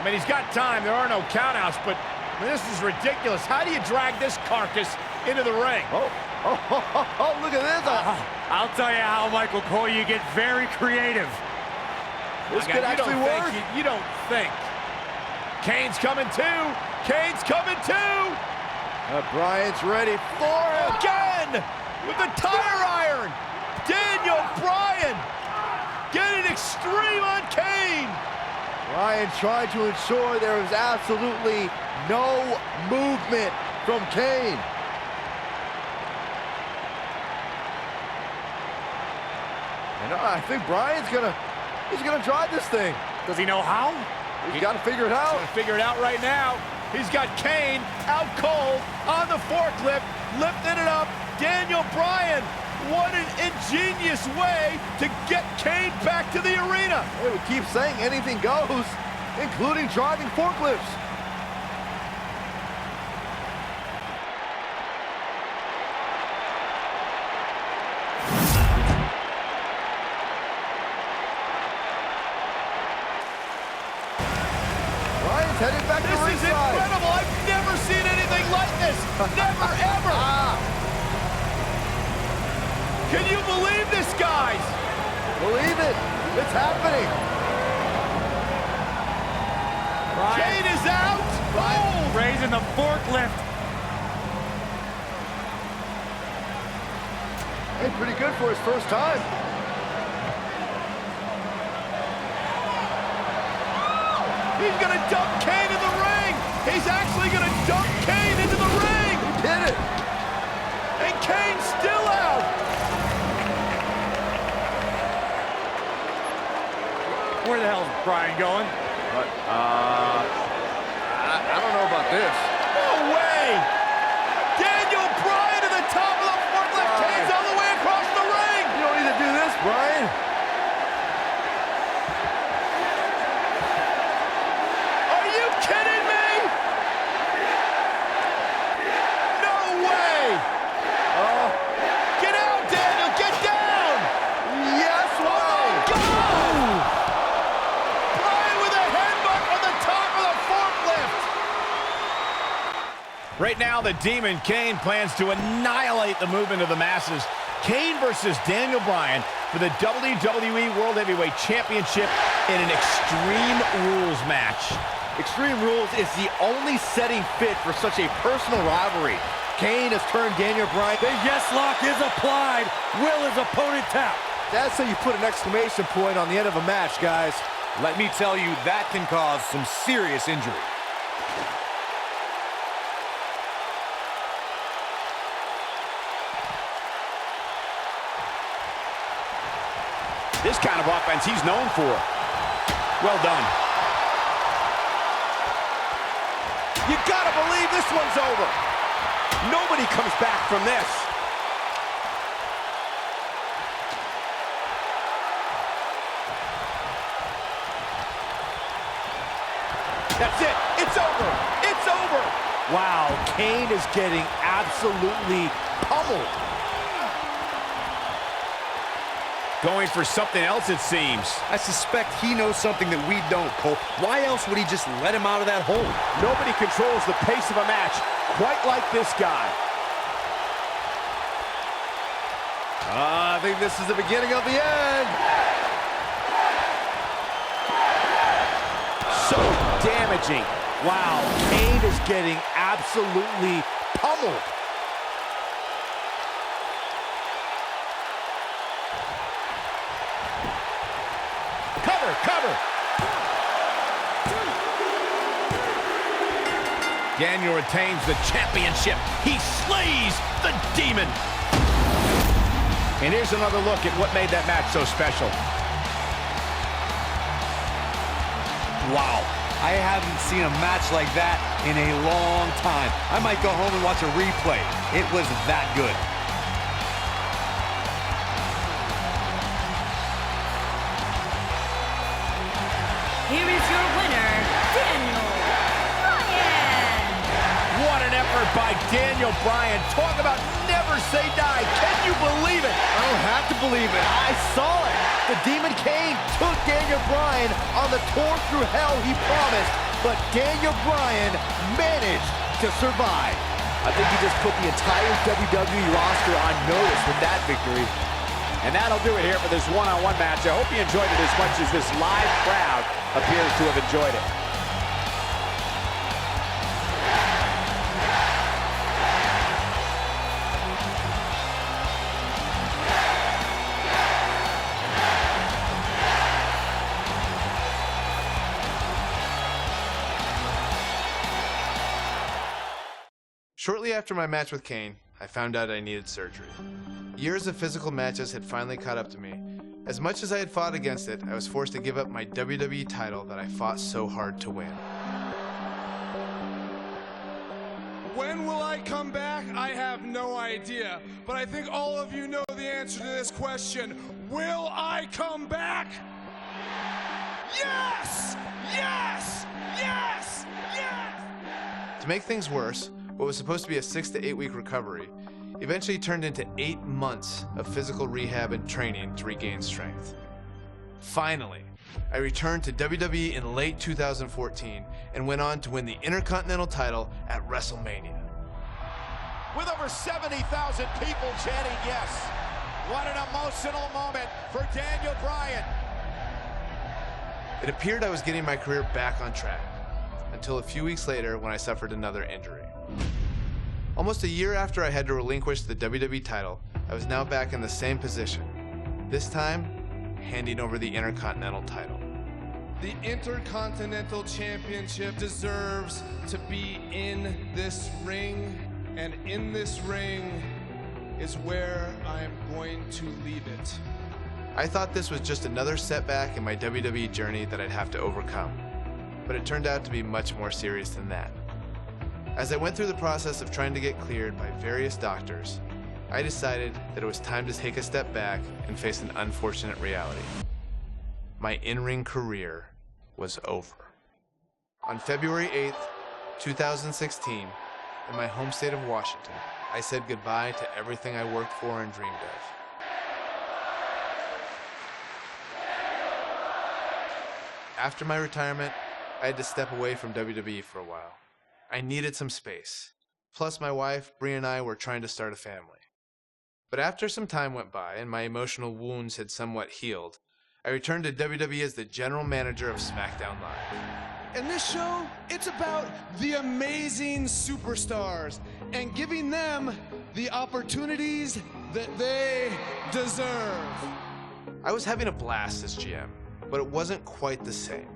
I mean, he's got time. There are no countouts, but I mean, this is ridiculous. How do you drag this carcass into the ring? Oh, look at this. I'll tell you how, Michael Cole, you get very creative. This could actually work. You don't think. Kane's coming too. Kane's coming too. Bryan's ready for it. Again with the tire iron. Daniel Bryan getting extreme on Kane. Bryan tried to ensure there was absolutely no movement from Kane. And I think Bryan's he's gonna drive this thing. Does he know how? He's got to figure it out. He's gonna figure it out right now. He's got Kane out cold on the forklift, lifting it up. Daniel Bryan What an ingenious way to get Kane back to the arena. Hey, we keep saying anything goes, including driving forklifts. Bryan's headed back to ringside. This is incredible. I've never seen anything like this. Never, ever. Can you believe this, guys? Believe it. It's happening. Kane is out. Oh! Raising the forklift. Hey, pretty good for his first time. He's going to dump Kane in the ring. He's actually going to dump Kane into the ring. He did it. And Kane's still out. Where the hell is Bryan going? I don't know about this. No way! Daniel Bryan to the top of the forklift. Kane's all the way across the ring. You don't need to do this, Bryan. Are you kidding me? No way! Get out, Daniel! Get down! Yes way! Bryan with a headbutt on the top of the forklift. Right now, the Demon Kane plans to annihilate the movement of the masses. Kane versus Daniel Bryan for the WWE World Heavyweight Championship in an Extreme Rules match. Extreme Rules is the only setting fit for such a personal rivalry. Kane has turned Daniel Bryan. The yes lock is applied. Will his opponent tap? That's how you put an exclamation point on the end of a match, guys. Let me tell you, that can cause some serious injury. This kind of offense he's known for. Well done. You gotta believe this one's over. Nobody comes back from this. That's it. It's over. It's over. Wow, Kane is getting absolutely pummeled. Going for something else, it seems. I suspect he knows something that we don't, Cole. Why else would he just let him out of that hole? Nobody controls the pace of a match quite like this guy. I think this is the beginning of the end. So damaging. Wow, Kane is getting absolutely pummeled. Cover. Daniel retains the championship. He slays the Demon. And here's another look at what made that match so special. Wow, I haven't seen a match like that in a long time. I might go home and watch a replay. It was that good. Here is your winner, Daniel Bryan. What an effort by Daniel Bryan. Talk about never say die. Can you believe it? I don't have to believe it. I saw it. The Demon Kane took Daniel Bryan on the tour through hell he promised, but Daniel Bryan managed to survive. I think he just put the entire WWE roster on notice with that victory. And that'll do it here for this one-on-one match. I hope you enjoyed it as much as this live crowd appears to have enjoyed it. Shortly after my match with Kane, I found out I needed surgery. Years of physical matches had finally caught up to me. As much as I had fought against it, I was forced to give up my WWE title that I fought so hard to win. When will I come back? I have no idea. But I think all of you know the answer to this question. Will I come back? Yes! Yes! Yes! Yes! To make things worse, what was supposed to be a 6 to 8 week recovery eventually turned into 8 months of physical rehab and training to regain strength. Finally, I returned to WWE in late 2014 and went on to win the Intercontinental title at WrestleMania. With over 70,000 people chanting yes. What an emotional moment for Daniel Bryan. It appeared I was getting my career back on track, until a few weeks later when I suffered another injury. Almost a year after I had to relinquish the WWE title, I was now back in the same position, this time handing over the Intercontinental title. The Intercontinental Championship deserves to be in this ring, and in this ring is where I am going to leave it. I thought this was just another setback in my WWE journey that I'd have to overcome, but it turned out to be much more serious than that. As I went through the process of trying to get cleared by various doctors, I decided that it was time to take a step back and face an unfortunate reality. My in-ring career was over. On February 8th, 2016, in my home state of Washington, I said goodbye to everything I worked for and dreamed of. After my retirement, I had to step away from WWE for a while. I needed some space. Plus, my wife, Brie, and I were trying to start a family. But after some time went by and my emotional wounds had somewhat healed, I returned to WWE as the general manager of SmackDown Live. And this show, it's about the amazing superstars and giving them the opportunities that they deserve. I was having a blast as GM, but it wasn't quite the same.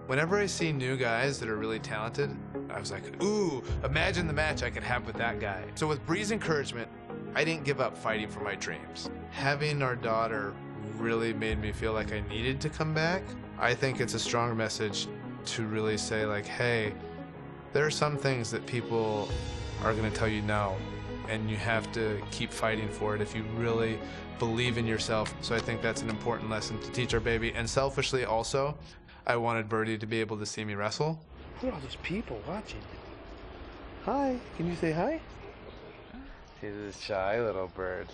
Whenever I see new guys that are really talented, I was like, ooh, imagine the match I could have with that guy. So with Brie's encouragement, I didn't give up fighting for my dreams. Having our daughter really made me feel like I needed to come back. I think it's a strong message to really say like, hey, there are some things that people are gonna tell you no, and you have to keep fighting for it if you really believe in yourself. So I think that's an important lesson to teach our baby. And selfishly also, I wanted Birdie to be able to see me wrestle. Look at all those people watching. Hi, can you say hi? He's a shy little bird.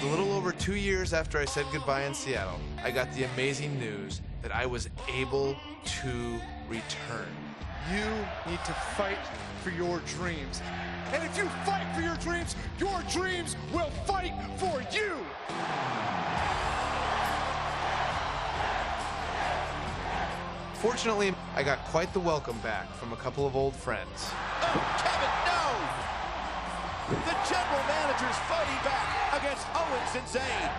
A little over 2 years after I said goodbye in Seattle, I got the amazing news that I was able to return. You need to fight for your dreams. And if you fight for your dreams will fight for you. Fortunately, I got quite the welcome back from a couple of old friends. Oh, Kevin, no! The general manager's fighting back against Owens and Zayn.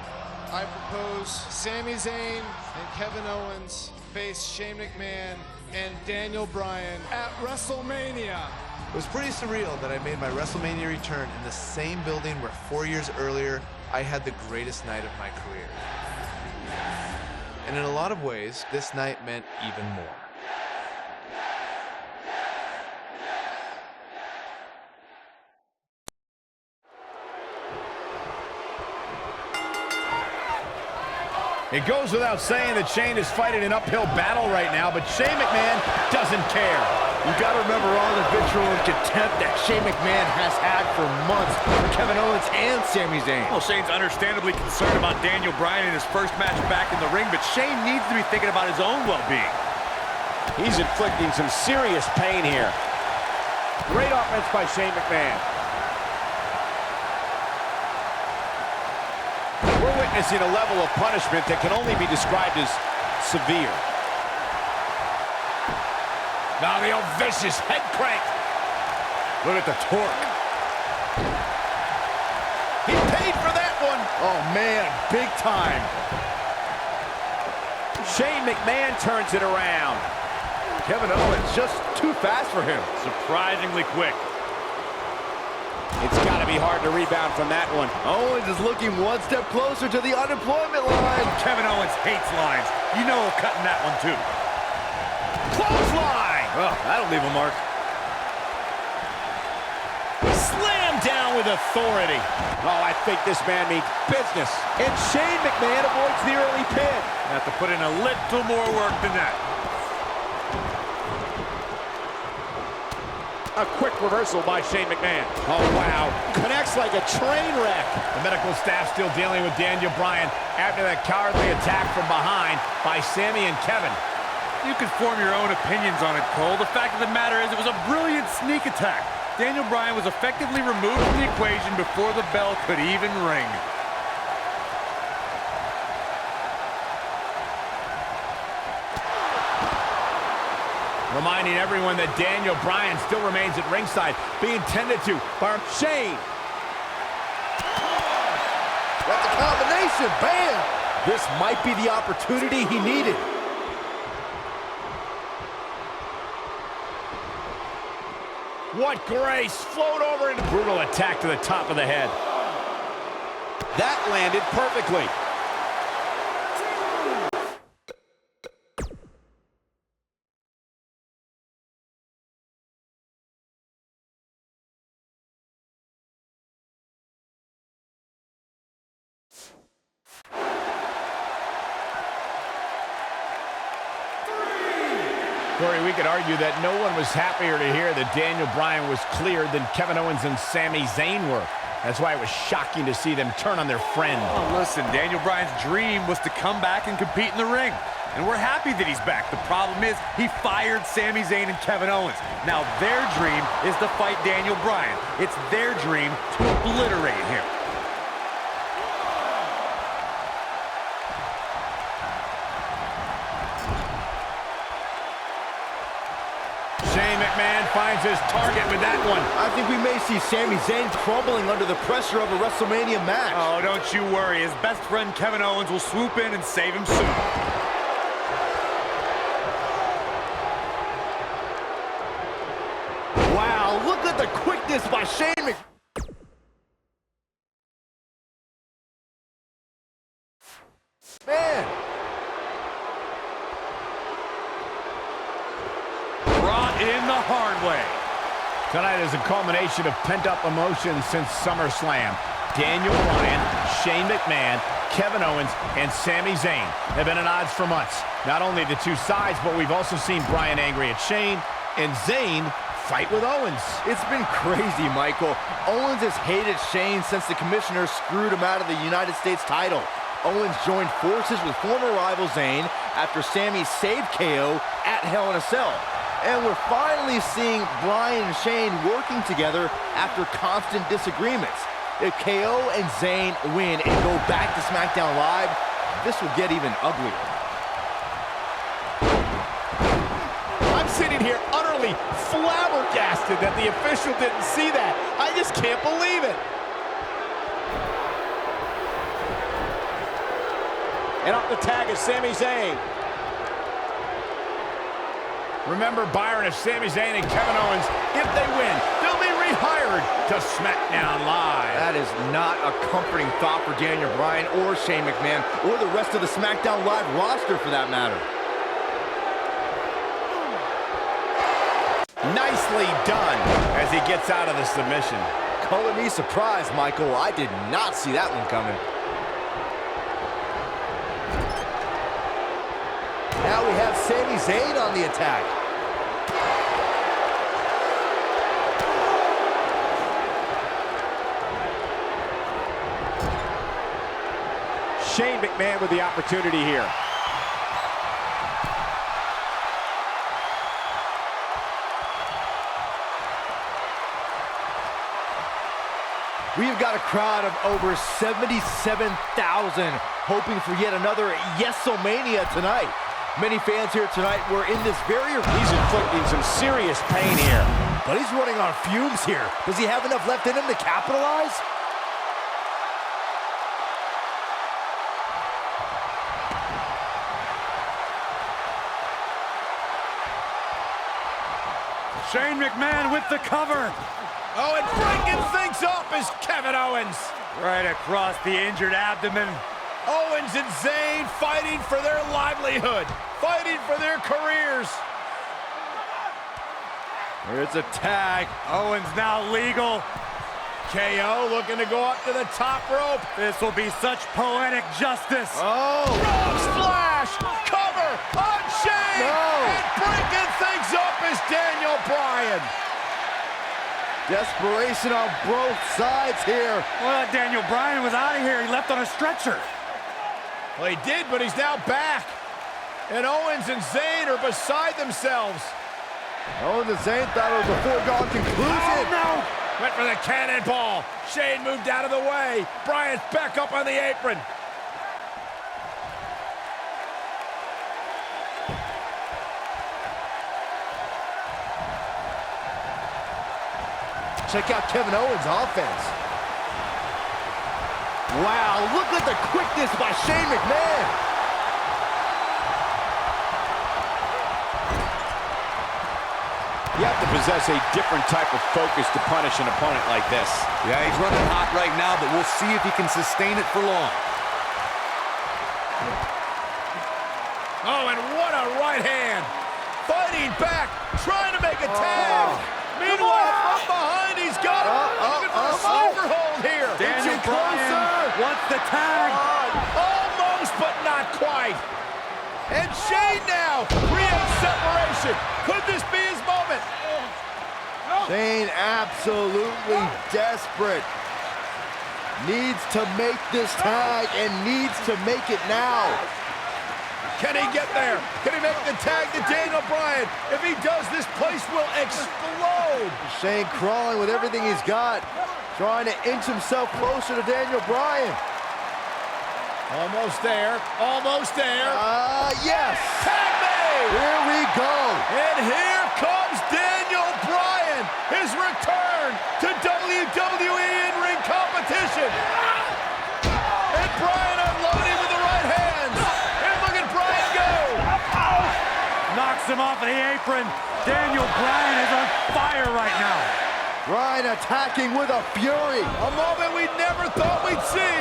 I propose Sami Zayn and Kevin Owens face Shane McMahon and Daniel Bryan at WrestleMania. It was pretty surreal that I made my WrestleMania return in the same building where 4 years earlier I had the greatest night of my career. And in a lot of ways, this night meant even more. It goes without saying that Shane is fighting an uphill battle right now, but Shane McMahon doesn't care. You got to remember all the vitriol and contempt that Shane McMahon has had for months for Kevin Owens and Sami Zayn. Well, Shane's understandably concerned about Daniel Bryan in his first match back in the ring, but Shane needs to be thinking about his own well-being. He's inflicting some serious pain here. Great offense by Shane McMahon. We're witnessing a level of punishment that can only be described as severe. Now the old vicious head crank. Look at the torque. He paid for that one. Oh, man, big time. Shane McMahon turns it around. Kevin Owens just too fast for him. Surprisingly quick. It's got to be hard to rebound from that one. Owens is looking one step closer to the unemployment line. Kevin Owens hates lines. You know he'll cut in that one too. Clothesline! Oh, that'll leave a mark. Slam down with authority. Oh, I think this man means business. And Shane McMahon avoids the early pin. Have to put in a little more work than that. A quick reversal by Shane McMahon. Oh, wow. Connects like a train wreck. The medical staff still dealing with Daniel Bryan after that cowardly attack from behind by Sami and Kevin. You can form your own opinions on it, Cole. The fact of the matter is it was a brilliant sneak attack. Daniel Bryan was effectively removed from the equation before the bell could even ring. Reminding everyone that Daniel Bryan still remains at ringside, being tended to by Shane. That's a combination. Bam! This might be the opportunity he needed. What grace! Float over into brutal attack to the top of the head. That landed perfectly. Corey, we could argue that no one was happier to hear that Daniel Bryan was cleared than Kevin Owens and Sami Zayn were. That's why it was shocking to see them turn on their friend. Oh, listen, Daniel Bryan's dream was to come back and compete in the ring. And we're happy that he's back. The problem is he fired Sami Zayn and Kevin Owens. Now their dream is to fight Daniel Bryan. It's their dream to obliterate him. Shane McMahon finds his target with that one. I think we may see Sami Zayn crumbling under the pressure of a WrestleMania match. Oh, don't you worry. His best friend Kevin Owens will swoop in and save him soon. Wow, look at the quickness by Shane McMahon. In the hard way. Tonight is a culmination of pent-up emotions since SummerSlam. Daniel Bryan, Shane McMahon, Kevin Owens, and Sami Zayn have been at odds for months. Not only the two sides, but we've also seen Bryan angry at Shane and Zayn fight with Owens. It's been crazy, Michael. Owens has hated Shane since the commissioner screwed him out of the United States title. Owens joined forces with former rival Zayn after Sami saved KO at Hell in a Cell. And we're finally seeing Bryan and Shane working together after constant disagreements. If KO and Zayn win and go back to SmackDown Live, this will get even uglier. I'm sitting here utterly flabbergasted that the official didn't see that. I just can't believe it. And up the tag is Sami Zayn. Remember, Byron, if Sami Zayn and Kevin Owens, if they win, they'll be rehired to SmackDown Live. That is not a comforting thought for Daniel Bryan or Shane McMahon or the rest of the SmackDown Live roster for that matter. Nicely done as he gets out of the submission. Color me surprised, Michael. I did not see that one coming. Now we have Sami Zayn on the attack. Shane McMahon with the opportunity here. We've got a crowd of over 77,000 hoping for yet another Yes-O-Mania tonight. Many fans here tonight were in this very arena. He's inflicting some serious pain here. But he's running on fumes here. Does he have enough left in him to capitalize? Shane McMahon with the cover. Oh, and breaking things up is Kevin Owens. Right across the injured abdomen. Owens and Zayn fighting for their livelihood, fighting for their careers. Here's a tag. Owens now legal. KO looking to go up to the top rope. This will be such poetic justice. Oh! Frog splash! Cover on Shane! No! And breaking things up is Daniel Bryan. Desperation on both sides here. Well, Daniel Bryan was out of here. He left on a stretcher. Well, he did, but he's now back. And Owens and Zayn are beside themselves. Owens and Zayn thought it was a foregone conclusion. Oh, no! Went for the cannonball. Shane moved out of the way. Bryan's back up on the apron. Check out Kevin Owens' offense. Wow, look at the quickness by Shane McMahon. You have to possess a different type of focus to punish an opponent like this. Yeah, he's running hot right now, but we'll see if he can sustain it for long. Oh, and what a right hand. Fighting back, trying to make a tag. Meanwhile, from behind, he's got him. Looking for a sleeper hold here. Daniel Bryan wants the tag. Almost, but not quite. And Shane now creates separation. Could this be his moment? Shane absolutely desperate. Needs to make this tag and needs to make it now. Can he get there? Can he make the tag to Daniel Bryan? If he does, this place will explode. Shane crawling with everything he's got, trying to inch himself closer to Daniel Bryan. Almost there. Almost there. Yes. Tag made. Here we go. And here comes Daniel Bryan. His return to WWE in-ring competition. And Bryan unloading with the right hands. And look at Bryan go. Knocks him off of the apron. Daniel Bryan is on fire right now. Bryan attacking with a fury. A moment we never thought we'd see.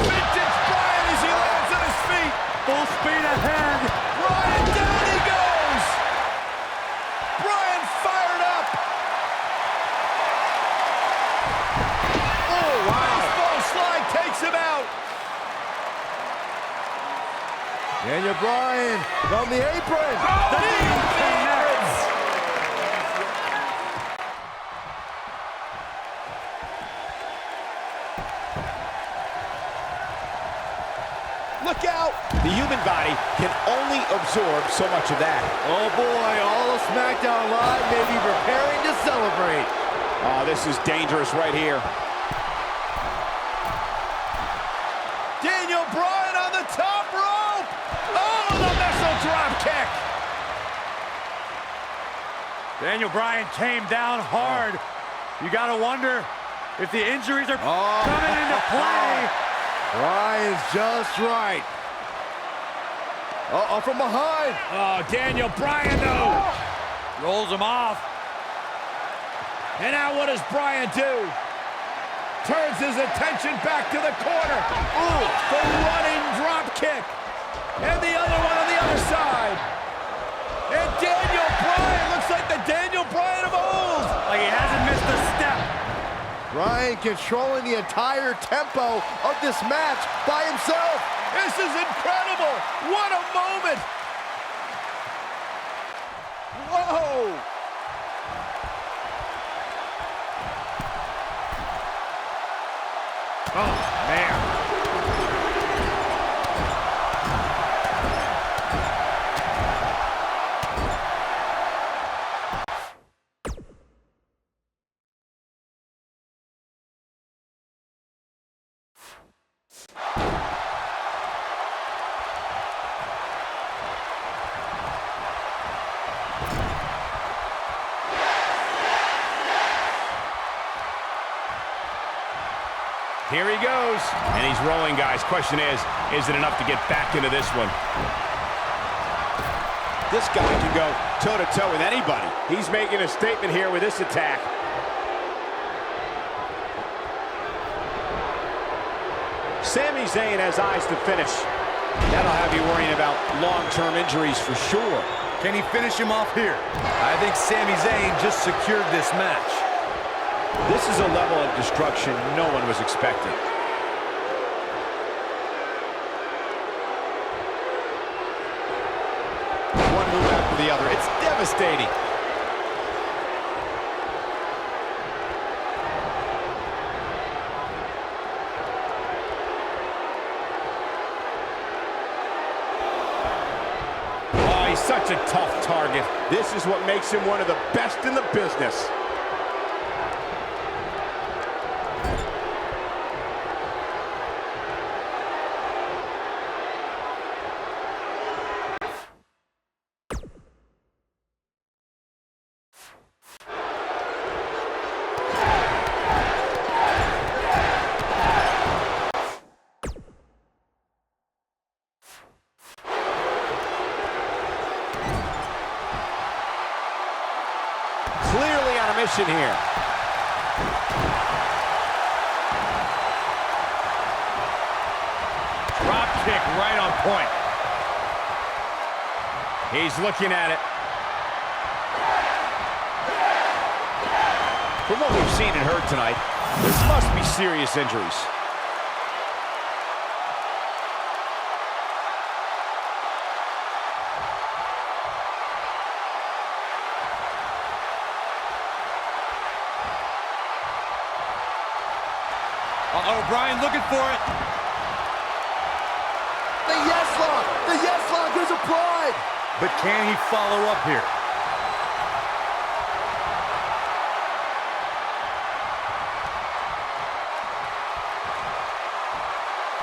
Vintage Bryan as he lands on his feet. Full speed ahead. Bryan, down he goes. Bryan fired up. Oh, wow. Baseball slide takes him out. Daniel Bryan from the apron. The knee connects. Look out! The human body can only absorb so much of that. Oh boy, all of SmackDown Live may be preparing to celebrate. Oh, this is dangerous right here. Daniel Bryan on the top rope! Oh, the missile drop kick! Daniel Bryan came down hard. You gotta wonder if the injuries are coming into play. Bryan's just right. Uh-oh, from behind. Oh, Daniel Bryan, though. Rolls him off. And now what does Bryan do? Turns his attention back to the corner. Ooh, the running drop kick. And the other one on the other side. And Daniel Bryan looks like the Daniel Bryan of old. Like he hasn't missed a step. Bryan controlling the entire tempo of this match by himself. This is incredible. What a moment. Whoa. Oh, man. Here he goes. And he's rolling, guys. Question is it enough to get back into this one? This guy can go toe-to-toe with anybody. He's making a statement here with this attack. Sami Zayn has eyes to finish. That'll have you worrying about long-term injuries for sure. Can he finish him off here? I think Sami Zayn just secured this match. This is a level of destruction no one was expecting. One move after the other. It's devastating. Oh, he's such a tough target. This is what makes him one of the best in the business. Clearly on a mission here. Drop kick right on point. He's looking at it. From what we've seen and heard tonight, this must be serious injuries. Uh-oh, Bryan looking for it. The yes lock! The yes lock is applied! But can he follow up here?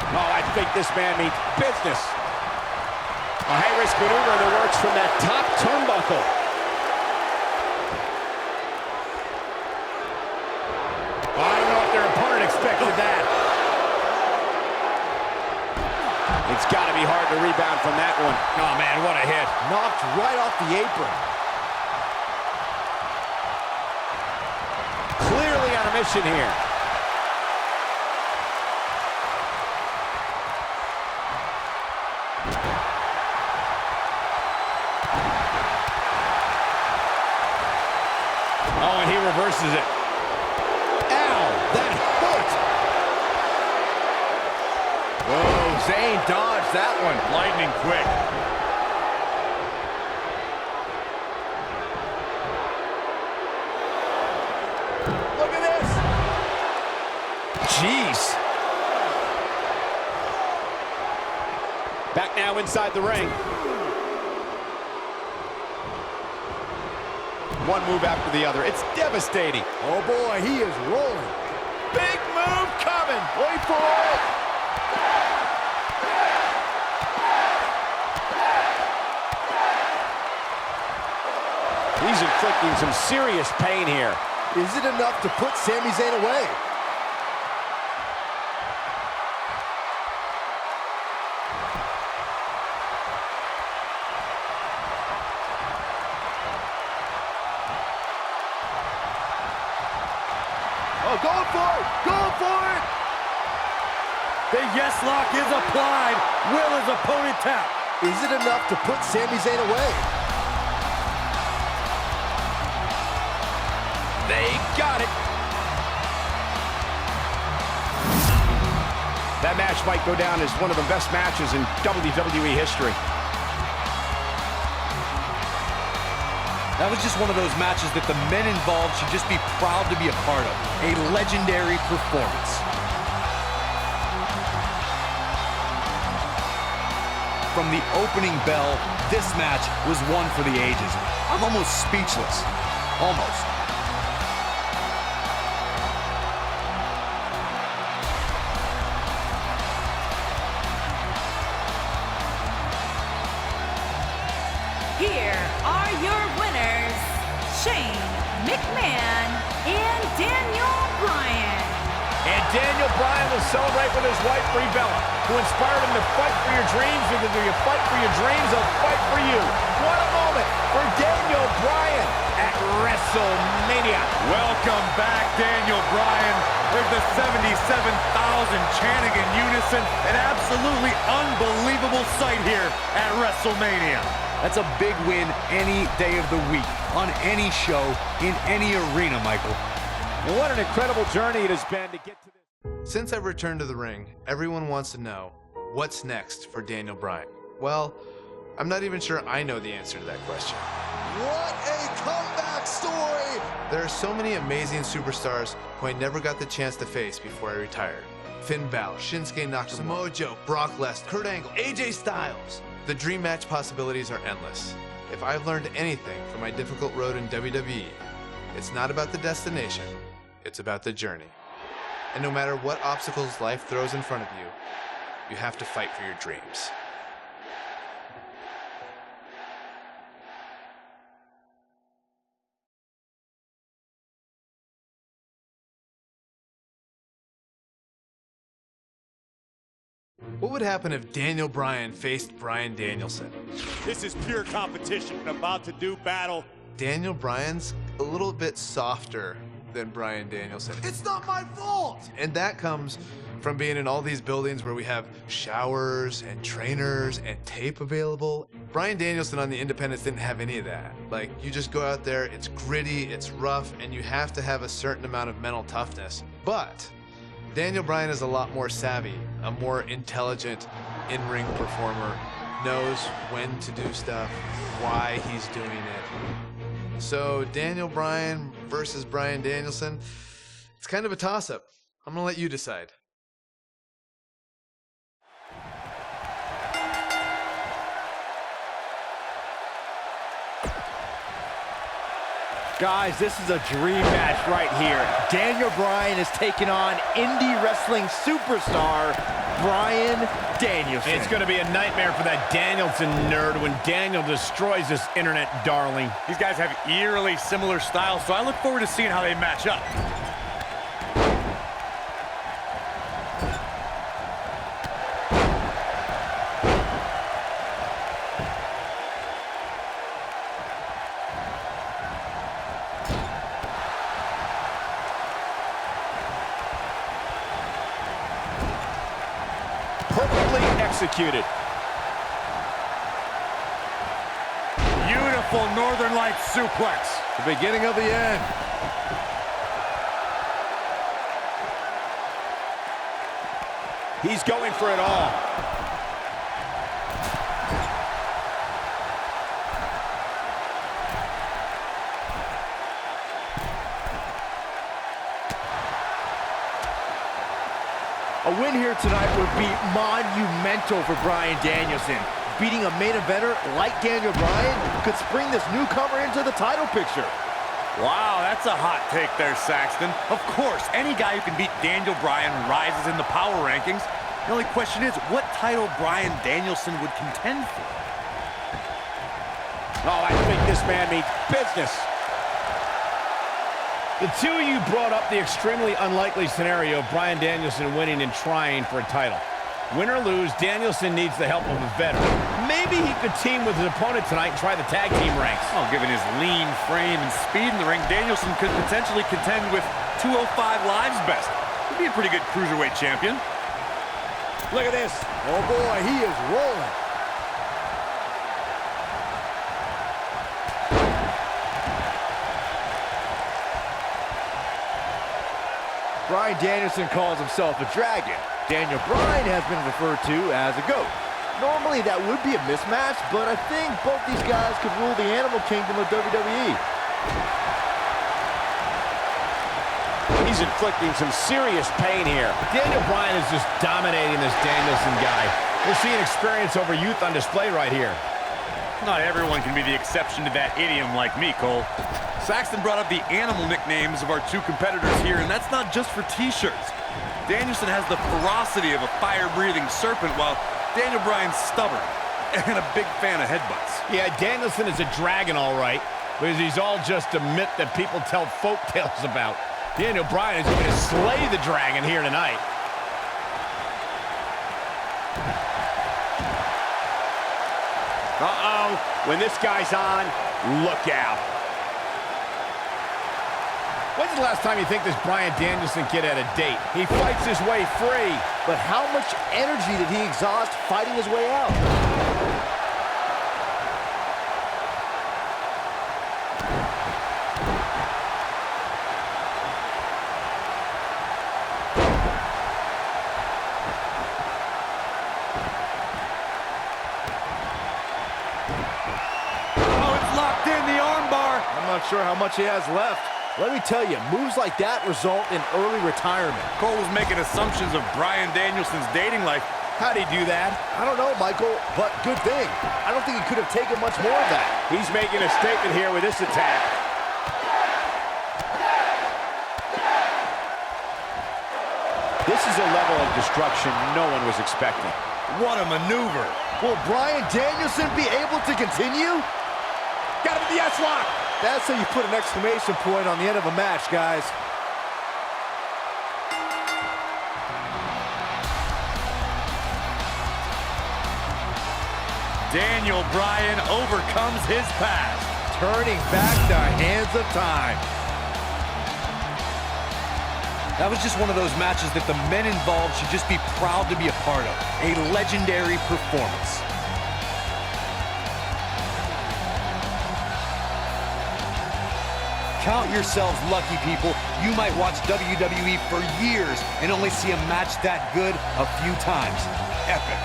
Oh, I think this man means business. A high-risk maneuver in the works from that top turnbuckle. I don't know if their opponent expected that. It's got to be hard to rebound from that one. Oh, man, what a hit. Knocked right off the apron. Clearly on a mission here. Oh, and he reverses it. Whoa, Zayn dodged that one. Lightning quick. Look at this. Jeez. Back now inside the ring. One move after the other. It's devastating. Oh boy, he is rolling. Big move coming. Wait for it. He's inflicting some serious pain here. Is it enough to put Sami Zayn away? Oh, going for it! Going for it! The yes lock is applied. Will his opponent tap? Is it enough to put Sami Zayn away? They got it. That match might go down as one of the best matches in WWE history. That was just one of those matches that the men involved should just be proud to be a part of. A legendary performance. From the opening bell, this match was one for the ages. I'm almost speechless. Almost. Here are your winners, Shane McMahon and Daniel Bryan. And Daniel Bryan will celebrate with his wife, Bella, who inspired him to fight for your dreams. Because if you fight for your dreams, they'll fight for you. What a moment for Daniel Bryan at WrestleMania. Welcome back, Daniel Bryan. With the 77,000 chanting in unison. An absolutely unbelievable sight here at WrestleMania. That's a big win any day of the week, on any show, in any arena, Michael. And what an incredible journey it has been to get to this. Since I've returned to the ring, everyone wants to know, what's next for Daniel Bryan? Well, I'm not even sure I know the answer to that question. What a comeback story! There are so many amazing superstars who I never got the chance to face before I retired. Finn Balor, Shinsuke Nakamura, Samoa Joe, Brock Lesnar, Kurt Angle, AJ Styles. The dream match possibilities are endless. If I've learned anything from my difficult road in WWE, it's not about the destination, it's about the journey. And no matter what obstacles life throws in front of you, you have to fight for your dreams. What would happen if Daniel Bryan faced Bryan Danielson? This is pure competition. About to do battle. Daniel Bryan's a little bit softer than Bryan Danielson. It's not my fault! And that comes from being in all these buildings where we have showers and trainers and tape available. Bryan Danielson on the independents didn't have any of that. Like, you just go out there, it's gritty, it's rough, and you have to have a certain amount of mental toughness. But Daniel Bryan is a lot more savvy, a more intelligent in-ring performer, knows when to do stuff, why he's doing it. So Daniel Bryan versus Bryan Danielson, it's kind of a toss-up. I'm gonna let you decide. Guys, this is a dream match right here. Daniel Bryan is taking on indie wrestling superstar Bryan Danielson. It's going to be a nightmare for that Danielson nerd when Daniel destroys this internet darling. These guys have eerily similar styles, so I look forward to seeing how they match up. Perfectly executed. Beautiful Northern Lights suplex. The beginning of the end. He's going for it all. A win here tonight would be monumental for Bryan Danielson. Beating a main eventer like Daniel Bryan could spring this newcomer into the title picture. Wow, that's a hot take there, Saxton. Of course, any guy who can beat Daniel Bryan rises in the power rankings. The only question is, what title Bryan Danielson would contend for? Oh, I think this man means business. The two of you brought up the extremely unlikely scenario of Bryan Danielson winning and trying for a title. Win or lose, Danielson needs the help of a veteran. Maybe he could team with his opponent tonight and try the tag team ranks. Oh, given his lean frame and speed in the ring, Danielson could potentially contend with 205 Live's best. He'd be a pretty good cruiserweight champion. Look at this. Oh boy, he is rolling. Bryan Danielson calls himself a dragon. Daniel Bryan has been referred to as a goat. Normally that would be a mismatch, but I think both these guys could rule the animal kingdom of WWE. He's inflicting some serious pain here. Daniel Bryan is just dominating this Danielson guy. We're seeing experience over youth on display right here. Not everyone can be the exception to that idiom like me, Cole. Saxton brought up the animal nicknames of our two competitors here, and that's not just for t-shirts. Danielson has the ferocity of a fire-breathing serpent, while Daniel Bryan's stubborn and a big fan of headbutts. Yeah, Danielson is a dragon, all right, because he's all just a myth that people tell folk tales about. Daniel Bryan is going to slay the dragon here tonight. Uh-oh. When this guy's on, look out. When's the last time you think this Bryan Danielson kid had a date? He fights his way free. But how much energy did he exhaust fighting his way out? not sure how much he has left. Let me tell you, moves like that result in early retirement. Cole was making assumptions of Bryan Danielson's dating life. How'd he do that? I don't know, Michael, but good thing. I don't think he could have taken much more of that. He's making a statement here with this attack. This is a level of destruction no one was expecting. What a maneuver. Will Bryan Danielson be able to continue? Got him in the S-lock. That's how you put an exclamation point on the end of a match, guys. Daniel Bryan overcomes his past. Turning back the hands of time. That was just one of those matches that the men involved should just be proud to be a part of. A legendary performance. Count yourselves lucky, people. You might watch WWE for years and only see a match that good a few times. Epic.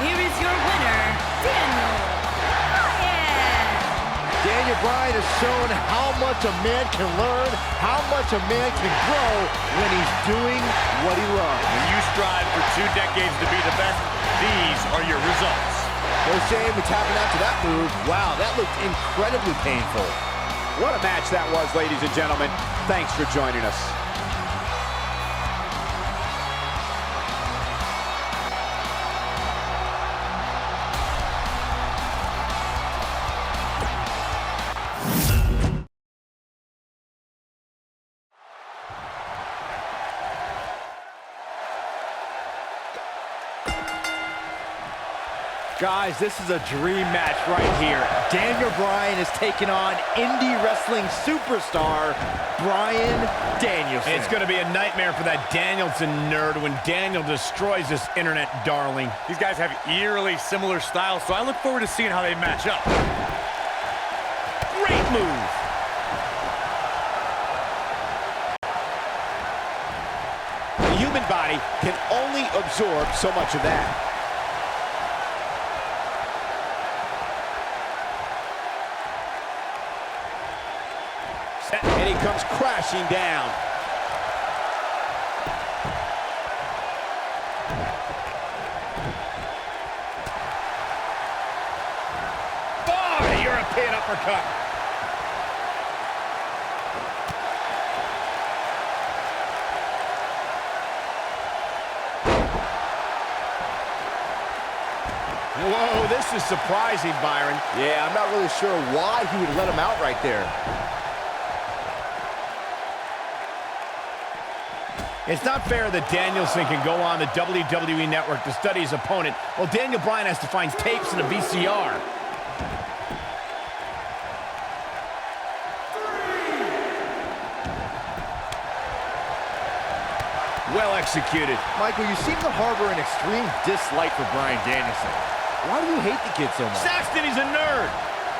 Here is your winner, Daniel Bryan. Daniel Bryan has shown how much a man can learn, how much a man can grow when he's doing what he loves. When you strive for 2 decades to be the best, these are your results. No shame in tapping out to that move. Wow, that looked incredibly painful. What a match that was, ladies and gentlemen. Thanks for joining us. Guys, this is a dream match right here. Daniel Bryan is taking on indie wrestling superstar Bryan Danielson. It's going to be a nightmare for that Danielson nerd when Daniel destroys this internet darling. These guys have eerily similar styles, so I look forward to seeing how they match up. Great move. The human body can only absorb so much of that. And he comes crashing down. Oh, European uppercut. Whoa, this is surprising, Byron. Yeah, I'm not really sure why he would let him out right there. It's not fair that Danielson can go on the WWE Network to study his opponent, while Daniel Bryan has to find tapes and a VCR. Well executed. Michael, you seem to harbor an extreme dislike for Bryan Danielson. Why do you hate the kid so much? Saxton, he's a nerd.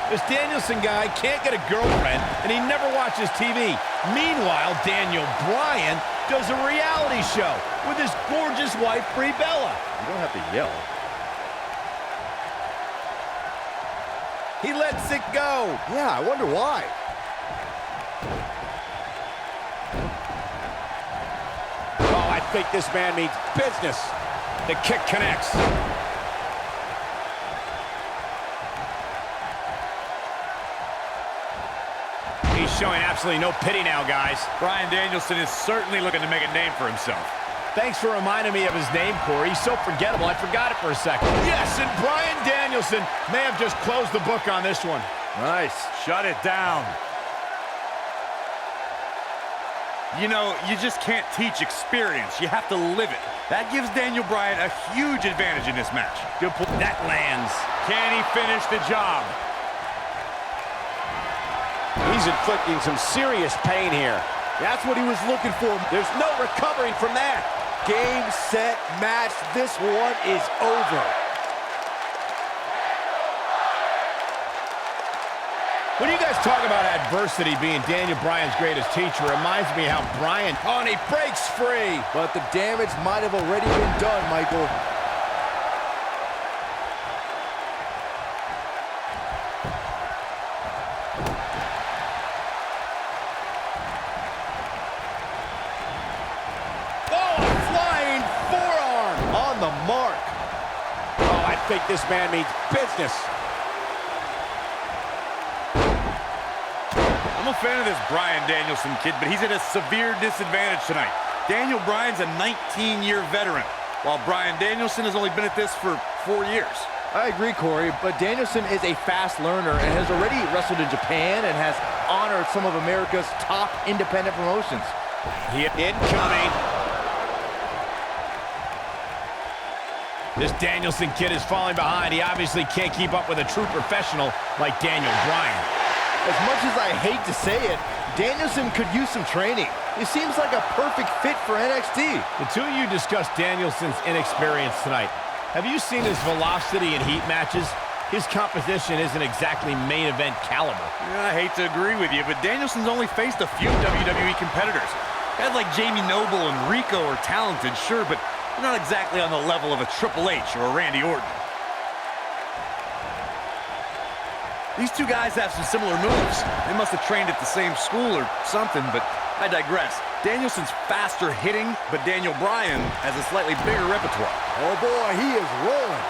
This Danielson guy can't get a girlfriend, and he never watches TV. Meanwhile, Daniel Bryan does a reality show with his gorgeous wife, Brie Bella. You don't have to yell. He lets it go. Yeah, I wonder why. Oh, I think this man means business. The kick connects. He's showing absolutely no pity now, guys. Bryan Danielson is certainly looking to make a name for himself. Thanks for reminding me of his name, Corey. He's so forgettable, I forgot it for a second. Yes, and Bryan Danielson may have just closed the book on this one. Nice. Shut it down. You know, you just can't teach experience. You have to live it. That gives Daniel Bryan a huge advantage in this match. Good point. That lands. Can he finish the job? He's inflicting some serious pain here. That's what he was looking for. There's no recovering from that. Game, set, match. This one is over. When you guys talk about adversity being Daniel Bryan's greatest teacher, it reminds me how Bryan, and he breaks free. But the damage might have already been done, Michael. Oh, a flying forearm on the mark. Oh, I think this man means business. I'm a fan of this Bryan Danielson kid, but he's at a severe disadvantage tonight. Daniel Bryan's a 19-year veteran, while Bryan Danielson has only been at this for 4 years. I agree, Corey, but Danielson is a fast learner and has already wrestled in Japan and has honored some of America's top independent promotions. Incoming. This Danielson kid is falling behind. He obviously can't keep up with a true professional like Daniel Bryan. As much as I hate to say it, Danielson could use some training. He seems like a perfect fit for NXT. The two of you discussed Danielson's inexperience tonight. Have you seen his velocity in heat matches? His composition isn't exactly main event caliber. Yeah, I hate to agree with you, but Danielson's only faced a few WWE competitors. Guys like Jamie Noble and Rico are talented, sure, but they're not exactly on the level of a Triple H or a Randy Orton. These two guys have some similar moves. They must have trained at the same school or something, but I digress. Danielson's faster hitting, but Daniel Bryan has a slightly bigger repertoire. Oh boy, he is rolling.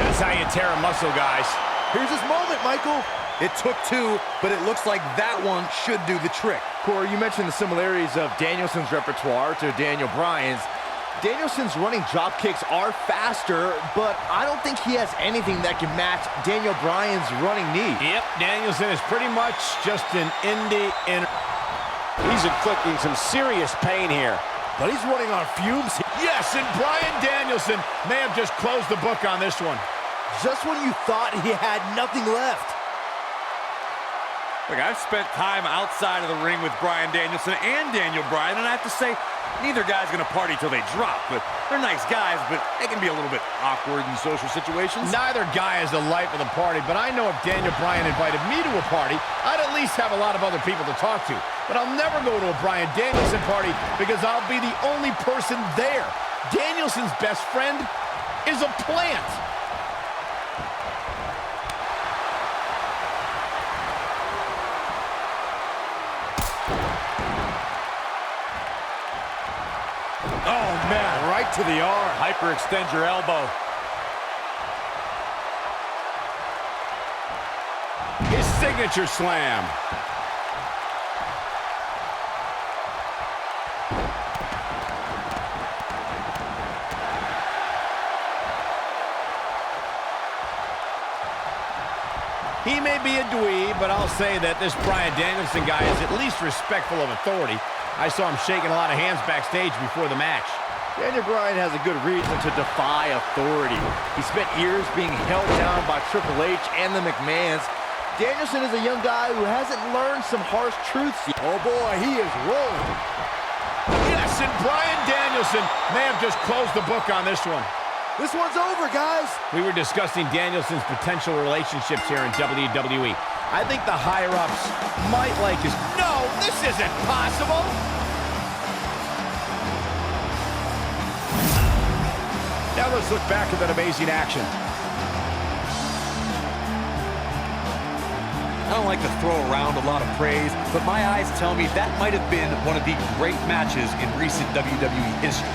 That's how you tear a muscle, guys. Here's his moment, Michael. It took two, but it looks like that one should do the trick. Corey, you mentioned the similarities of Danielson's repertoire to Daniel Bryan's. Danielson's running drop kicks are faster, but I don't think he has anything that can match Daniel Bryan's running knee. Yep, Danielson is pretty much just an indie in. He's inflicting some serious pain here. But he's running on fumes. Yes, and Bryan Danielson may have just closed the book on this one. Just when you thought he had nothing left. Look, I've spent time outside of the ring with Bryan Danielson and Daniel Bryan, and I have to say, neither guy's going to party till they drop. But they're nice guys, but they can be a little bit awkward in social situations. Neither guy is the life of the party, but I know if Daniel Bryan invited me to a party, I'd at least have a lot of other people to talk to. But I'll never go to a Bryan Danielson party because I'll be the only person there. Danielson's best friend is a plant. Oh, man, right to the arm. Hyperextend your elbow. His signature slam. He may be a dweeb, but I'll say that this Bryan Danielson guy is at least respectful of authority. I saw him shaking a lot of hands backstage before the match. Daniel Bryan has a good reason to defy authority. He spent years being held down by Triple H and the McMahons. Danielson is a young guy who hasn't learned some harsh truths yet. Oh boy, he is rolling. Yes, and Bryan Danielson may have just closed the book on this one. This one's over, guys. We were discussing Danielson's potential relationships here in WWE. I think the higher-ups might like his... No, this isn't possible! Now let's look back at that amazing action. I don't like to throw around a lot of praise, but my eyes tell me that might have been one of the great matches in recent WWE history.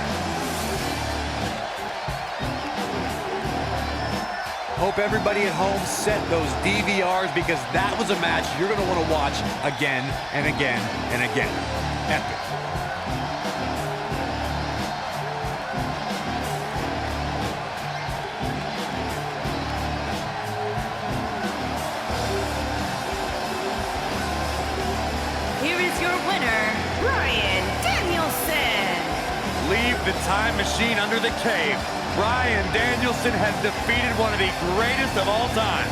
Hope everybody at home set those DVRs because that was a match you're going to want to watch again and again and again. Epic. Here is your winner, Bryan Danielson. Leave the time machine under the cave. Bryan Danielson has defeated one of the greatest of all time.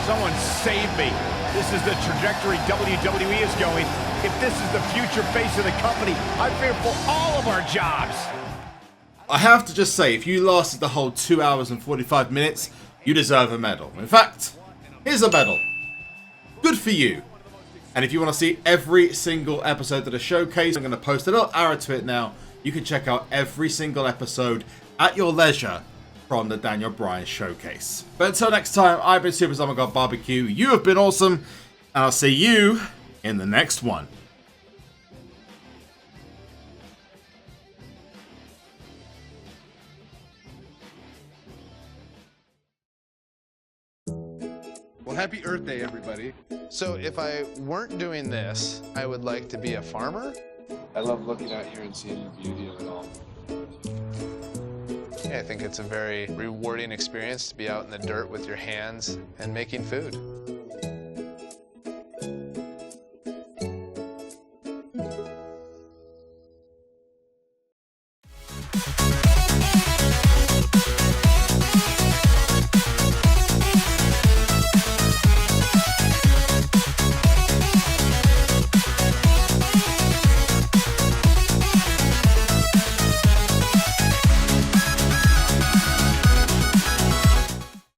Someone save me. This is the trajectory WWE is going. If this is the future face of the company, I fear for all of our jobs. I have to just say, if you lasted the whole 2 hours and 45 minutes, you deserve a medal. In fact, here's a medal. Good for you. And if you want to see every single episode of the showcase, I'm going to post a little arrow to it now. You can check out every single episode at your leisure from the Daniel Bryan showcase. But until next time, I've been SuperZombiebBBQ. You have been awesome, and I'll see you in the next one. Well, happy Earth Day, everybody. So if I weren't doing this, I would like to be a farmer? I love looking out here and seeing the beauty of it all. Yeah, I think it's a very rewarding experience to be out in the dirt with your hands and making food. You